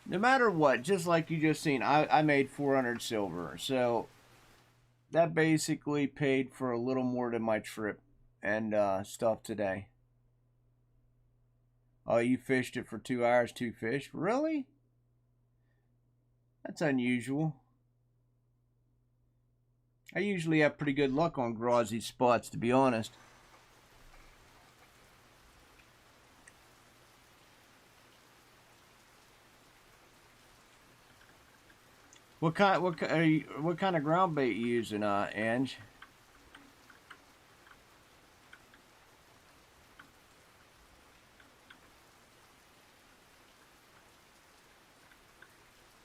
No matter what, just like you just seen, I made 400 silver. So that basically paid for a little more than my trip and stuff today. Oh, you fished it for 2 hours, 2 fish? Really? That's unusual. I usually have pretty good luck on Grazi spots, to be honest. What kind of ground bait you using, Ange?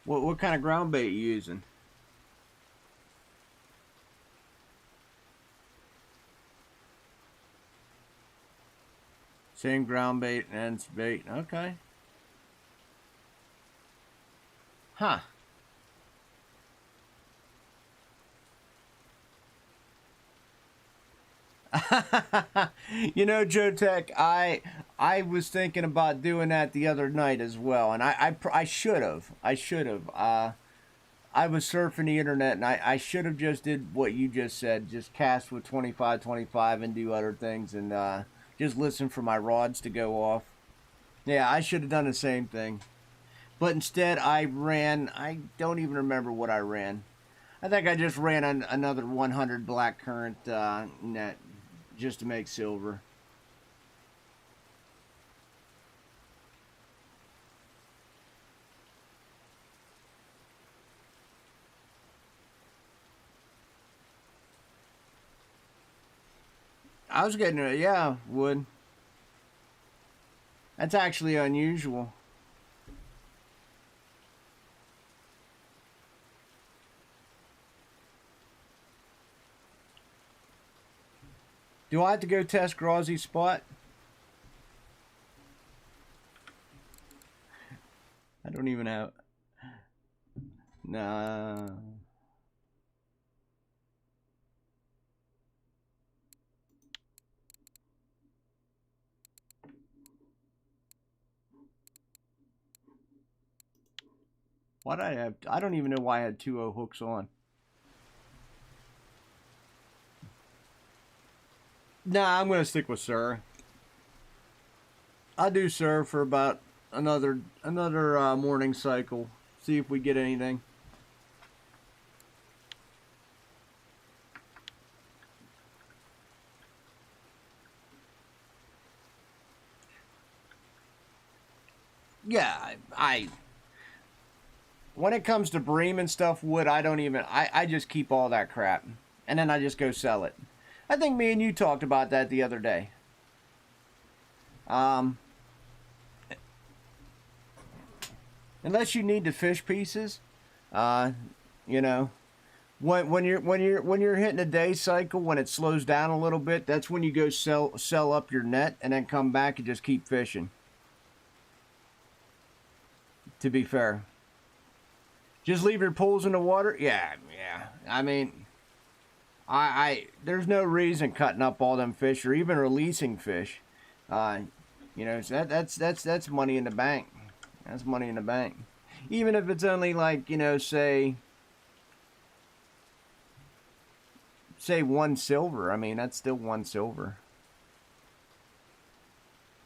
What kind of ground bait you using? Same ground bait and bait. Okay. Huh. You know, Joe Tech, I was thinking about doing that the other night as well, and I should have. I was surfing the internet, and I should have just did what you just said, just cast with 25-25 and do other things, and just listen for my rods to go off. Yeah, I should have done the same thing. But instead, I don't even remember what I ran. I think I just ran another 100 blackcurrant net just to make silver. I was getting it, yeah, wood. That's actually unusual. Do I have to go test Grazi's spot? I don't even have... Nah... Why'd I have... I don't even know why I had 2-0 hooks on. Nah, I'm gonna stick with Sir. I'll do Sir for about another morning cycle. See if we get anything. yeah, when it comes to bream and stuff, wood, I don't even, I just keep all that crap. And then I just go sell it. I think me and you talked about that the other day. Unless you need the fish pieces, you know, when you're hitting a day cycle, when it slows down a little bit, that's when you go sell up your net and then come back and just keep fishing. To be fair, just leave your pools in the water. Yeah. I mean, there's no reason cutting up all them fish or even releasing fish. You know, so that's money in the bank. That's money in the bank. Even if it's only like, you know, say 1 silver. I mean, that's still 1 silver.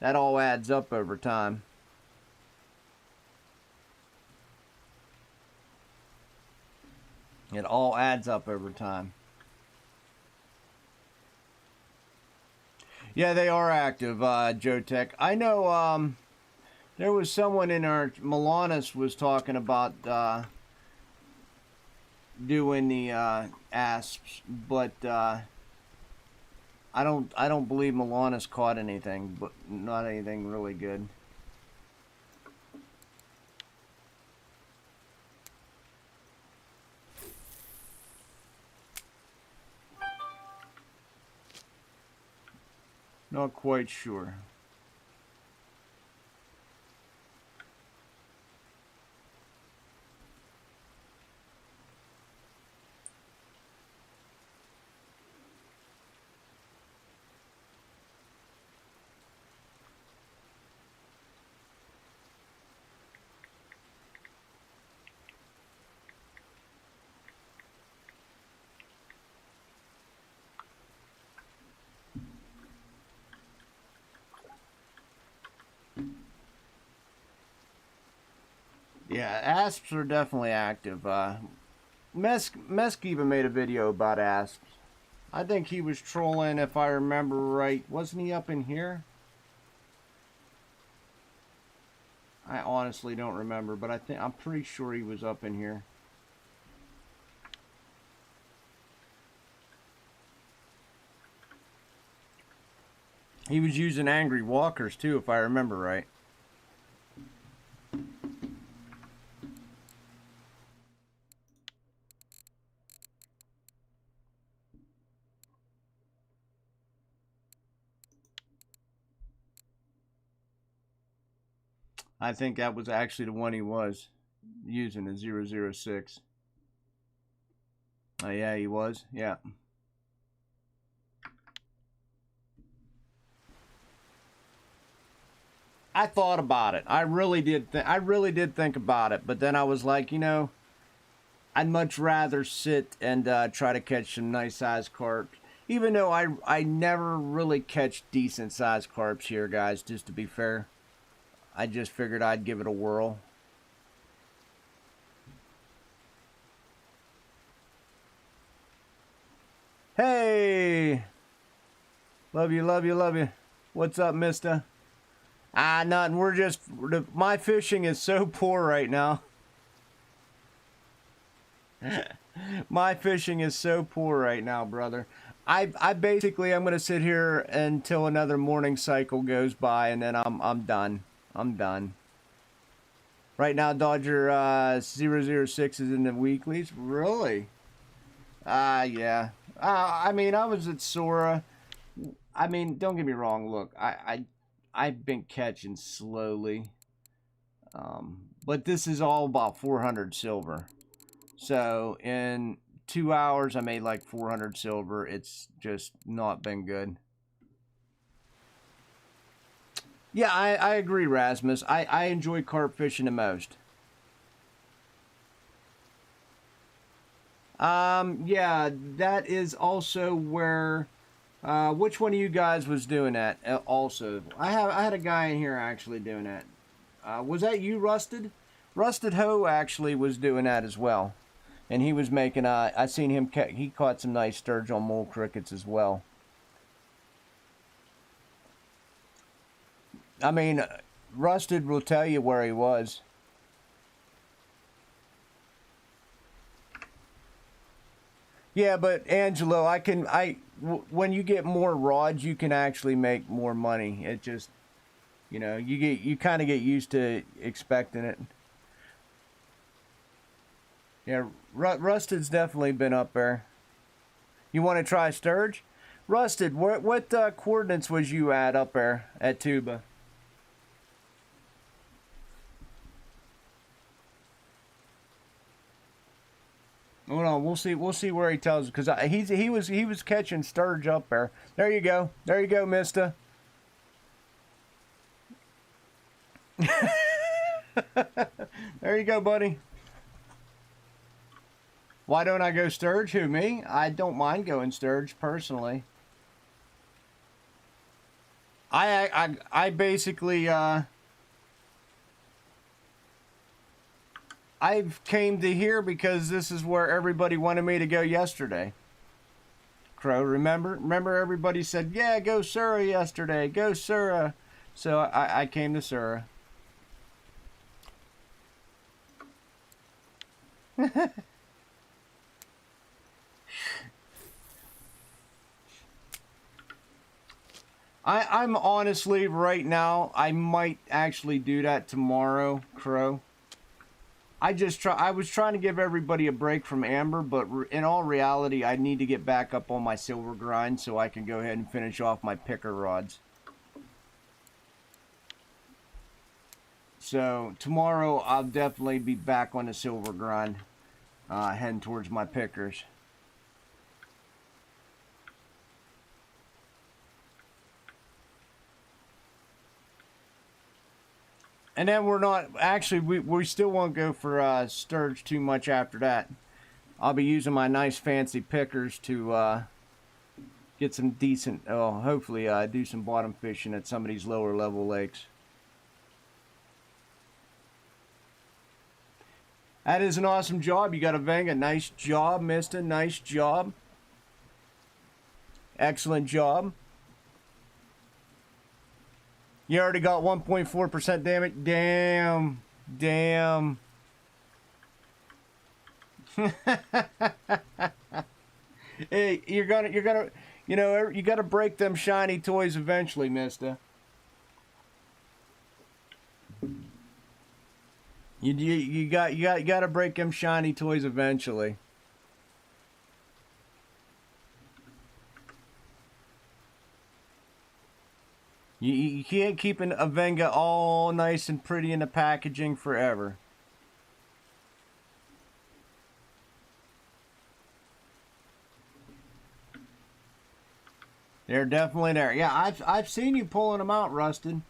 That all adds up over time. It all adds up over time. Yeah, they are active, Joe Tech. I know there was someone in our Milanis was talking about doing the asps, but I don't believe Milanis caught anything, but not anything really good. Not quite sure. Yeah, asps are definitely active. Mesk even made a video about asps. I think he was trolling, if I remember right. Wasn't he up in here? I honestly don't remember, but I'm pretty sure he was up in here. He was using angry walkers too, if I remember right. I think that was actually the one he was using, a 006. Oh yeah, he was. Yeah. I thought about it. I really did think about it, but then I was like, you know, I'd much rather sit and try to catch some nice sized carp. Even though I never really catch decent sized carps here, guys, just to be fair. I just figured I'd give it a whirl. Hey! Love you, love you, love you. What's up, mister? Nothing. My fishing is so poor right now. My fishing is so poor right now, brother. I basically, I'm gonna sit here until another morning cycle goes by, and then I'm done. I'm done. Right now, Dodger 006 is in the weeklies. Really? Yeah. I mean, I was at Sura. I mean, don't get me wrong. Look, I've been catching slowly, but this is all about 400 silver. So in 2 hours, I made like 400 silver. It's just not been good. Yeah, I agree, Rasmus. I enjoy carp fishing the most. Yeah, that is also where, which one of you guys was doing that? Also, I had a guy in here actually doing that. Was that you, Rusted? Rusted Ho actually was doing that as well, and he was making. I seen him. He caught some nice sturgeon mole crickets as well. I mean, Rusted will tell you where he was. Yeah, but Angelo, when you get more rods, you can actually make more money. It just, you know, you kind of get used to expecting it. Yeah, Rusted's definitely been up there. You want to try Sturge? Rusted, what coordinates was you at up there at Tuba? Hold on, we'll see where he tells us, because he was catching Sturge up there. There you go, Mister. There you go, buddy. Why don't I go Sturge? Who, me? I don't mind going Sturge personally. I basically I've came to here because this is where everybody wanted me to go yesterday. Crow, remember everybody said, yeah, go Sura yesterday, go Sura. So I came to Sura. I'm honestly, right now, I might actually do that tomorrow, Crow. I was trying to give everybody a break from Amber, but in all reality, I need to get back up on my silver grind so I can go ahead and finish off my picker rods. So tomorrow, I'll definitely be back on the silver grind, heading towards my pickers. And then we're not, actually, we still won't go for Sturge too much after that. I'll be using my nice fancy pickers to get some decent, hopefully do some bottom fishing at some of these lower level lakes. That is an awesome job. You got a Venga. Nice job, mister. Nice job. Excellent job. You already got 1.4% damage. Damn. Damn. Hey, you're gonna, you know, you gotta break them shiny toys eventually, mister. You gotta break them shiny toys eventually. You can't keep a Venga all nice and pretty in the packaging forever. They're definitely there. Yeah, I've seen you pulling them out, Rusted.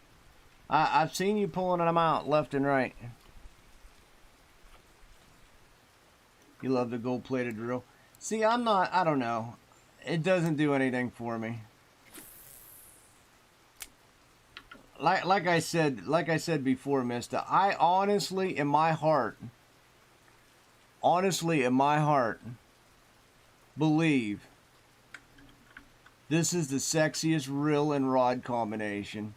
I've seen you pulling them out left and right. You love the gold-plated drill. See, I don't know. It doesn't do anything for me. Like I said before, mister, I honestly, in my heart, believe this is the sexiest reel and rod combination.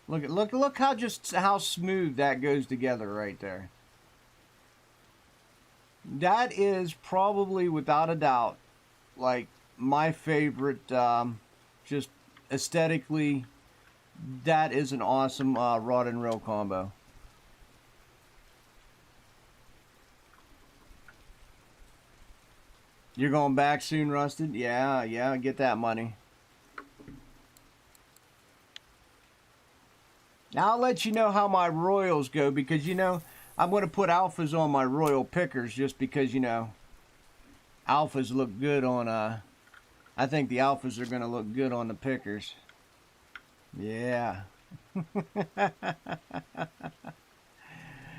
Look how smooth that goes together right there. That is probably, without a doubt, like my favorite, just aesthetically, that is an awesome rod and reel combo. You're going back soon, Rusted? Yeah, get that money. Now I'll let you know how my royals go, because, you know, I'm going to put alphas on my royal pickers just because, you know, alphas look good on, I think the alphas are going to look good on the pickers. Yeah.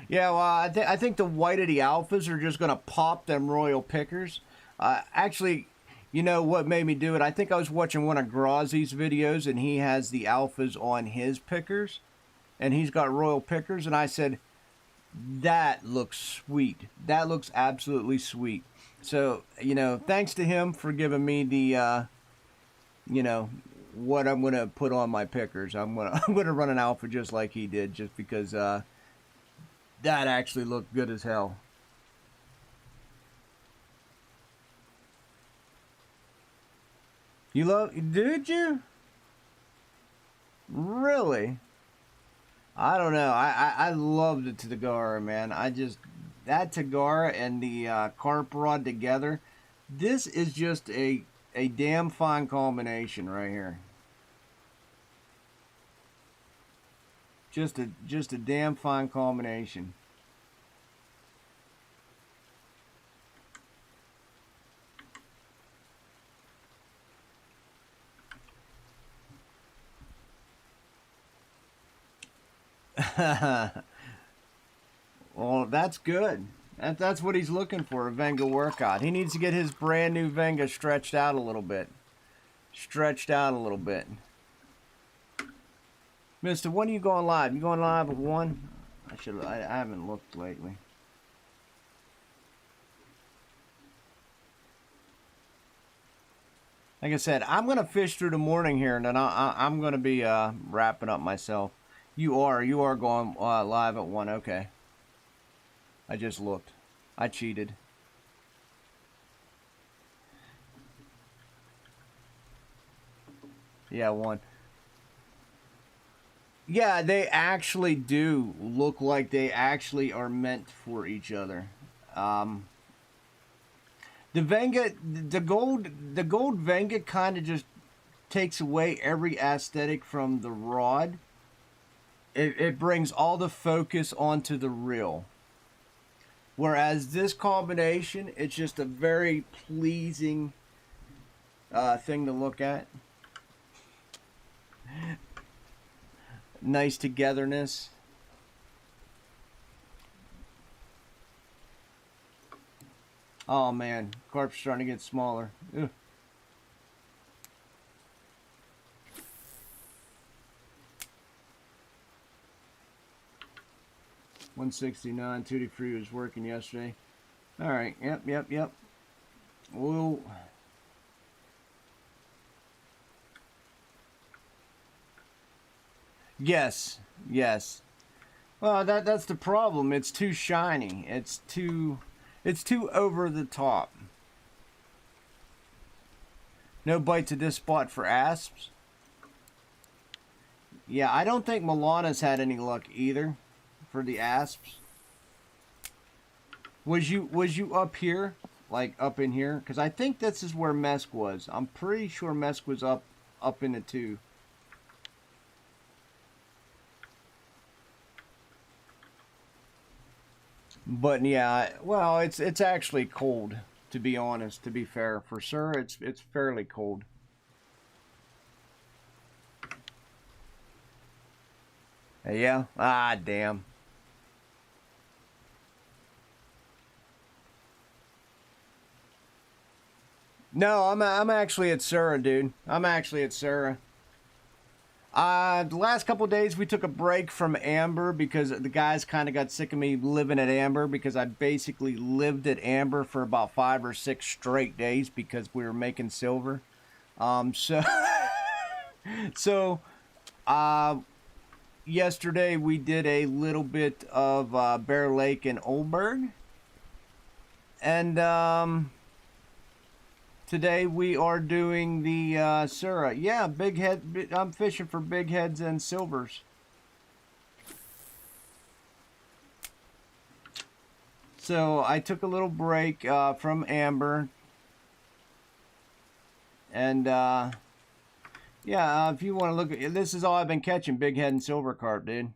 Yeah, well, I think the white of the alphas are just going to pop them royal pickers. Actually, you know what made me do it? I think I was watching one of Grazi's videos, and he has the alphas on his pickers, and he's got royal pickers, and I said, that looks sweet. That looks absolutely sweet. So, you know, thanks to him for giving me the, you know, what I'm gonna put on my pickers. I'm gonna run an alpha just like he did, just because that actually looked good as hell. Did you? Really? I don't know. I loved the Tagara, man. That Tagara and the carp rod together. This is just a damn fine combination right here. Just a damn fine combination. Well, that's good. That's what he's looking for, a Venga workout. He needs to get his brand new Venga stretched out a little bit. Stretched out a little bit. Mister, when are you going live? You going live at 1? I haven't looked lately. Like I said, I'm going to fish through the morning here, and then I'm going to be wrapping up myself. You are going live at 1, okay. I just looked. I cheated. Yeah, 1. Yeah, they actually do look like they actually are meant for each other. The Venga, the gold Venga kind of just takes away every aesthetic from the rod. It brings all the focus onto the reel. Whereas this combination, it's just a very pleasing thing to look at. Nice togetherness. Oh man, carp's starting to get smaller. Ugh. $169. Tutti Free was working yesterday. All right. Yep. Well, yes. Well, that's the problem. It's too shiny. It's too over the top. No bites at this spot for asps. Yeah, I don't think Milana's had any luck either for the asps. Was you up here? Like up in here? Because I think this is where Mesk was. I'm pretty sure Mesk was up in the 2. But yeah, well, it's actually cold, to be honest, to be fair. For sure, it's fairly cold. Yeah? Ah, damn. No, I'm actually at Sura, dude. I'm actually at Sura. The last couple of days we took a break from Amber because the guys kind of got sick of me living at Amber, because I basically lived at Amber for about 5 or 6 straight days because we were making silver. So yesterday we did a little bit of Bear Lake and Oldberg, and today we are doing the Sura. Yeah, big head. I'm fishing for big heads and silvers. So I took a little break from Amber, and yeah, if you want to look at this, is all I've been catching: big head and silver carp, dude.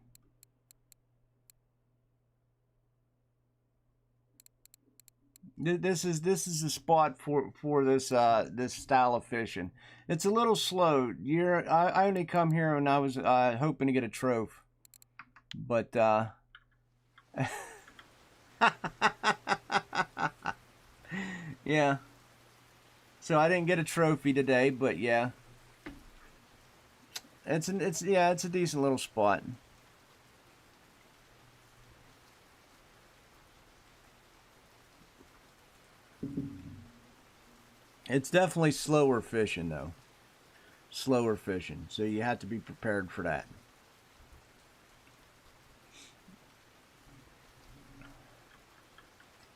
This is a spot for this this style of fishing. It's a little slow. I only come here when I was hoping to get a trophy, but yeah. So I didn't get a trophy today, but yeah, it's a decent little spot. It's definitely slower fishing though. slower fishing. So you have to be prepared for that.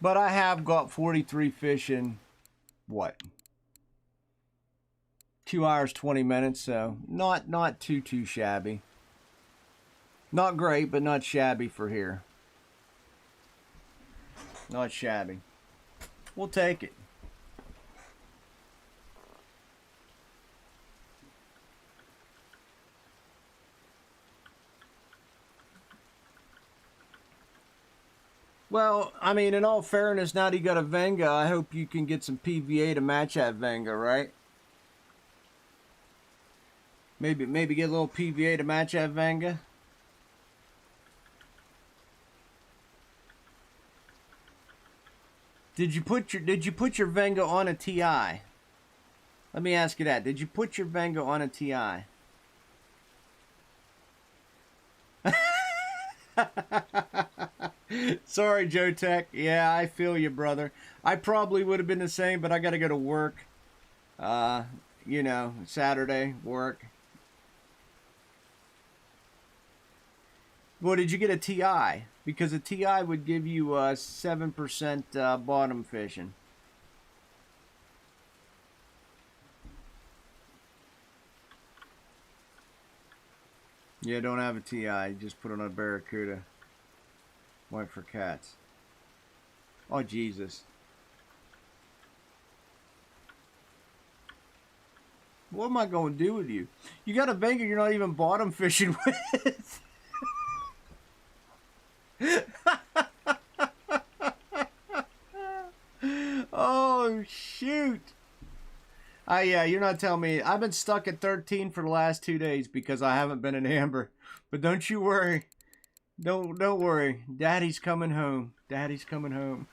But I have got 43 fish in, what, 2 hours, 20 minutes, so not too shabby. Not great, but not shabby for here. Not shabby. We'll take it. Well, I mean, in all fairness, now that you got a Venga, I hope you can get some PVA to match that Venga, right? Maybe get a little PVA to match that Venga. Did you put your Venga on a TI? Let me ask you that. Did you put your Venga on a TI? Sorry, Joe Tech. Yeah, I feel you, brother. I probably would have been the same, but I got to go to work. You know, Saturday work. Well, did you get a TI? Because a TI would give you 7% bottom fishing. Yeah, don't have a TI. Just put on a Barracuda. White for cats. Oh, Jesus. What am I going to do with you? You got a Venga you're not even bottom fishing with. Oh, shoot. Yeah, you're not telling me. I've been stuck at 13 for the last 2 days because I haven't been in amber. But don't you worry. Don't worry. Daddy's coming home. Daddy's coming home.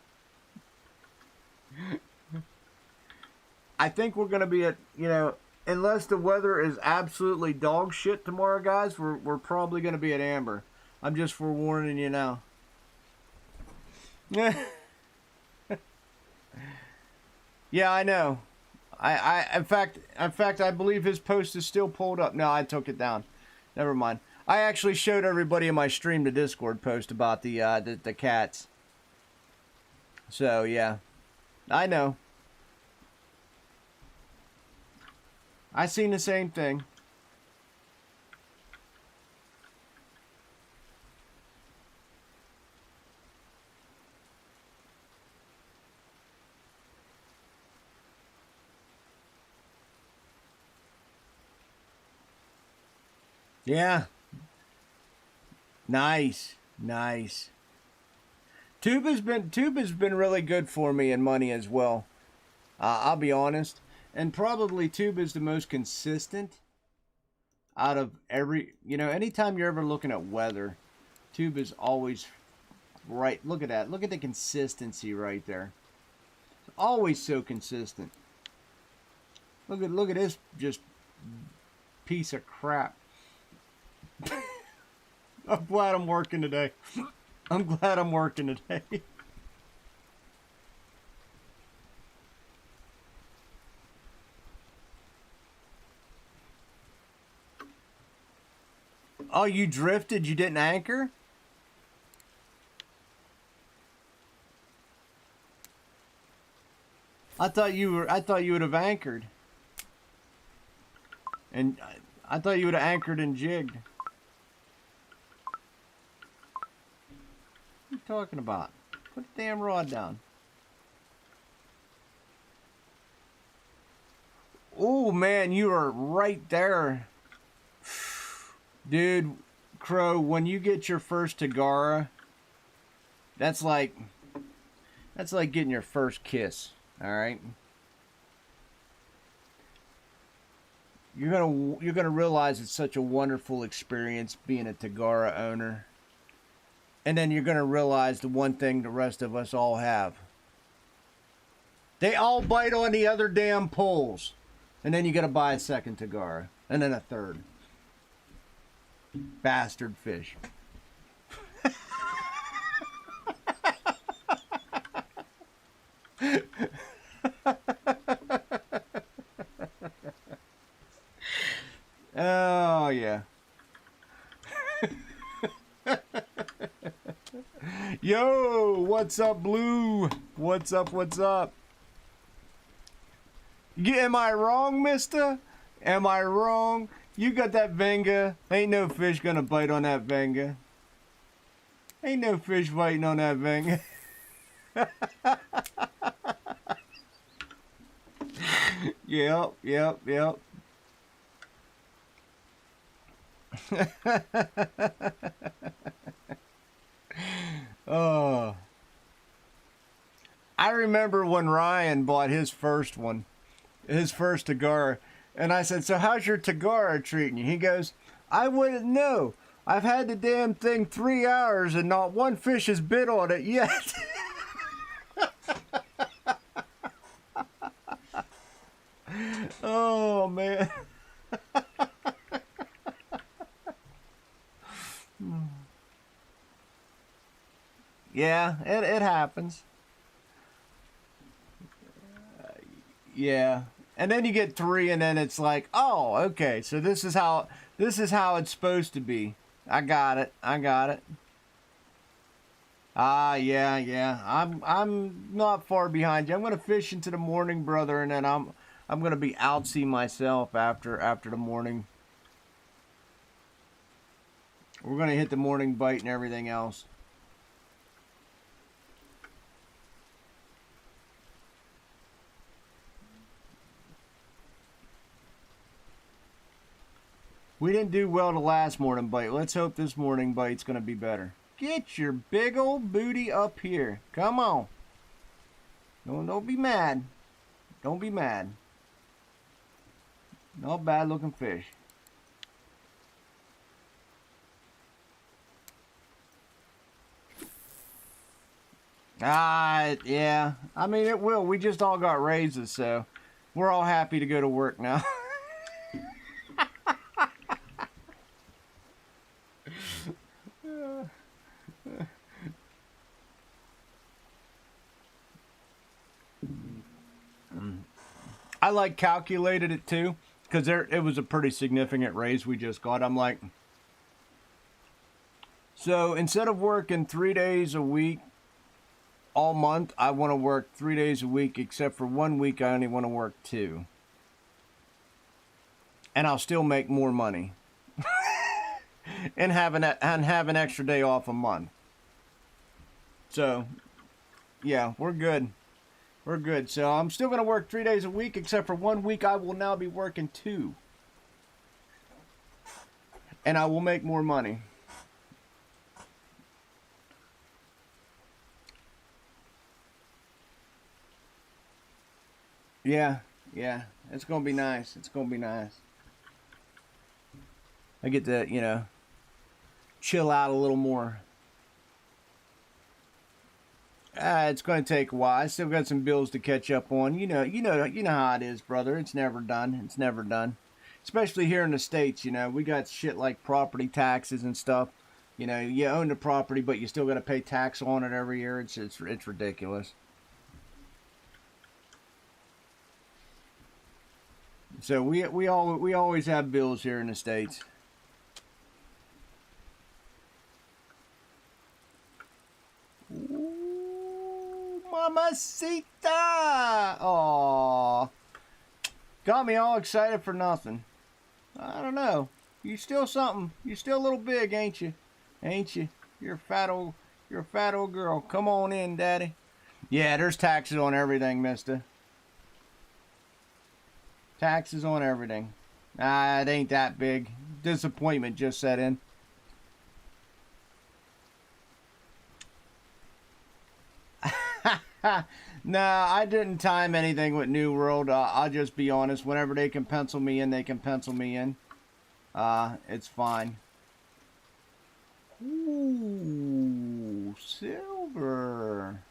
I think we're going to be at, you know, unless the weather is absolutely dog shit tomorrow, guys, we're probably going to be at amber. I'm just forewarning you now. Yeah, I know. In fact, I believe his post is still pulled up. No, I took it down. Never mind. I actually showed everybody in my stream the Discord post about the cats. So yeah, I know. I seen the same thing. Yeah. Nice. Nice. Tube has been really good for me in money as well. I'll be honest. And probably Tube is the most consistent out of every, you know, anytime you're ever looking at weather, Tube is always right. Look at that. Look at the consistency right there. It's always so consistent. Look at this just piece of crap. I'm glad I'm working today. I'm glad I'm working today. Oh, you drifted? You didn't anchor? I thought you would have anchored. And I thought you would have anchored and jigged. What are you talking about? Put the damn rod down. Oh man, you are right there. Dude, Crow, when you get your first Tagara, that's like getting your first kiss, all right? You're gonna realize it's such a wonderful experience being a Tagara owner. And then you're gonna realize the one thing the rest of us all have. They all bite on the other damn poles. And then you gotta buy a second Tagara. And then a third. Bastard fish. Oh, yeah. Yo, what's up, Blue? What's up, what's up? Am I wrong, mister? Am I wrong? You got that Venga. Ain't no fish gonna bite on that Venga. Ain't no fish biting on that Venga. Yep, yep, yep. Oh. I remember when Ryan bought his first one, his first Tagara, and I said, so how's your Tagara treating you? He goes, I wouldn't know. I've had the damn thing 3 hours and not one fish has bit on it yet. Oh, man. Yeah, it happens. Yeah. And then you get 3 and then it's like, oh, okay, so this is how it's supposed to be. I got it. I got it. Ah, yeah, yeah. I'm not far behind you. I'm gonna fish into the morning, brother, and then I'm gonna be outsea myself after the morning. We're gonna hit the morning bite and everything else. We didn't do well the last morning bite. Let's hope this morning bite's gonna be better. Get your big old booty up here. Come on. Don't be mad. Don't be mad. No bad looking fish. Ah, yeah. I mean, it will. We just all got raises, so we're all happy to go to work now. I like calculated it too, because it was a pretty significant raise we just got. I'm like, so instead of working 3 days a week all month, I want to work 3 days a week, except for 1 week I only want to work 2. And I'll still make more money. and have an extra day off a month. So, yeah, we're good. We're good. So I'm still going to work 3 days a week, except for 1 week I will now be working 2. And I will make more money. Yeah, yeah. It's going to be nice. It's going to be nice. I get to, you know, chill out a little more. It's going to take a while. I still got some bills to catch up on. You know how it is, brother. It's never done. It's never done. Especially here in the States, you know, we got shit like property taxes and stuff. You know, you own the property, but you still got to pay tax on it every year. It's ridiculous. So we always have bills here in the States. Ooh, mamacita! Aww. Got me all excited for nothing. I don't know. You still something. You still a little big, ain't you? Ain't you? You're a fat old girl. Come on in, daddy. Yeah, there's taxes on everything, mister. Taxes on everything. Ah, it ain't that big. Disappointment just set in. Nah, I didn't time anything with New World. I'll just be honest. Whenever they can pencil me in, they can pencil me in. It's fine. Ooh, silver.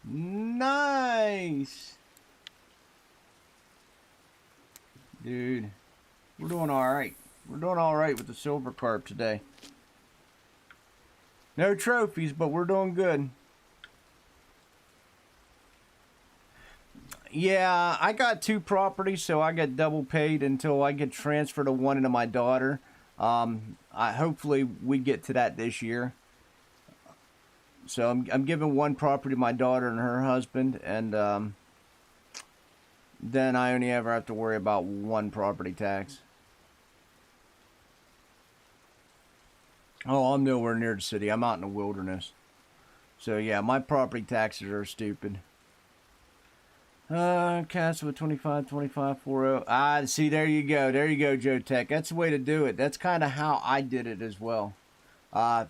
Nice. Dude, we're doing all right. We're doing all right with the silver carp today. No trophies, but we're doing good. Yeah, I got 2 properties, so I get double paid until I get transferred to one to my daughter. Hopefully we get to that this year. So I'm giving 1 property to my daughter and her husband, and then I only ever have to worry about 1 property tax. Oh, I'm nowhere near the city. I'm out in the wilderness. So yeah, my property taxes are stupid. Castle 25, 25, 40. Ah, see, there you go. There you go, Joe Tech. That's the way to do it. That's kind of how I did it as well.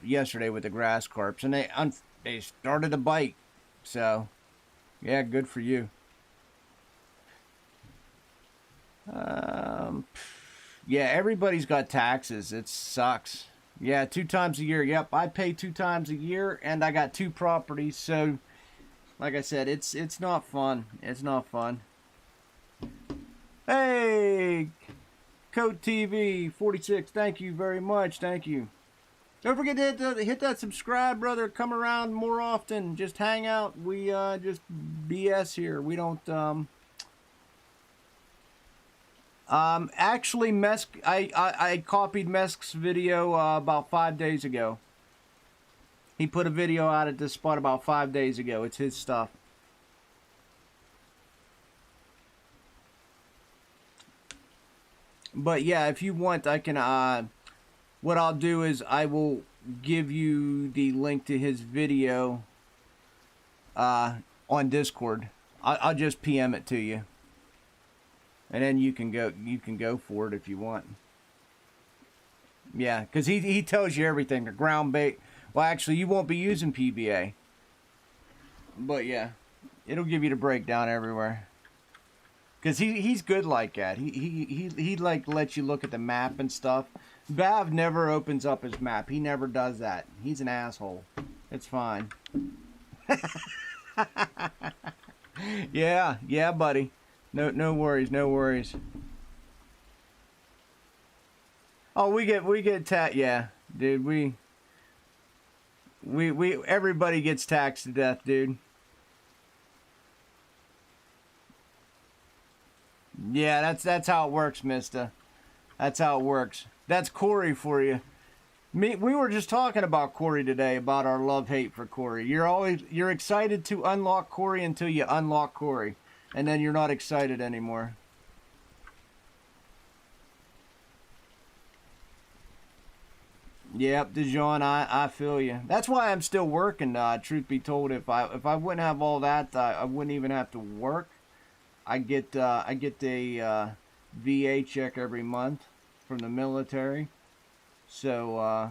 Yesterday with the grass carps, and they started to bite. So, yeah, good for you. Yeah, everybody's got taxes. It sucks. Yeah, 2 times a year. Yep, I pay 2 times a year, and I got 2 properties. So, like I said, it's not fun. It's not fun. Hey, Code TV 46. Thank you very much. Thank you. Don't forget to hit that subscribe, brother. Come around more often. Just hang out. We just BS here. We don't actually, Mesk, I copied Mesk's video about 5 days ago. He put a video out at this spot about 5 days ago. It's his stuff. But yeah, if you want, I can, what I'll do is I will give you the link to his video on Discord. I'll just PM it to you. And then you can go for it if you want. Yeah, because he tells you everything. The ground bait. Well, actually, you won't be using PBA. But yeah, it'll give you the breakdown everywhere. Because he's good like that. He like lets you look at the map and stuff. Bav never opens up his map. He never does that. He's an asshole. It's fine. Yeah, buddy. No worries, no worries. Oh, we get yeah, dude. We everybody gets taxed to death, dude. Yeah, that's how it works, mister. That's how it works. That's Corey for you. We were just talking about Corey today, about our love-hate for Corey. You're excited to unlock Corey until you unlock Corey. And then you're not excited anymore. Yep, Dijon, I feel you. That's why I'm still working. Truth be told, if I wouldn't have all that, I wouldn't even have to work. I get a VA check every month from the military. So,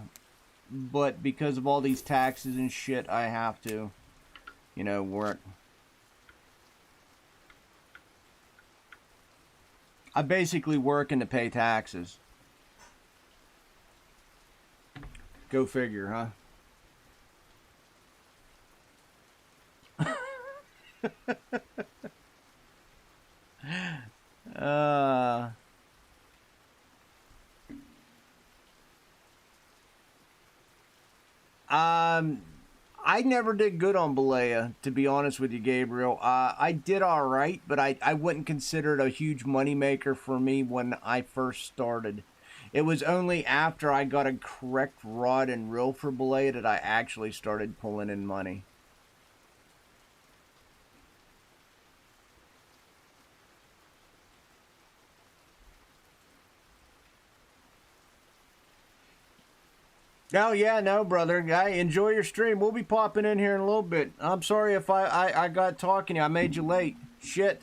but because of all these taxes and shit, I have to, work. I basically working to pay taxes. Go figure, huh? I never did good on Balea, to be honest with you, Gabriel. I did all right, but I wouldn't consider it a huge moneymaker for me when I first started. It was only after I got a correct rod and reel for Balea that I actually started pulling in money. Oh, yeah, no, brother. Enjoy your stream. We'll be popping in here in a little bit. I'm sorry if I got talking to you. I made you late. Shit.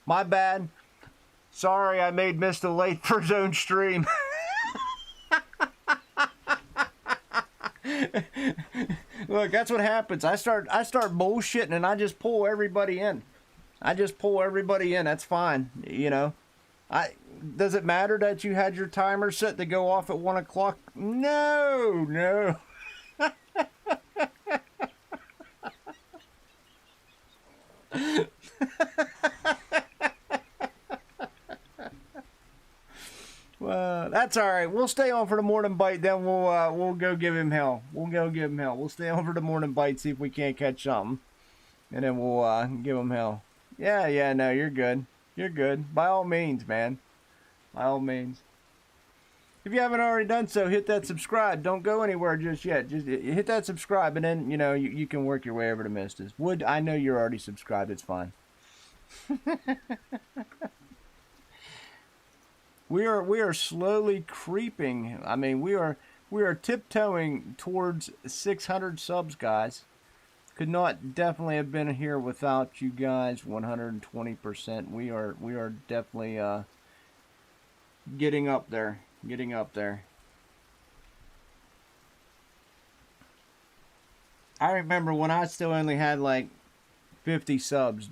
My bad. Sorry I made Mr. late for his own stream. Look, that's what happens. I start bullshitting and I just pull everybody in. That's fine. Does it matter that you had your timer set to go off at 1 o'clock? No. Well, that's all right. We'll stay on for the morning bite, then we'll go give him hell. We'll stay on for the morning bite, see if we can't catch something, and then we'll give him hell. Yeah, no, you're good. You're good. By all means, man. By all means. If you haven't already done so, hit that subscribe. Don't go anywhere just yet. Just hit that subscribe, and then, you can work your way over to Mistas. Wood, I know you're already subscribed. It's fine. We are slowly creeping. I mean, we are tiptoeing towards 600 subs, guys. Could not definitely have been here without you guys. 120%. We are definitely getting up there. Getting up there. I remember when I still only had like 50 subs.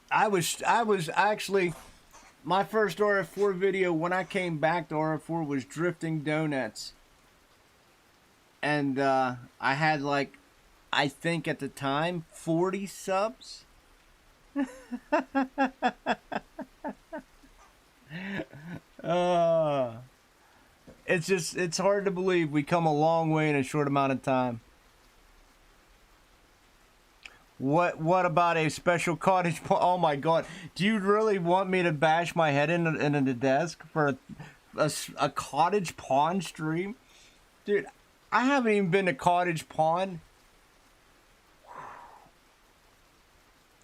I was actually, my first RF4 video when I came back to RF4 was Drifting Donuts. And I had like, I think at the time, 40 subs. It's hard to believe we come a long way in a short amount of time. What about a special cottage pond? Oh my god. Do you really want me to bash my head into the desk for a cottage pond stream? Dude, I haven't even been to Cottage Pond.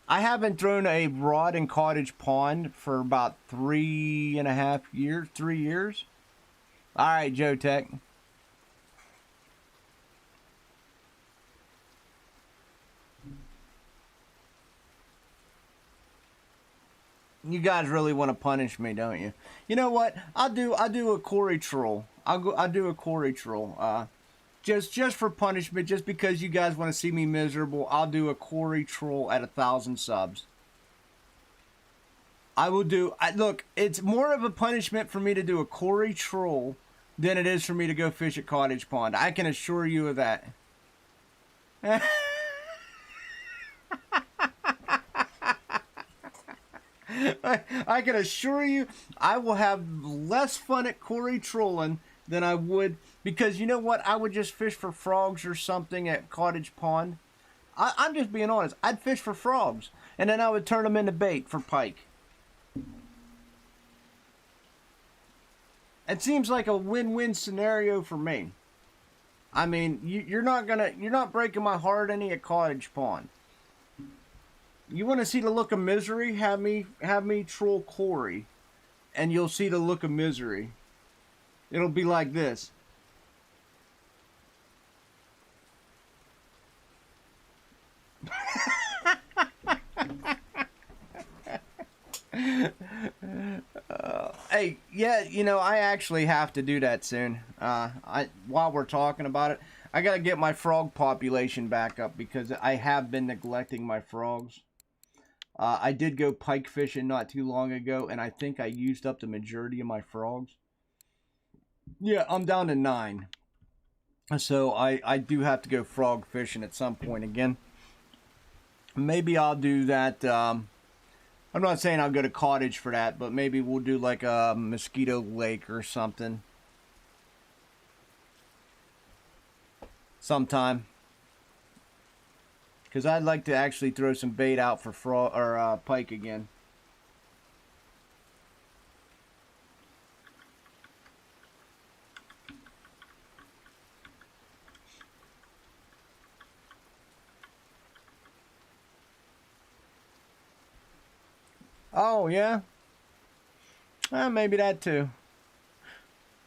I haven't thrown a rod in Cottage Pond for about 3.5 years. 3 years. Alright, Joe Tech. You guys really want to punish me, don't you? You know what? I'll do a Corey troll. I'll do a Corey troll. Just for punishment, just because you guys want to see me miserable, I'll do a Corey troll at 1,000 subs. I will do. Look, it's more of a punishment for me to do a Corey troll than it is for me to go fish at Cottage Pond. I can assure you of that. I can assure you I will have less fun at Corey trolling than I would, because you know what? I would just fish for frogs or something at Cottage Pond. I'm just being honest. I'd fish for frogs, and then I would turn them into bait for pike. It seems like a win-win scenario for me. I mean, you're not breaking my heart any at Cottage Pond. You want to see the look of misery? Have me troll Corey, and you'll see the look of misery. It'll be like this. Hey, yeah, I actually have to do that soon. While we're talking about it, I gotta get my frog population back up because I have been neglecting my frogs. I did go pike fishing not too long ago, and I think I used up the majority of my frogs. Yeah, I'm down to 9. So I do have to go frog fishing at some point again. Maybe I'll do that. I'm not saying I'll go to Cottage for that, but maybe we'll do like a Mosquito Lake or something. Sometime. Because I'd like to actually throw some bait out for frog or pike again. Oh, yeah? Maybe that too.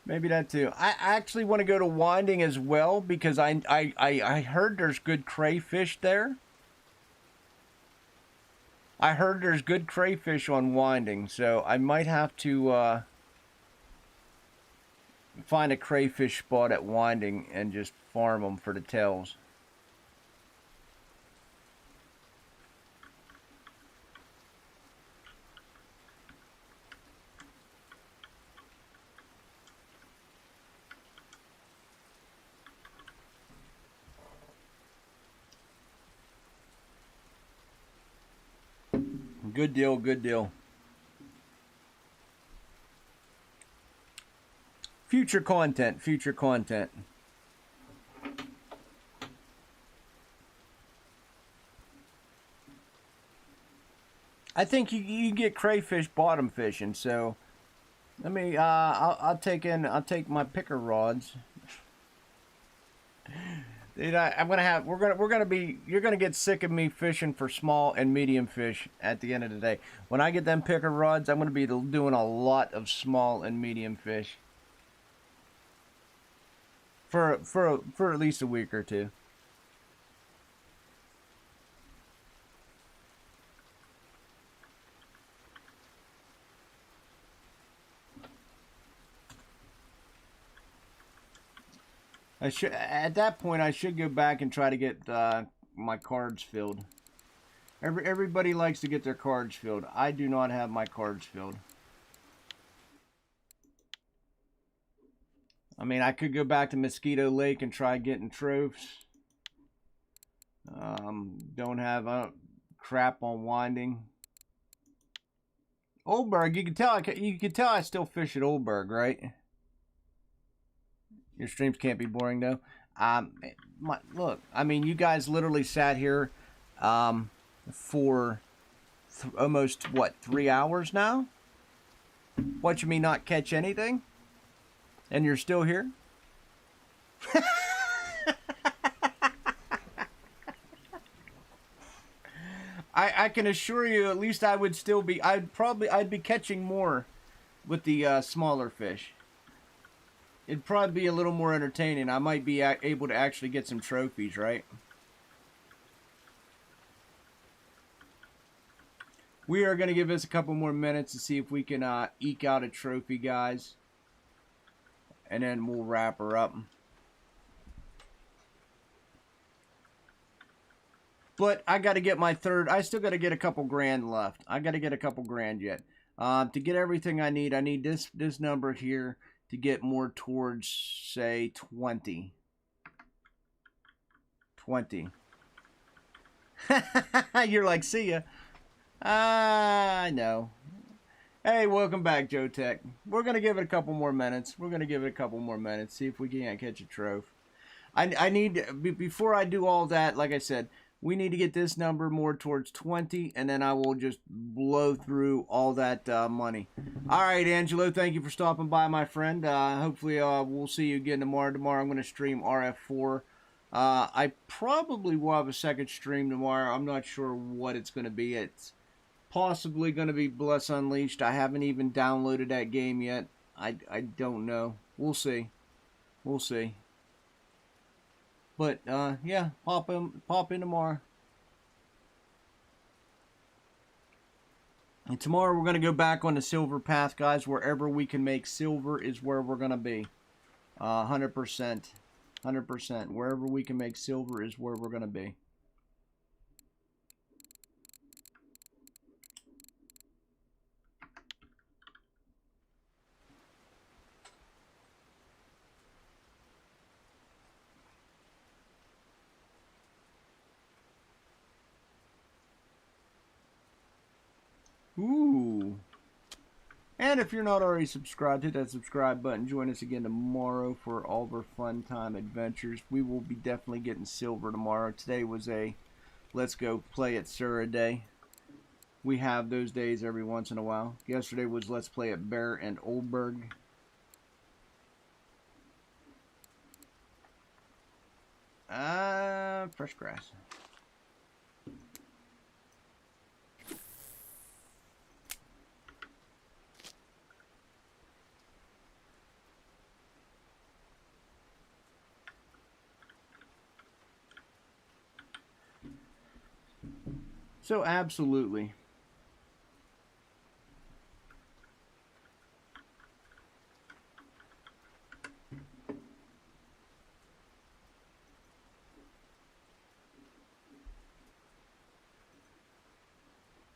Maybe that too. I actually want to go to Winding as well because I heard there's good crayfish there. I heard there's good crayfish on Winding, so I might have to find a crayfish spot at Winding and just farm them for the tails. Good deal, good deal. Future content, future content. I think you get crayfish bottom fishing, so let me I'll take my picker rods. Dude, you're gonna get sick of me fishing for small and medium fish at the end of the day. When I get them picker rods, I'm gonna be doing a lot of small and medium fish for at least a week or two. At that point I should go back and try to get my cards filled. Everybody likes to get their cards filled. I do not have my cards filled. I mean, I could go back to Mosquito Lake and try getting trophies. Don't have crap on winding. Oldberg, you can tell I still fish at Oldberg, right? Your streams can't be boring though. Look, I mean, you guys literally sat here for almost what, 3 hours now, watching me not catch anything, and you're still here. I can assure you, at least I would still be. I'd be catching more with the smaller fish. It'd probably be a little more entertaining. I might be able to actually get some trophies, right? We are going to give this a couple more minutes to see if we can eke out a trophy, guys. And then we'll wrap her up. But I got to get my third. I still got to get a couple grand left. I got to get a couple grand yet. To get everything I need this number here to get more towards, say, 20. 20. You're like, see ya. I know. Hey, welcome back, Joe Tech. We're going to give it a couple more minutes. See if we can't catch a trophy. I need, before I do all that, like I said, we need to get this number more towards 20, and then I will just blow through all that money. All right, Angelo, thank you for stopping by, my friend. Hopefully we'll see you again tomorrow. Tomorrow I'm going to stream RF4. I probably will have a second stream tomorrow. I'm not sure what it's going to be. It's possibly going to be Bless Unleashed. I haven't even downloaded that game yet. I don't know. We'll see. We'll see. But, yeah, pop in tomorrow. And tomorrow we're going to go back on the silver path, guys. Wherever we can make silver is where we're going to be. 100%. 100%. Wherever we can make silver is where we're going to be. Ooh. And if you're not already subscribed, hit that subscribe button. Join us again tomorrow for all of our fun time adventures. We will be definitely getting silver tomorrow. Today was a let's go play at Sura day. We have those days every once in a while. Yesterday was let's play at Bear and Oldberg. Fresh grass. So absolutely.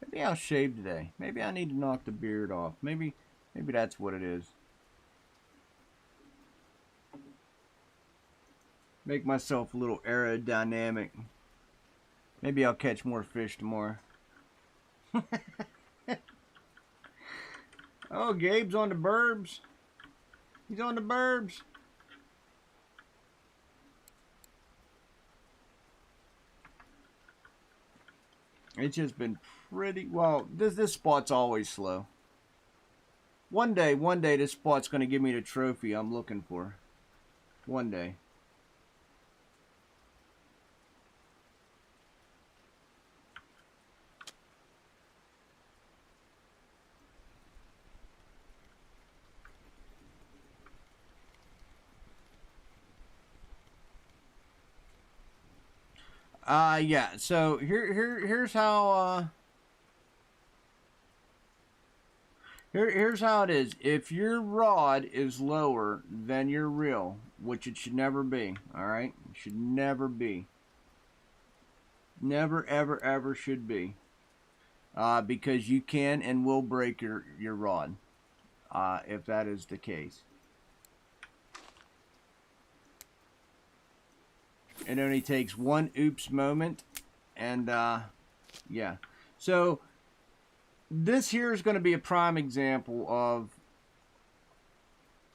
Maybe I'll shave today. Maybe I need to knock the beard off. Maybe that's what it is. Make myself a little aerodynamic. Maybe I'll catch more fish tomorrow. Oh, Gabe's on the burbs. He's on the burbs. It's just been pretty well. This spot's always slow. One day, this spot's going to give me the trophy I'm looking for. One day. Yeah. So here's how. Here's how it is. If your rod is lower than your reel, which it should never be, all right? It should never be. Never, ever, ever should be. Because you can and will break your rod if that is the case. It only takes one oops moment, and yeah. So this here is going to be a prime example of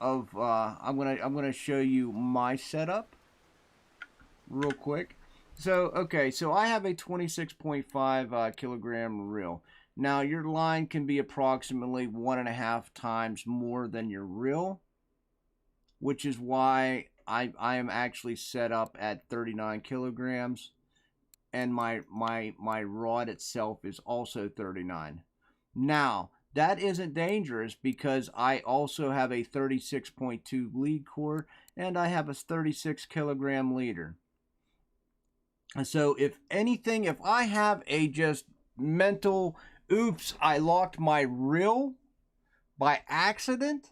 I'm gonna show you my setup real quick. So okay, so I have a 26.5 kilogram reel. Now your line can be approximately 1.5 times more than your reel, which is why I am actually set up at 39 kilograms, and my rod itself is also 39. Now, that isn't dangerous because I also have a 36.2 lead core and I have a 36 kilogram leader. So if anything, if I have a just mental, oops, I locked my reel by accident,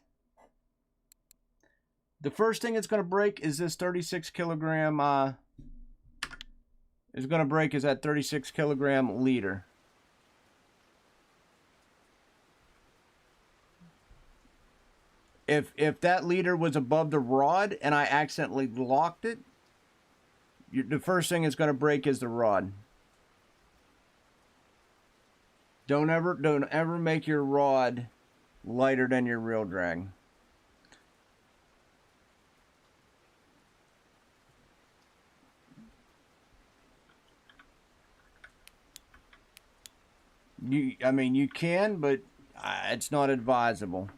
the first thing it's going to break is this 36 kilogram, is going to break is that 36 kilogram leader. If that leader was above the rod and I accidentally locked it, the first thing it's going to break is the rod. Don't ever make your rod lighter than your reel drag. I mean, you can, but it's not advisable.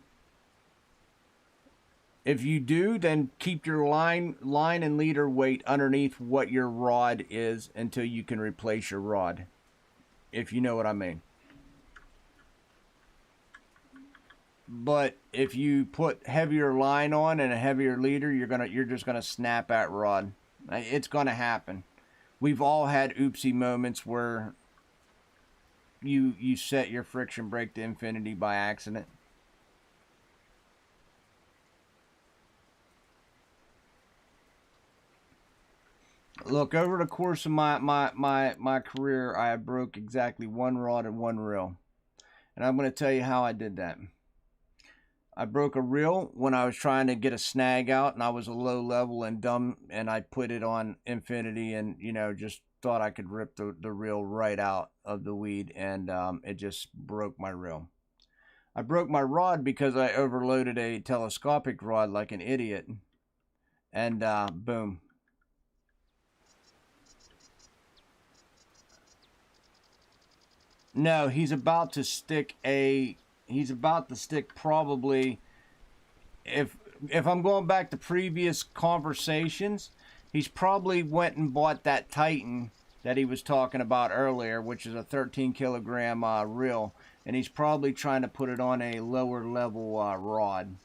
If you do, then keep your line and leader weight underneath what your rod is until you can replace your rod. If you know what I mean. But if you put heavier line on and a heavier leader, you're just gonna snap that rod. It's gonna happen. We've all had oopsie moments where you set your friction brake to infinity by accident. Look, over the course of my career, I broke exactly one rod and one reel. And I'm going to tell you how I did that. I broke a reel when I was trying to get a snag out, and I was a low level and dumb, and I put it on infinity and, you know, just thought I could rip the reel right out of the weed, and it just broke my reel. I broke my rod because I overloaded a telescopic rod like an idiot, and boom. No, he's about to stick probably, if I'm going back to previous conversations, he's probably went and bought that Titan that he was talking about earlier, which is a 13 kilogram reel, and he's probably trying to put it on a lower level rod.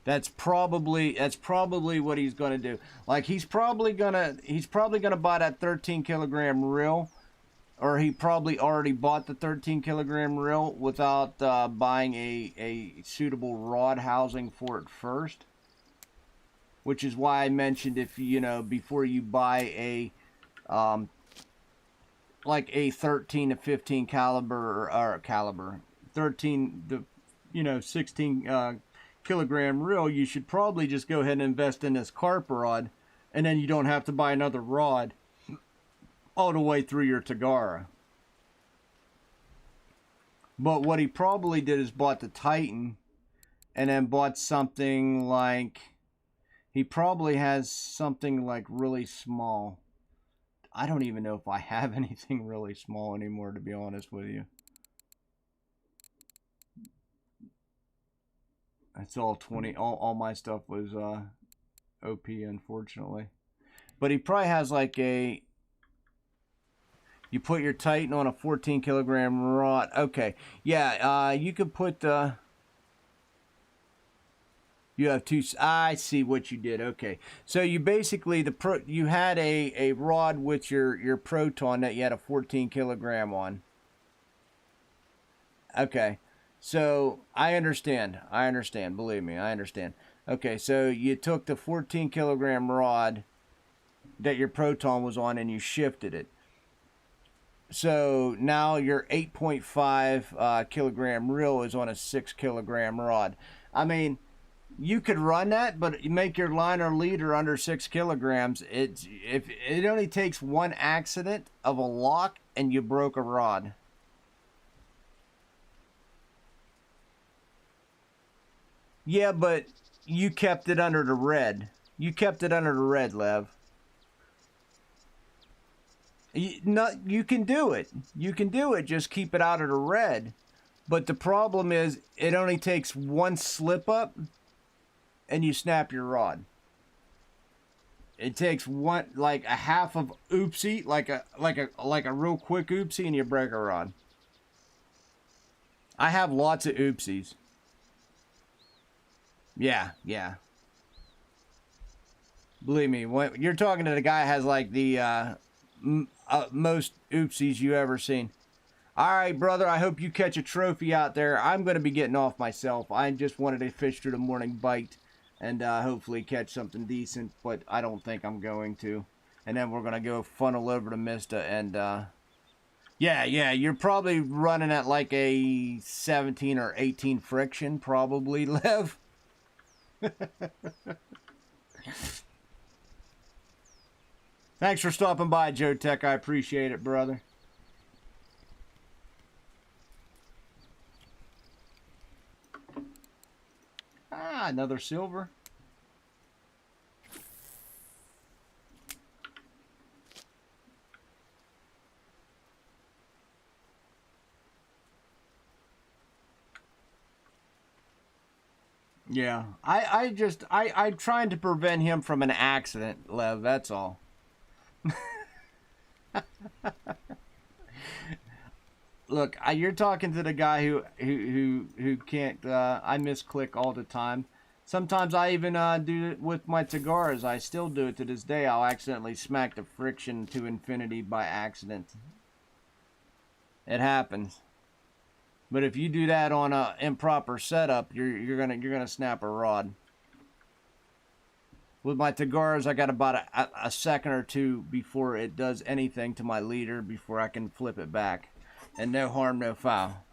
That's probably what he's gonna do. Like he's probably gonna buy that 13 kilogram reel, or he probably already bought the 13 kilogram reel without buying a suitable rod housing for it first. Which is why I mentioned, if you know, before you buy like a 13 to 15 caliber, or caliber 13 to 16 kilogram reel, you should probably just go ahead and invest in this carp rod, and then you don't have to buy another rod all the way through your Tagara. But what he probably did is bought the Titan and then bought something like, he probably has something like really small. I don't even know if I have anything really small anymore, to be honest with you. It's all 20. All my stuff was OP, unfortunately. But he probably has like a, you put your Titan on a 14 kilogram rod. Okay, yeah, you could put you have two. I see what you did. Okay, so you basically you had a rod with your Proton that you had a 14 kilogram on. Okay, so I understand. Believe me, I understand. Okay, so you took the 14 kilogram rod that your Proton was on and you shifted it. So now your 8.5 kilogram reel is on a 6 kilogram rod. I mean, you could run that, but you make your liner leader under 6 kilograms. If it only takes one accident of a lock and you broke a rod. Yeah, but you kept it under the red. You kept it under the red, Lev. You can do it. You can do it. Just keep it out of the red. But the problem is, it only takes one slip up, and you snap your rod. It takes one, like a half of oopsie, like a real quick oopsie, and you break a rod. I have lots of oopsies. Yeah. Believe me, when you're talking to the guy who has like the most oopsies you ever seen. All right, brother, I hope you catch a trophy out there. I'm going to be getting off myself. I just wanted to fish through the morning bite and hopefully catch something decent, but I don't think I'm going to. And then we're going to go funnel over to Mista and yeah, you're probably running at like a 17 or 18 friction, probably, Lev. Thanks for stopping by, Joe Tech. I appreciate it, brother. Ah, another silver. Yeah, I'm trying to prevent him from an accident, Lev. That's all. Look, you're talking to the guy who can't. I misclick all the time. Sometimes I even do it with my Tagaras. I still do it to this day. I'll accidentally smack the friction to infinity by accident. It happens. But if you do that on a improper setup, you're gonna snap a rod. With my Tagaras, I got about a second or two before it does anything to my leader before I can flip it back. And no harm, no foul.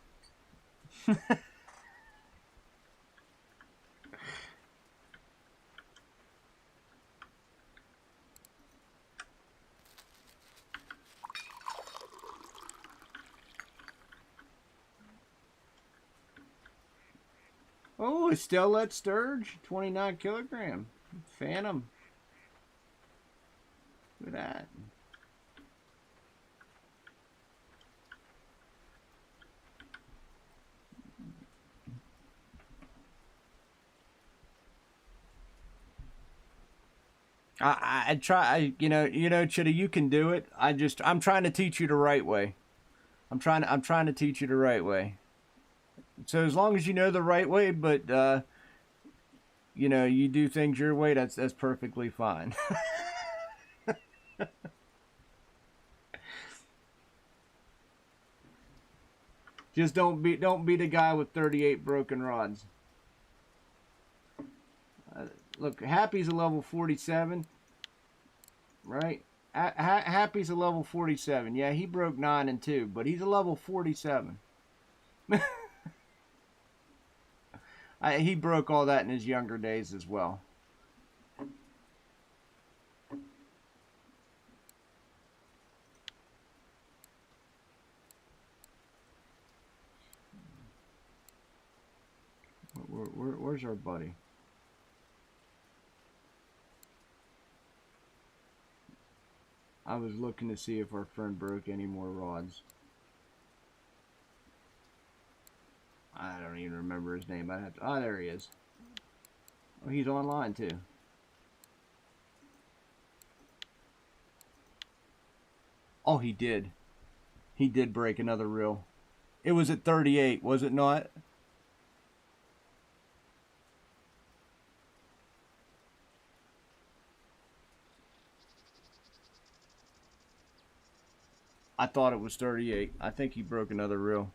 Oh, it's still that Sturge, 29 kilogram. Phantom. Look at that. I try. Chitty, you can do it. I'm trying to teach you the right way. I'm trying to teach you the right way. So as long as you know the right way, but you do things your way, that's perfectly fine. Just don't be the guy with 38 broken rods. Look, Happy's a level 47, right? Happy's a level 47. Yeah, he broke 9 and 2, but he's a level 47. He broke all that in his younger days as well. Where's our buddy? I was looking to see if our friend broke any more rods. I don't even remember his name. I have to. Oh, there he is. Oh, he's online too. Oh, he did. He did break another reel. It was at 38, was it not? I thought it was 38. I think he broke another reel.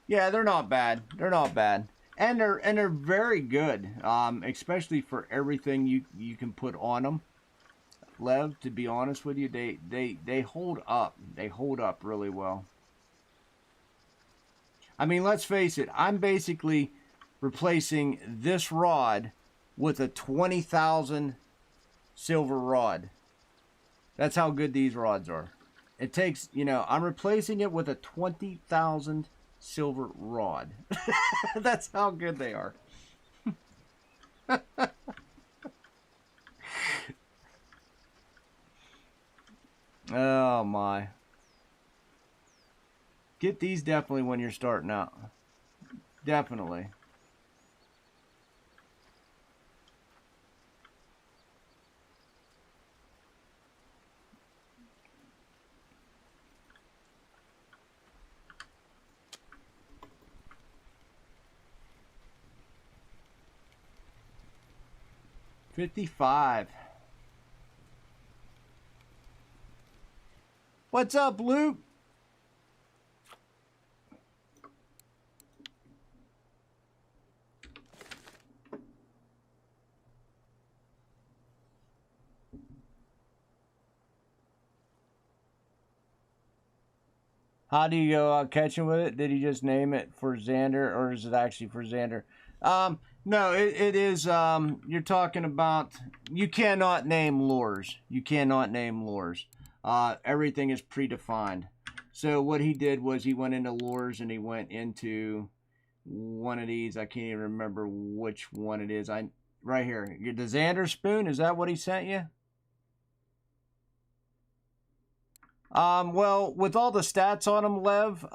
Yeah, they're not bad. They're not bad. And they're very good. Especially for everything you can put on them. Lev, to be honest with you, they hold up. They hold up really well. I mean, let's face it. I'm basically replacing this rod with a 20,000 silver rod. That's how good these rods are. It takes, you know, I'm replacing it with a 20,000 silver rod. That's how good they are. Oh my. Get these definitely when you're starting out. Definitely. $55. What's up, Luke? How do you go catching with it? Did he just name it for Xander, or is it actually for Xander? No, it is. You're talking about. You cannot name lures. You cannot name lures. Everything is predefined. So what he did was he went into lures and he went into one of these. I can't even remember which one it is. Right here. The Xander spoon. Is that what he sent you? Well, with all the stats on them, Lev,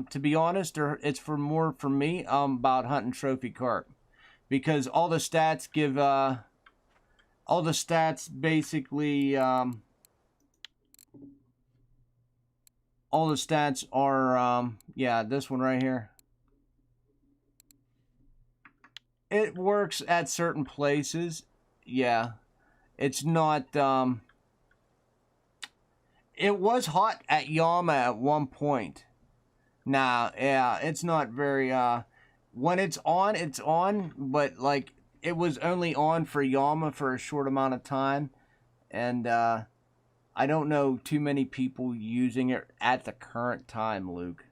to be honest, it's more for me, about hunting trophy carp. Because all the stats give, all the stats basically, all the stats are, yeah, this one right here. It works at certain places, yeah. It's not, it was hot at Yama at one point. Nah, yeah, it's not very, when it's on, but, like, it was only on for Yama for a short amount of time, and, I don't know too many people using it at the current time, Luke.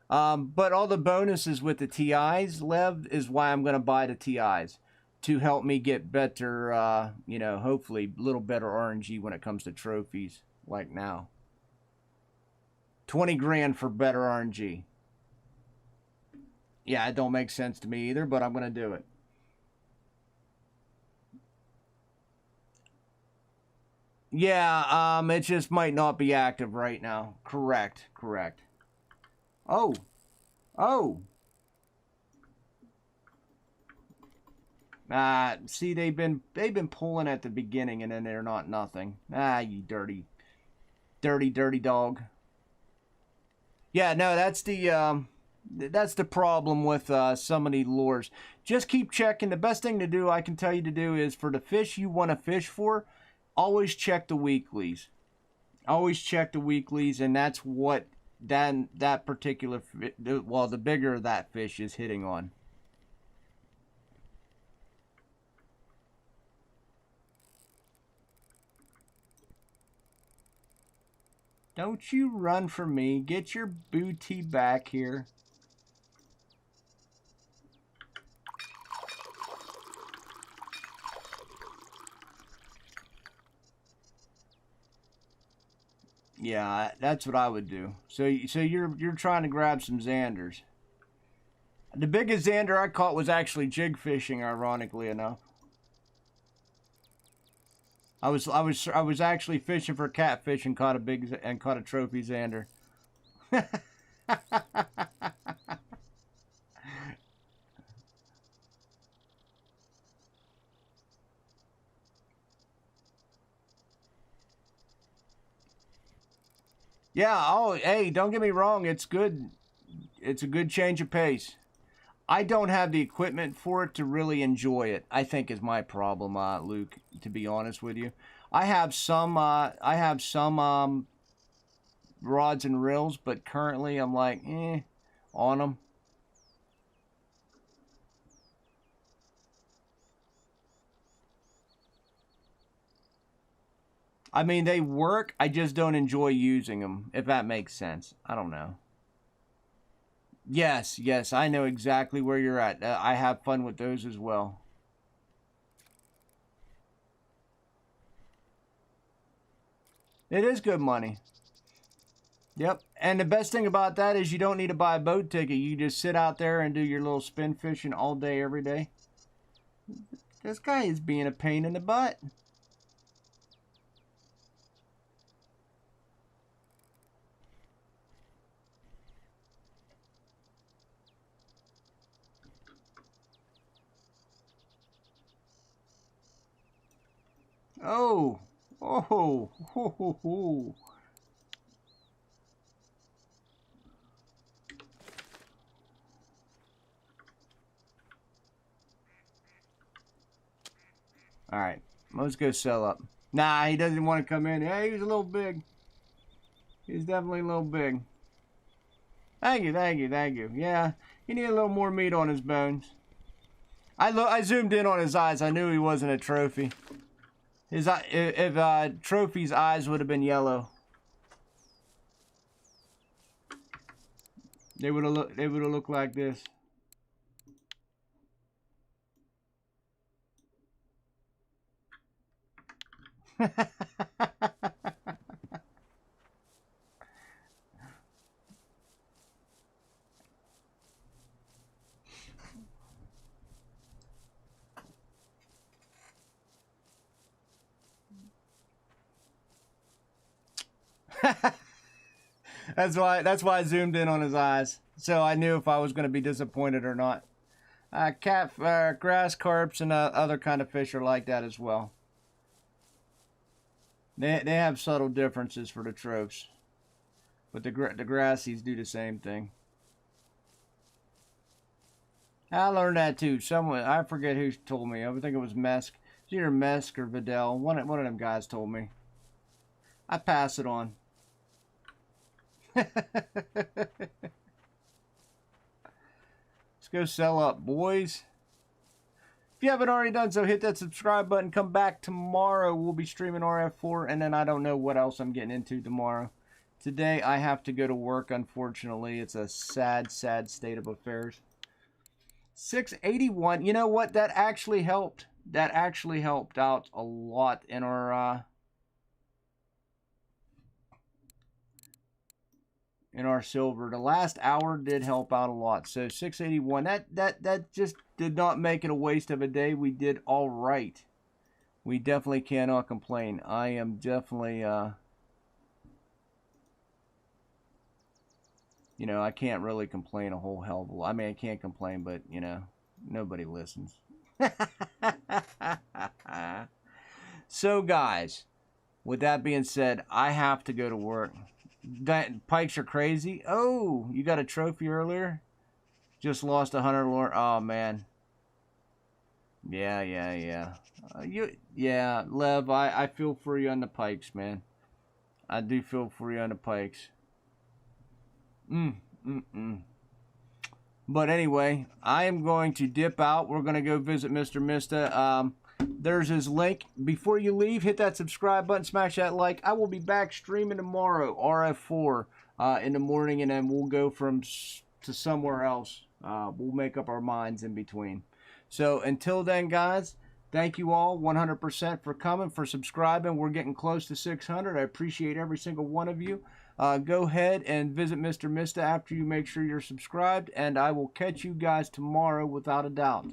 But all the bonuses with the TIs, Lev, is why I'm going to buy the TIs. To help me get better, you know, hopefully a little better RNG when it comes to trophies, like now. 20 grand for better RNG. Yeah, it don't make sense to me either, but I'm going to do it. Yeah, it just might not be active right now. Correct. Oh. See, they've been pulling at the beginning, and then they're not nothing. You dirty dog. Yeah, no, that's the problem with some of the lures. Just keep checking. The best thing to do, I can tell you to do, is for the fish you want to fish for, always check the weeklies. Always check the weeklies, and that's what that particular, well, the bigger that fish is hitting on. Don't you run from me. Get your booty back here. Yeah, that's what I would do. So you're trying to grab some Xanders. The biggest Xander I caught was actually jig fishing, ironically enough. I was actually fishing for catfish and caught a trophy Xander. Yeah, oh, hey, don't get me wrong, it's good. It's a good change of pace. I don't have the equipment for it to really enjoy it, I think is my problem, Luke, to be honest with you. I have some rods and reels, but currently I'm like, on them. I mean, they work, I just don't enjoy using them, if that makes sense. I don't know. Yes, I know exactly where you're at. I have fun with those as well. It is good money. Yep. And the best thing about that is you don't need to buy a boat ticket. You just sit out there and do your little spin fishing all day, every day. This guy is being a pain in the butt. Oh. Oh. Ho, ho, ho. All right. Let's go sell up. Nah, he doesn't want to come in. Yeah, he's a little big. He's definitely a little big. Thank you. Yeah, he needed a little more meat on his bones. I zoomed in on his eyes. I knew he wasn't a trophy. His if Trophy's eyes would have been yellow, they would have looked like this. That's why I zoomed in on his eyes, so I knew if I was going to be disappointed or not. Grass carps and other kind of fish are like that as well. They have subtle differences for the tropes, but the grassies do the same thing. I learned that too. Someone, I forget who told me. I think it was Mesk. It's either Mesk or Vidal. One of them guys told me. I pass it on. Let's go sell up, boys. If you haven't already done so, hit that subscribe button. Come back tomorrow. We'll be streaming RF4, and then I don't know what else I'm getting into tomorrow. Today, I have to go to work, unfortunately. It's a sad, sad state of affairs. 681. You know what? That actually helped. That actually helped out a lot in our silver. The last hour did help out a lot. So 681. That just did not make it a waste of a day. We did all right. We definitely cannot complain. I am definitely you know, I can't really complain a whole hell of a lot. I mean, I can't complain, but you know, nobody listens. So guys, with that being said, I have to go to work. Pikes are crazy. Oh, you got a trophy earlier? Just lost 100 lore. Oh man. Yeah. Yeah, Lev, I feel for you on the pikes, man. I do feel for you on the pikes. But anyway, I am going to dip out. We're going to go visit Mr. Mista. There's his link. Before you leave, hit that subscribe button, smash that like. I will be back streaming tomorrow, RF4, in the morning, and then we'll go to somewhere else. We'll make up our minds in between. So until then, guys, thank you all 100% for coming, for subscribing. We're getting close to 600. I appreciate every single one of you. Go ahead and visit Mr. Mista after you make sure you're subscribed, and I will catch you guys tomorrow without a doubt.